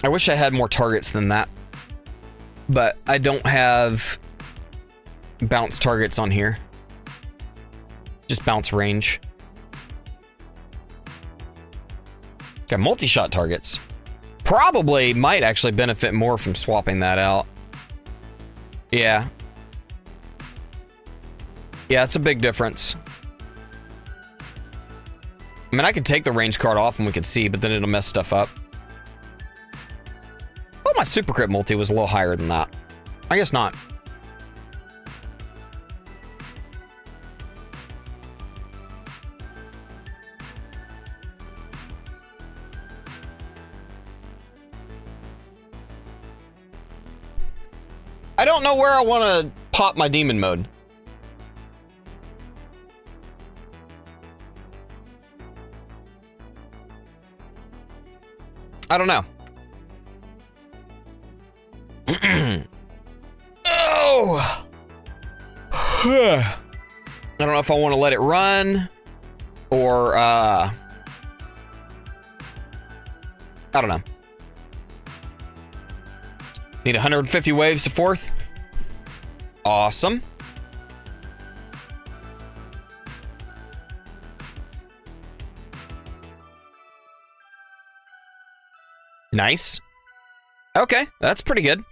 I wish I had more targets than that, but I don't have bounce targets on here. Just bounce range. Got multi-shot targets. Probably might actually benefit more from swapping that out. Yeah. Yeah, it's a big difference. I mean, I could take the range card off and we could see, but then it'll mess stuff up. Oh, my super crit multi was a little higher than that. I guess not. I don't know where I want to pop my demon mode. I don't know. Oh! I don't know if I want to let it run or I don't know. Need 150 waves to fourth. Awesome. Nice. Okay, that's pretty good.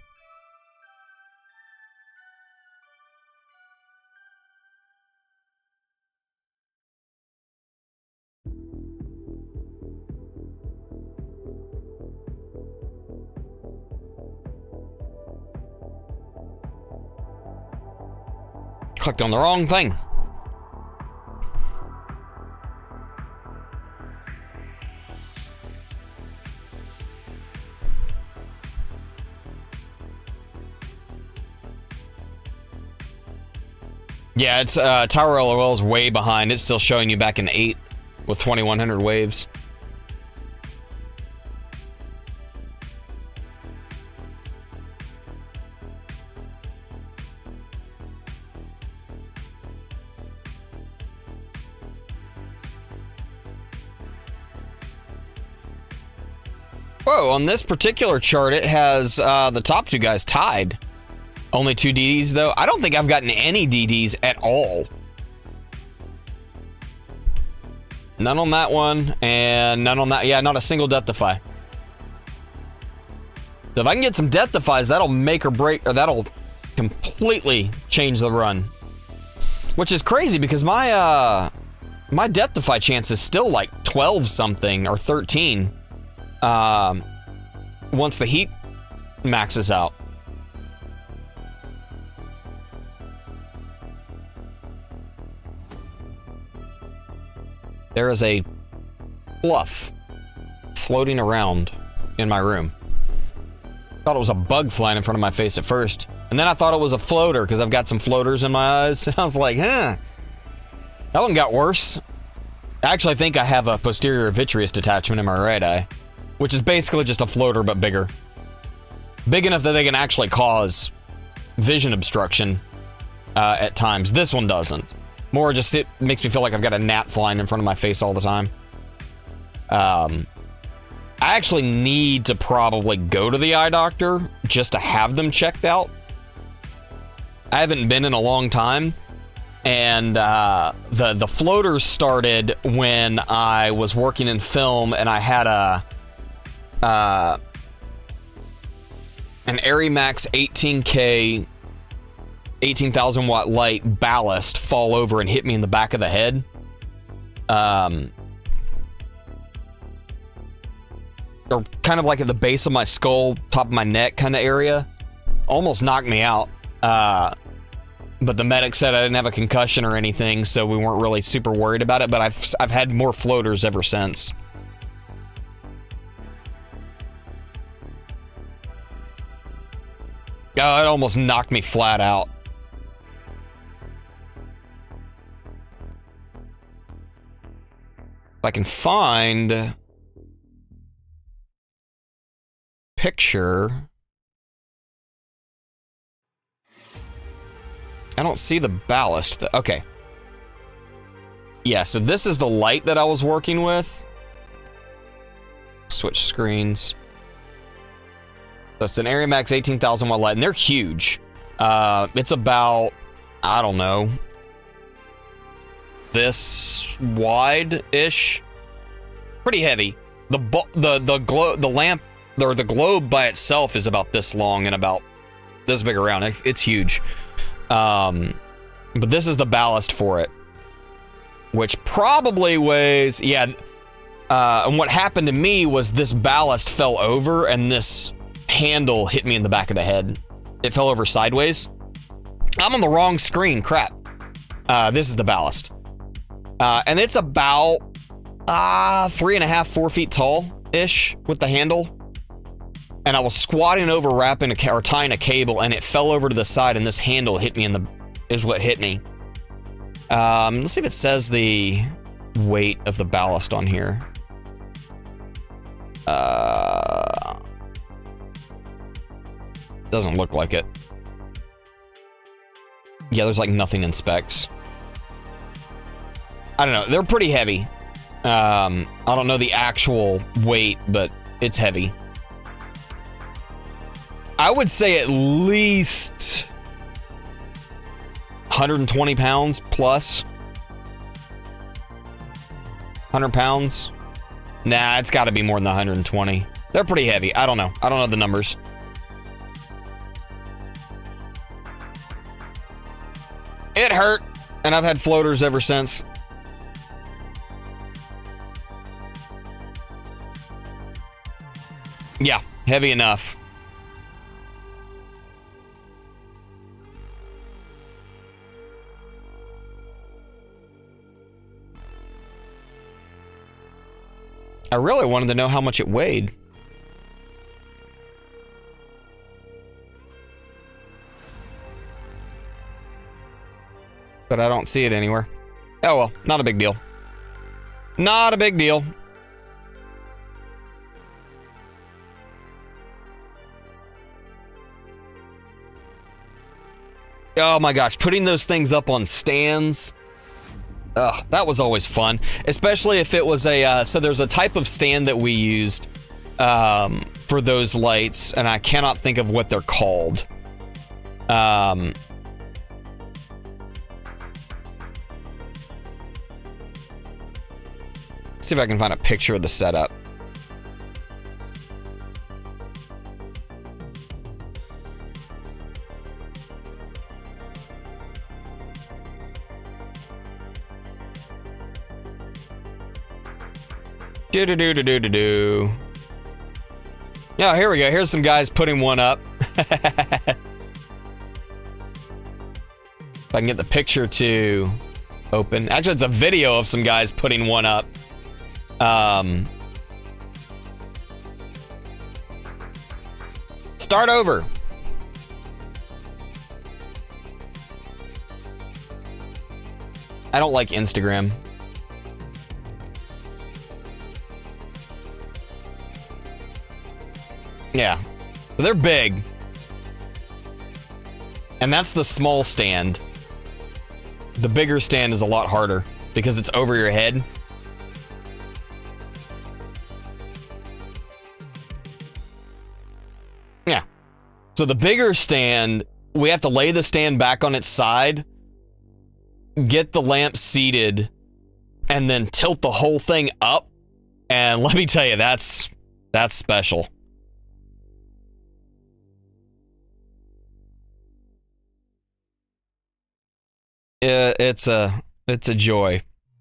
Clicked on the wrong thing. Yeah, it's Tower LOL is way behind. It's still showing you back in 8 with 2100 waves. Whoa, on this particular chart, it has the top two guys tied. Only 2 DDs, though. I don't think I've gotten any DDs at all. None on that one, and none on that. Yeah, not a single death defy. So if I can get some death defies, that'll make or break, or that'll completely change the run. Which is crazy, because my my death defy chance is still like 12 something, or 13. Once the heat maxes out. There is a fluff floating around in my room. Thought it was a bug flying in front of my face at first. And then I thought it was a floater because I've got some floaters in my eyes. And I was like, huh. That one got worse. I actually think I have a posterior vitreous detachment in my right eye, which is basically just a floater but bigger. Big enough that they can actually cause vision obstruction at times. This one doesn't. More just it makes me feel like I've got a gnat flying in front of my face all the time. I actually need to probably go to the eye doctor just to have them checked out. I haven't been in a long time, and the floaters started when I was working in film, and I had an Arimax 18K 18,000 watt light ballast fall over and hit me in the back of the head. Or kind of like at the base of my skull, top of my neck kind of area. Almost knocked me out. But the medic said I didn't have a concussion or anything, so we weren't really super worried about it, but I've had more floaters ever since. Oh, it almost knocked me flat out. If I can find picture. I don't see the ballast. Okay. Yeah, so this is the light that I was working with. Switch screens. So it's an Arimax 18,000 watt light, and they're huge. It's about, I don't know, this wide-ish. Pretty heavy. The lamp, or the globe by itself is about this long and about this big around. It's huge. But this is the ballast for it, which probably weighs, yeah. And what happened to me was this ballast fell over and this handle hit me in the back of the head. It fell over sideways. I'm on the wrong screen, crap. This is the ballast. And it's about 3.5, 4 feet tall-ish with the handle. And I was squatting over wrapping or tying a cable, and it fell over to the side, and this handle hit me is what hit me. Let's see if it says the weight of the ballast on here. Doesn't look like it. Yeah, there's like nothing in specs. I don't know. They're pretty heavy. I don't know the actual weight, but it's heavy. I would say at least 120 pounds plus. 100 pounds? Nah, it's got to be more than 120. They're pretty heavy. I don't know. I don't know the numbers. It hurt, and I've had floaters ever since. Yeah, heavy enough. I really wanted to know how much it weighed. But I don't see it anywhere. Oh well, not a big deal. Not a big deal. Oh my gosh, putting those things up on stands. Ugh, that was always fun, especially if it was a, so there's a type of stand that we used for those lights, and I cannot think of what they're called. Let's see if I can find a picture of the setup. Do-do-do-do-do-do-do. Yeah, here we go. Here's some guys putting one up. If I can get the picture to open. Actually, it's a video of some guys putting one up. Start over. I don't like Instagram. Yeah. They're big. And that's the small stand. The bigger stand is a lot harder because it's over your head. Yeah. So the bigger stand, we have to lay the stand back on its side, get the lamp seated, and then tilt the whole thing up. And let me tell you, that's special. It's a joy.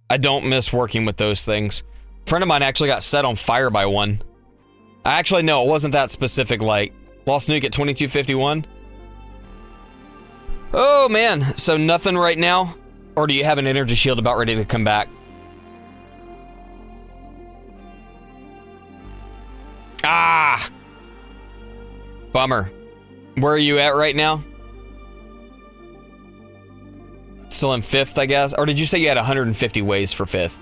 I don't miss working with those things. A friend of mine actually got set on fire by one. Actually, no, it wasn't that specific light. Lost nuke at 2251. Oh man, so nothing right now? Or do you have an energy shield about ready to come back? Ah! Bummer. Where are you at right now? Still in 5th, I guess? Or did you say you had 150 ways for 5th?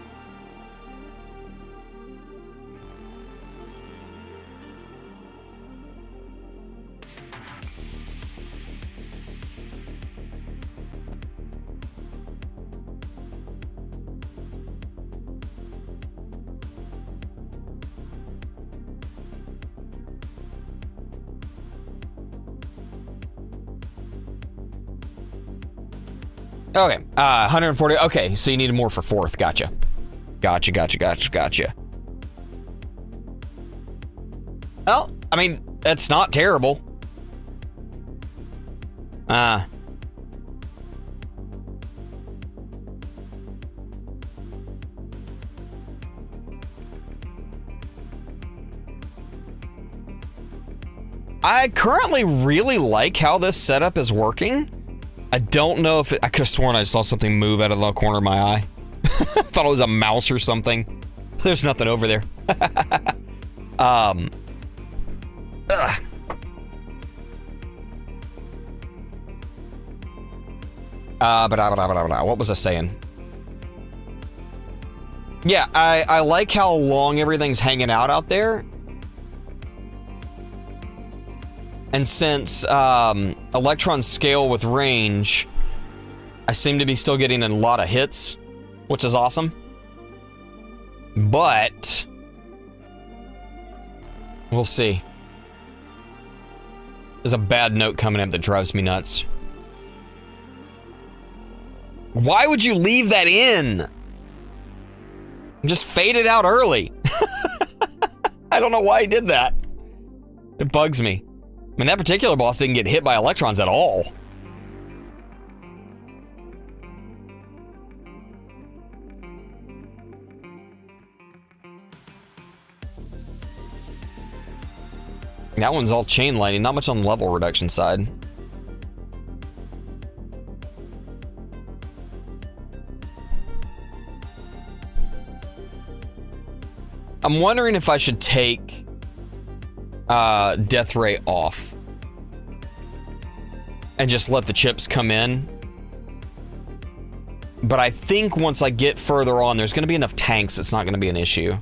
Okay, 140. Okay, so you needed more for 4th. Gotcha. Gotcha. Well, I mean, that's not terrible. I currently really like how this setup is working. I don't know if I could have sworn I saw something move out of the corner of my eye. Thought it was a mouse or something. There's nothing over there. What was I saying? Yeah, I like how long everything's hanging out there. And since electrons scale with range, I seem to be still getting a lot of hits, which is awesome. But we'll see. There's a bad note coming up that drives me nuts. Why would you leave that in? Just fade it out early. I don't know why he did that. It bugs me. I mean, that particular boss didn't get hit by electrons at all. That one's all chain lightning, not much on the level reduction side. I'm wondering if I should take Death Ray off and just let the chips come in. But I think once I get further on, there's going to be enough tanks, it's not going to be an issue.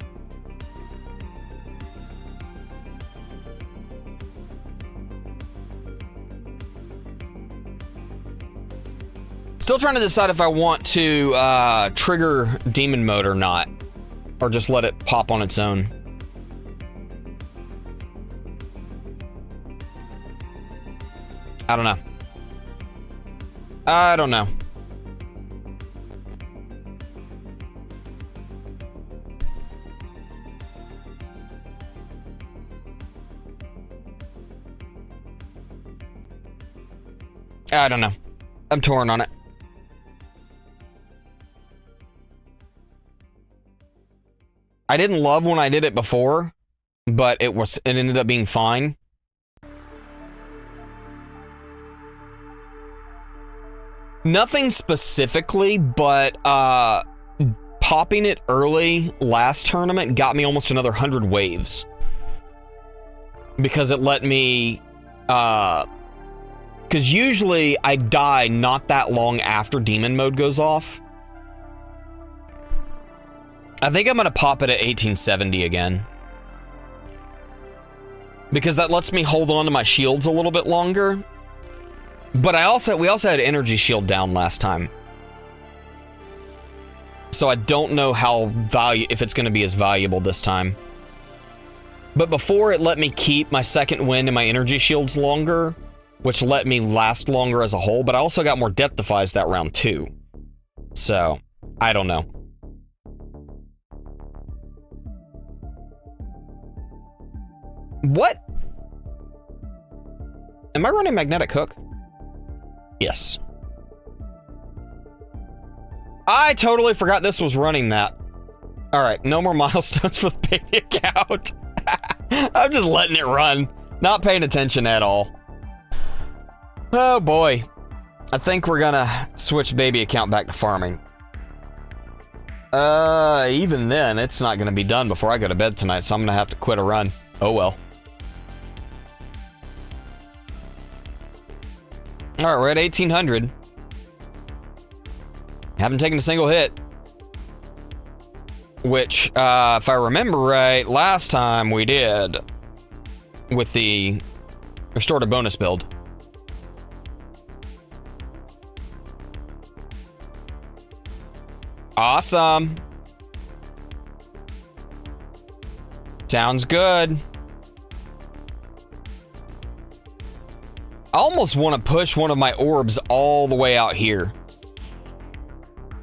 Still trying to decide if I want to trigger demon mode or not, or just let it pop on its own. I don't know. I don't know. I don't know. I'm torn on it. I didn't love when I did it before, but it ended up being fine. Nothing specifically, but popping it early last tournament got me almost another 100 waves. Because it let me, because usually I die not that long after demon mode goes off. I think I'm gonna pop it at 1870 again. Because that lets me hold on to my shields a little bit longer. But we also had energy shield down last time. So I don't know if it's gonna be as valuable this time. But before, it let me keep my second wind and my energy shields longer, which let me last longer as a whole, but I also got more death defies that round too. So, I don't know. What? Am I running magnetic hook? Yes. I totally forgot this was running that. Alright, no more milestones for the baby account. I'm just letting it run. Not paying attention at all. Oh boy. I think we're gonna switch baby account back to farming. Even then, it's not gonna be done before I go to bed tonight, so I'm gonna have to quit a run. Oh well. Alright, we're at 1800. Haven't taken a single hit. Which, if I remember right, last time we did with the restorative bonus build. Awesome. Sounds good. I almost want to push one of my orbs all the way out here.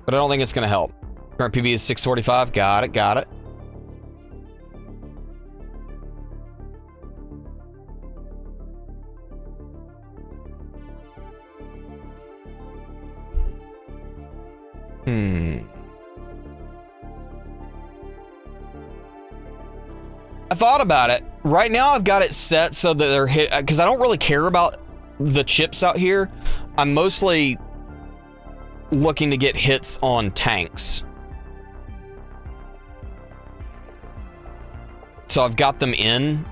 But I don't think it's going to help. Current PB is 645. Got it, got it. I thought about it. Right now I've got it set so that they're hit, because I don't really care about the chips out here. I'm mostly looking to get hits on tanks. So I've got them in.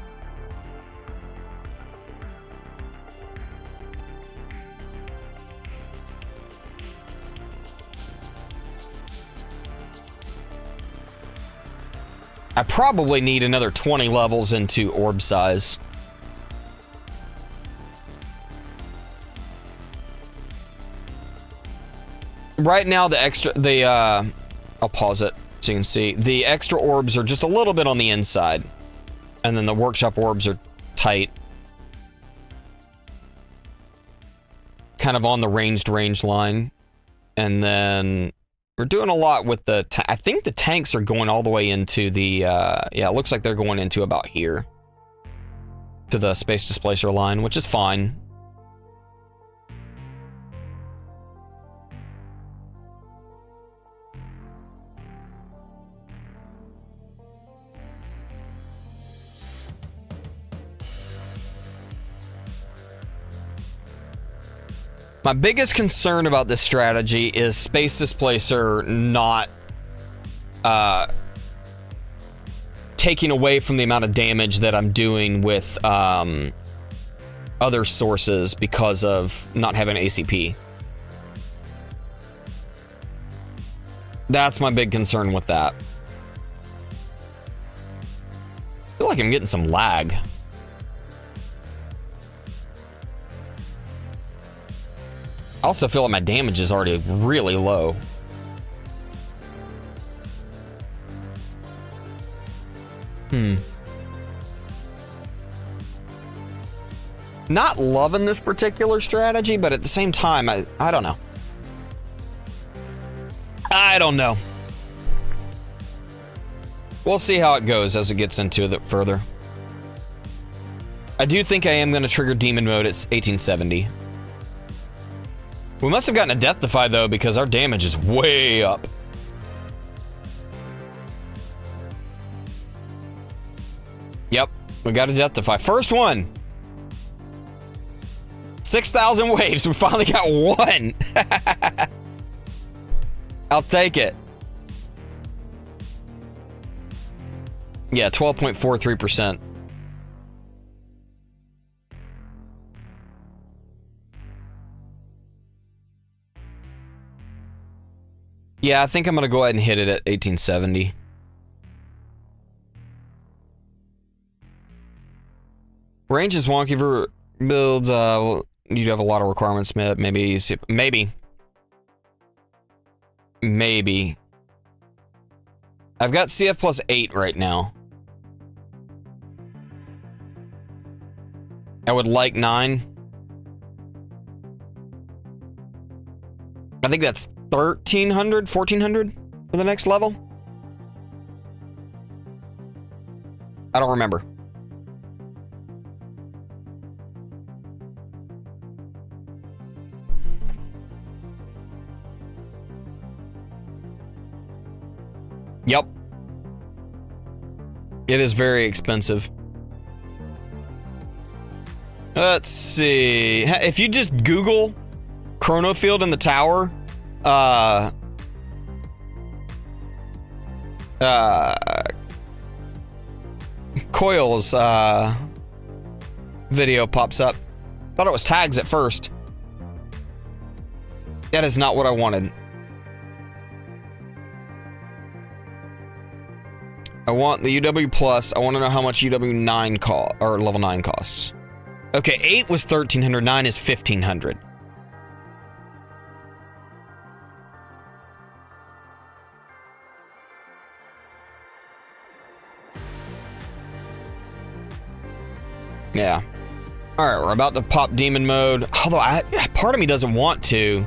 I probably need another 20 levels into orb size. Right now, I'll pause it so you can see. The extra orbs are just a little bit on the inside. And then the workshop orbs are tight. Kind of on the ranged range line. And then we're doing a lot with the... I think the tanks are going all the way into the... yeah, it looks like they're going into about here. To the space displacer line, which is fine. My biggest concern about this strategy is Space Displacer not taking away from the amount of damage that I'm doing with other sources because of not having ACP. That's my big concern with that. I feel like I'm getting some lag. I also feel like my damage is already really low. Not loving this particular strategy, but at the same time, I don't know. I don't know. We'll see how it goes as it gets into it further. I do think I am going to trigger demon mode at 1870. We must have gotten a death defy though, because our damage is way up. Yep, we got a death defy. First one! 6,000 waves. We finally got one. I'll take it. Yeah, 12.43%. Yeah, I think I'm going to go ahead and hit it at 1870. Range is wonky for builds. You'd have a lot of requirements. Maybe. I've got CF plus 8 right now. I would like 9. I think that's 1,300, 1,400 for the next level. I don't remember. Yep. It is very expensive. Let's see. If you just Google Chrono Field in the tower, Coil's video pops up. Thought it was tags at first. That is not what I wanted. I want the UW plus. I want to know how much UW 9 or level 9 costs. Okay, 8 was 1,300, 9 is 1,500. Yeah. Alright, we're about to pop demon mode. Although, part of me doesn't want to.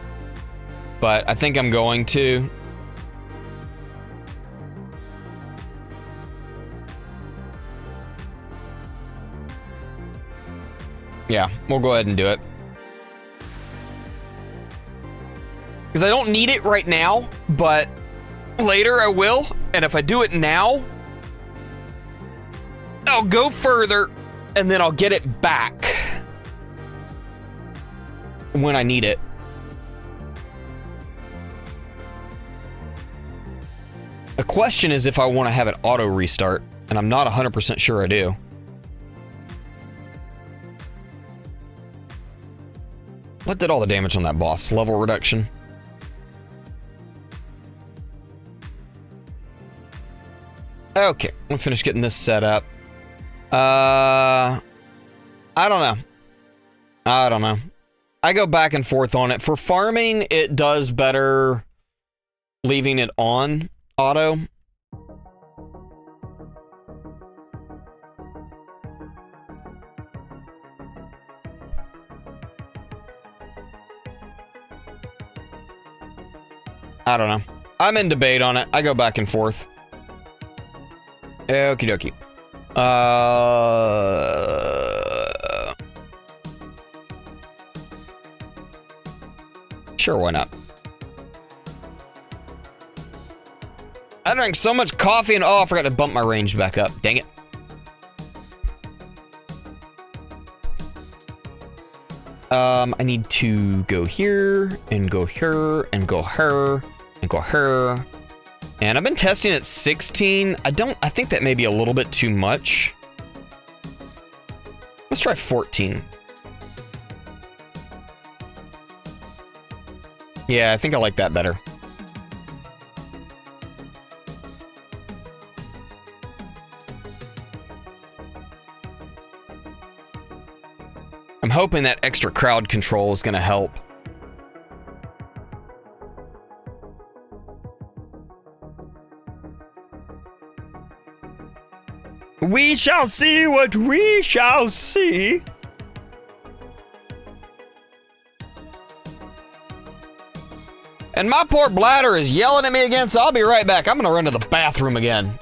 But I think I'm going to. Yeah, we'll go ahead and do it. Because I don't need it right now, but later I will. And if I do it now, I'll go further and then I'll get it back when I need it. The question is if I want to have it auto restart, and I'm not 100% sure I do. What did all the damage on that boss? Level reduction. Okay, we'll finish getting this set up. I don't know. I go back and forth on it. For farming, it does better leaving it on auto. I don't know. I'm in debate on it. I go back and forth. Okie dokie. Sure, why not? I drank so much coffee and I forgot to bump my range back up. Dang it. I need to go here and go here and go here and go here. And I've been testing at 16. I think that may be a little bit too much. Let's try 14. Yeah, I think I like that better. I'm hoping that extra crowd control is going to help. We shall see what we shall see. And my poor bladder is yelling at me again, so I'll be right back. I'm going to run to the bathroom again.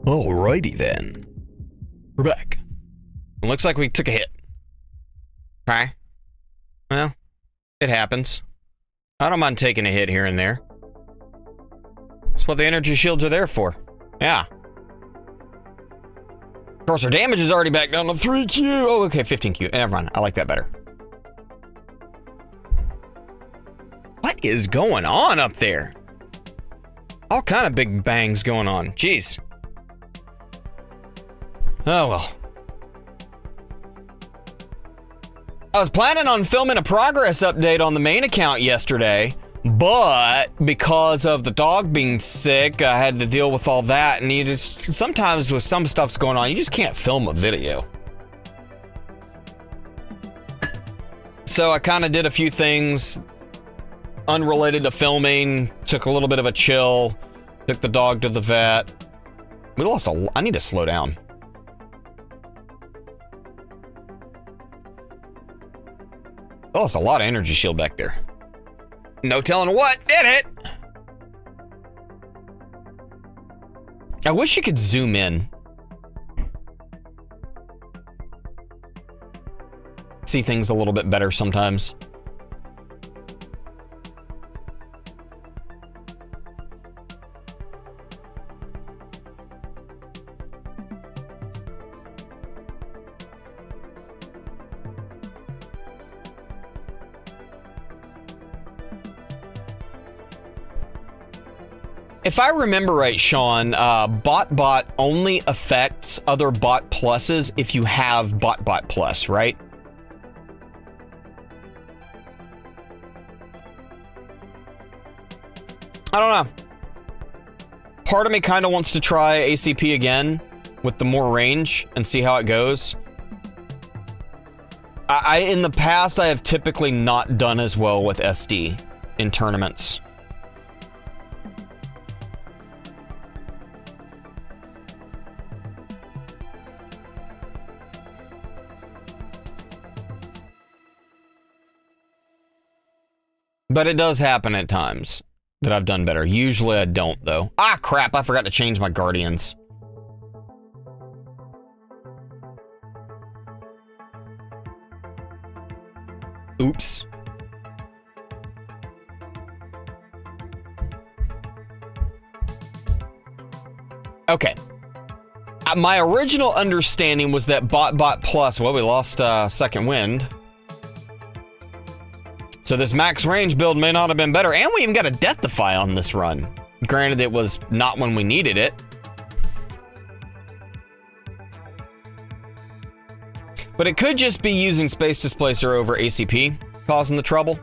Alrighty then. We're back. It looks like we took a hit. Okay. Well, it happens. I don't mind taking a hit here and there. That's what the energy shields are there for. Yeah. Of course, our damage is already back down to 3Q. Oh, okay, 15Q. Never mind. I like that better. What is going on up there? All kind of big bangs going on. Jeez. Oh, well. I was planning on filming a progress update on the main account yesterday, but because of the dog being sick, I had to deal with all that, and you just, sometimes with some stuff's going on, you just can't film a video. So I kind of did a few things unrelated to filming, took a little bit of a chill, took the dog to the vet. We lost I need to slow down. I lost a lot of energy shield back there. No telling what did it. I wish you could zoom in. See things a little bit better sometimes. If I remember right, Sean, bot only affects other bot pluses if you have bot plus, right? I don't know. Part of me kind of wants to try ACP again with the more range and see how it goes. In the past, I have typically not done as well with SD in tournaments. But it does happen at times that I've done better. Usually I don't, though. Ah, crap, I forgot to change my Guardians. Oops. Okay. My original understanding was that bot plus, well, we lost second wind. So this max range build may not have been better, and we even got a Deathify on this run. Granted, it was not when we needed it. But it could just be using Space Displacer over ACP causing the trouble.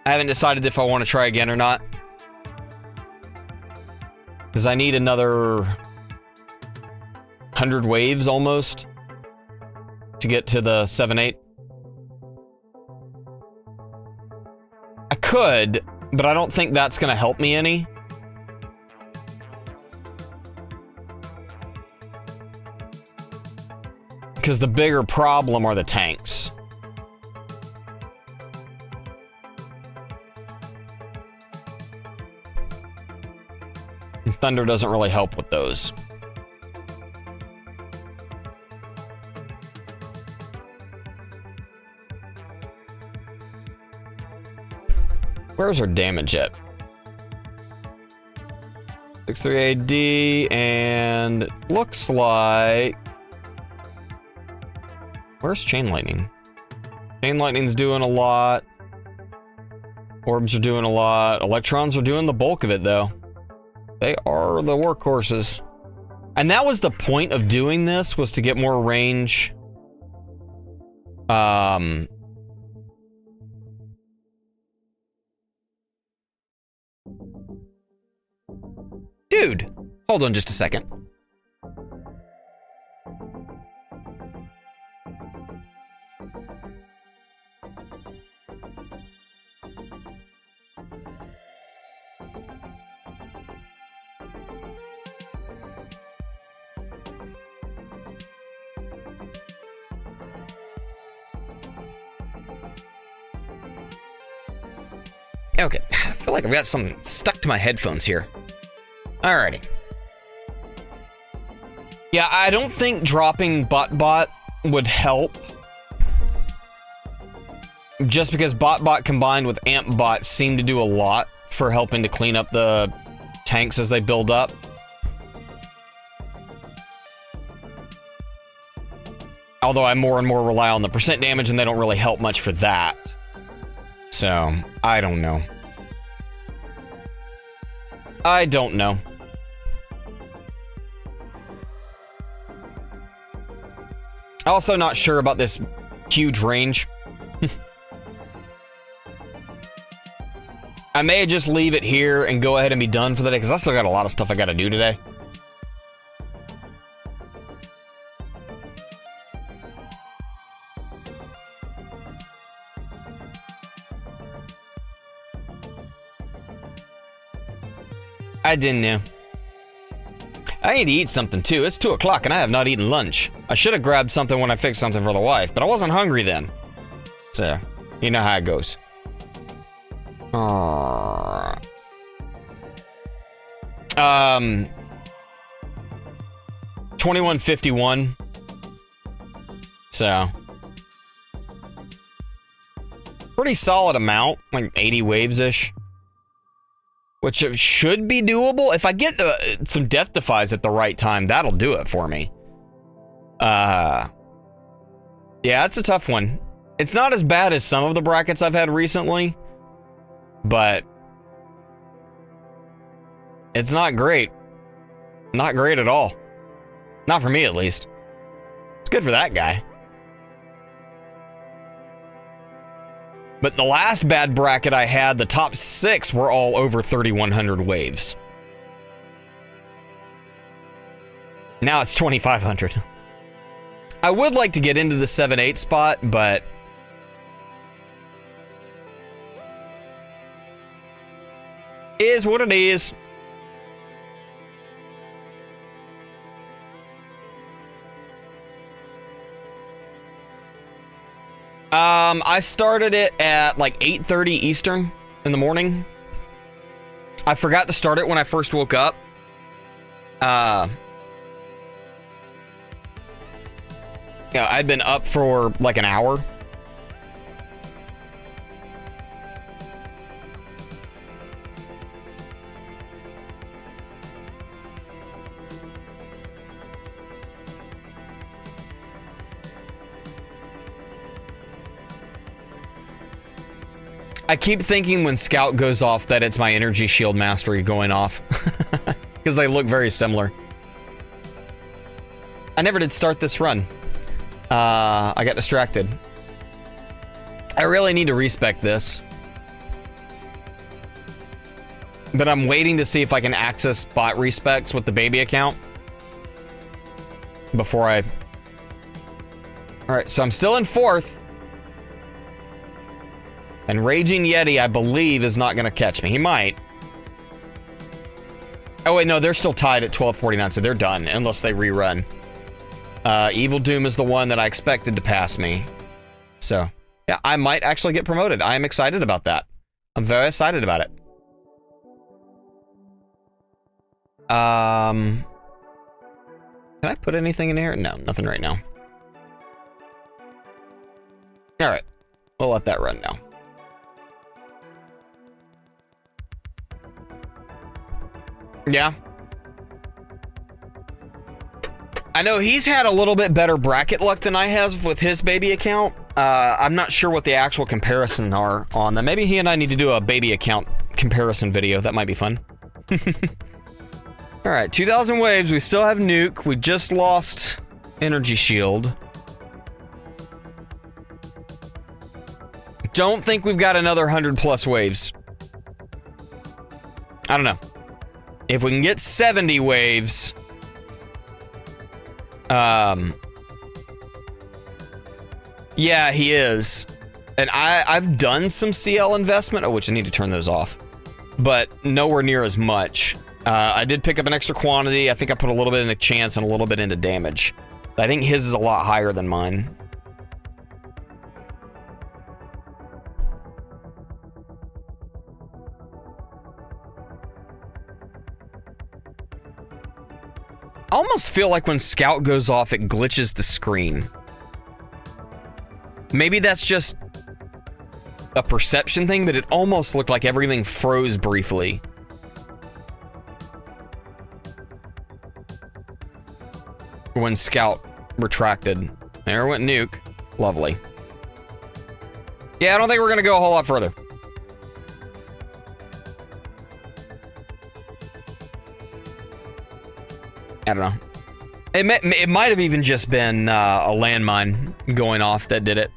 I haven't decided if I want to try again or not. Because I need another 100 waves almost to get to the 7-8. I could, but I don't think that's going to help me any. Because the bigger problem are the tanks. And Thunder doesn't really help with those. Where's our damage at? 63 AD, and looks like... Where's Chain Lightning? Chain Lightning's doing a lot. Orbs are doing a lot. Electrons are doing the bulk of it, though. They are the workhorses. And that was the point of doing this, was to get more range. Dude, hold on just a second. Okay, I feel like I've got something stuck to my headphones here. Alrighty. Yeah, I don't think dropping bot would help. Just because bot combined with amp bot seem to do a lot for helping to clean up the tanks as they build up. Although I more and more rely on the percent damage and they don't really help much for that. So, I don't know. I don't know. Also not sure about this huge range. I may just leave it here and go ahead and be done for the day, because I still got a lot of stuff I gotta do today. I didn't know. I need to eat something too. It's 2 o'clock and I have not eaten lunch. I should have grabbed something when I fixed something for the wife, but I wasn't hungry then. So, you know how it goes. 2151. So, pretty solid amount, like 80 waves-ish. Which should be doable. If I get some death defies at the right time, that'll do it for me. Yeah, it's a tough one. It's not as bad as some of the brackets I've had recently, but it's not great. Not great at all. Not for me, at least. It's good for that guy. But the last bad bracket I had, the top 6 were all over 3,100 waves. Now it's 2,500. I would like to get into the 7-8 spot, but it is what it is. I started it at like 8:30 Eastern in the morning. I forgot to start it when I first woke up. Yeah, I'd been up for like an hour. I keep thinking when Scout goes off that it's my energy shield mastery going off. Because they look very similar. I never did start this run. I got distracted. I really need to respec this. But I'm waiting to see if I can access bot respecs with the baby account. Before I... Alright, so I'm still in 4th. And Raging Yeti, I believe, is not going to catch me. He might. Oh, wait, no, they're still tied at 1249, so they're done, unless they rerun. Evil Doom is the one that I expected to pass me. So, yeah, I might actually get promoted. I am excited about that. I'm very excited about it. Can I put anything in here? No, nothing right now. Alright, we'll let that run now. Yeah. I know he's had a little bit better bracket luck than I have with his baby account. I'm not sure what the actual comparisons are on them. Maybe he and I need to do a baby account comparison video. That might be fun. All right, 2,000 waves. We still have nuke. We just lost energy shield. Don't think we've got another 100+ waves. I don't know. If we can get 70 waves, yeah, he is. And I've done some CL investment, which I need to turn those off, but nowhere near as much. I did pick up an extra quantity. I think I put a little bit into chance and a little bit into damage. I think his is a lot higher than mine. I almost feel like when Scout goes off, it glitches the screen. Maybe that's just a perception thing, but it almost looked like everything froze briefly. When Scout retracted. There went Nuke. Lovely. Yeah, I don't think we're gonna go a whole lot further. I don't know. It might have even just been a landmine going off that did it.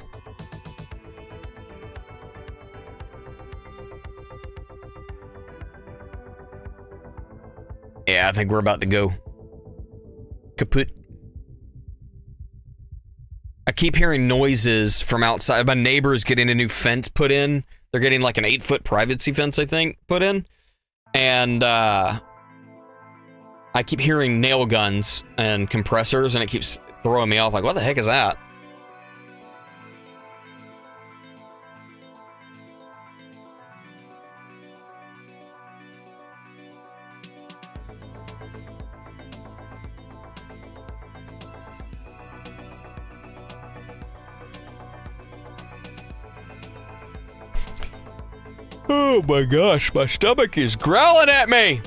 Yeah, I think we're about to go kaput. I keep hearing noises from outside. My neighbor's getting a new fence put in. They're getting like an 8-foot privacy fence, I think, put in. And I keep hearing nail guns and compressors, and it keeps throwing me off. Like, what the heck is that? Oh my gosh, my stomach is growling at me!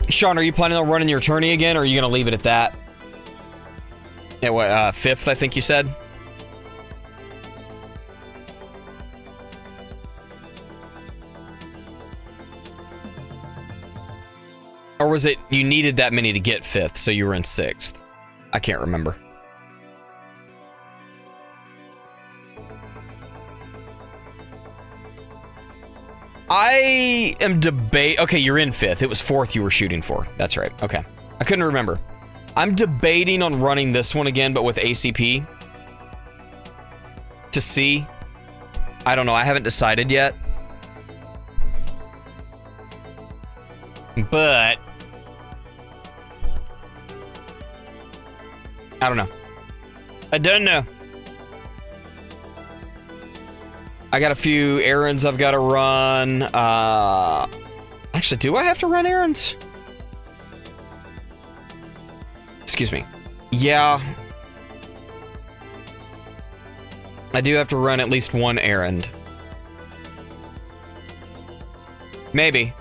Sean, are you planning on running your tourney again, or are you going to leave it at that? At what, 5th, I think you said? Or was it you needed that many to get 5th, so you were in 6th? I can't remember. I am okay, you're in 5th. It was 4th you were shooting for. That's right. Okay. I couldn't remember. I'm debating on running this one again, but with ACP. To see. I don't know. I haven't decided yet. But I don't know. I don't know. I got a few errands I've got to run. Actually, do I have to run errands? Excuse me. Yeah. I do have to run at least one errand. Maybe.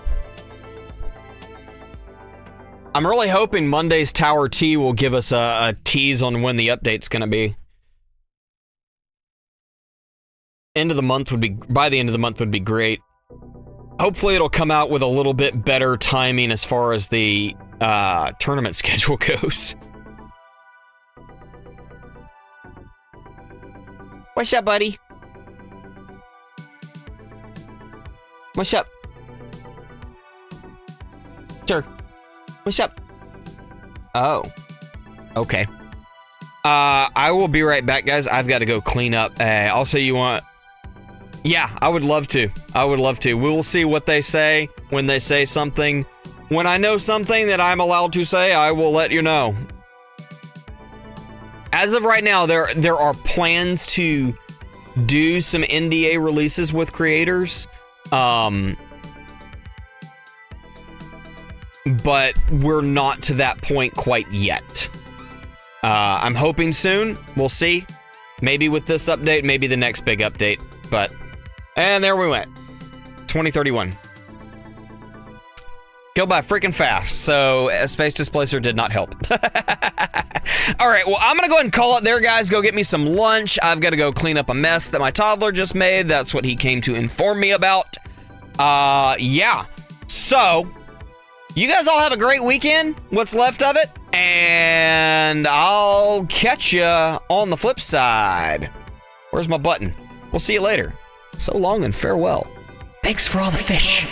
I'm really hoping Monday's Tower T will give us a tease on when the update's gonna be. End of the month would be, by the end of the month would be great. Hopefully it'll come out with a little bit better timing as far as the tournament schedule goes. What's up, buddy? What's up? Sir. What's up? Oh. Okay. I will be right back, guys. I've got to go clean up. Also, you want... Yeah, I would love to. I would love to. We will see what they say when they say something. When I know something that I'm allowed to say, I will let you know. As of right now, there are plans to do some NDA releases with creators. But we're not to that point quite yet. I'm hoping soon. We'll see. Maybe with this update, maybe the next big update. But... And there we went. 2031. Go by freaking fast, so a space displacer did not help. Alright, well, I'm gonna go ahead and call it there, guys. Go get me some lunch. I've got to go clean up a mess that my toddler just made. That's what he came to inform me about. Yeah. So, you guys all have a great weekend, what's left of it, and I'll catch you on the flip side. Where's my button? We'll see you later. So long and farewell. Thanks for all the fish.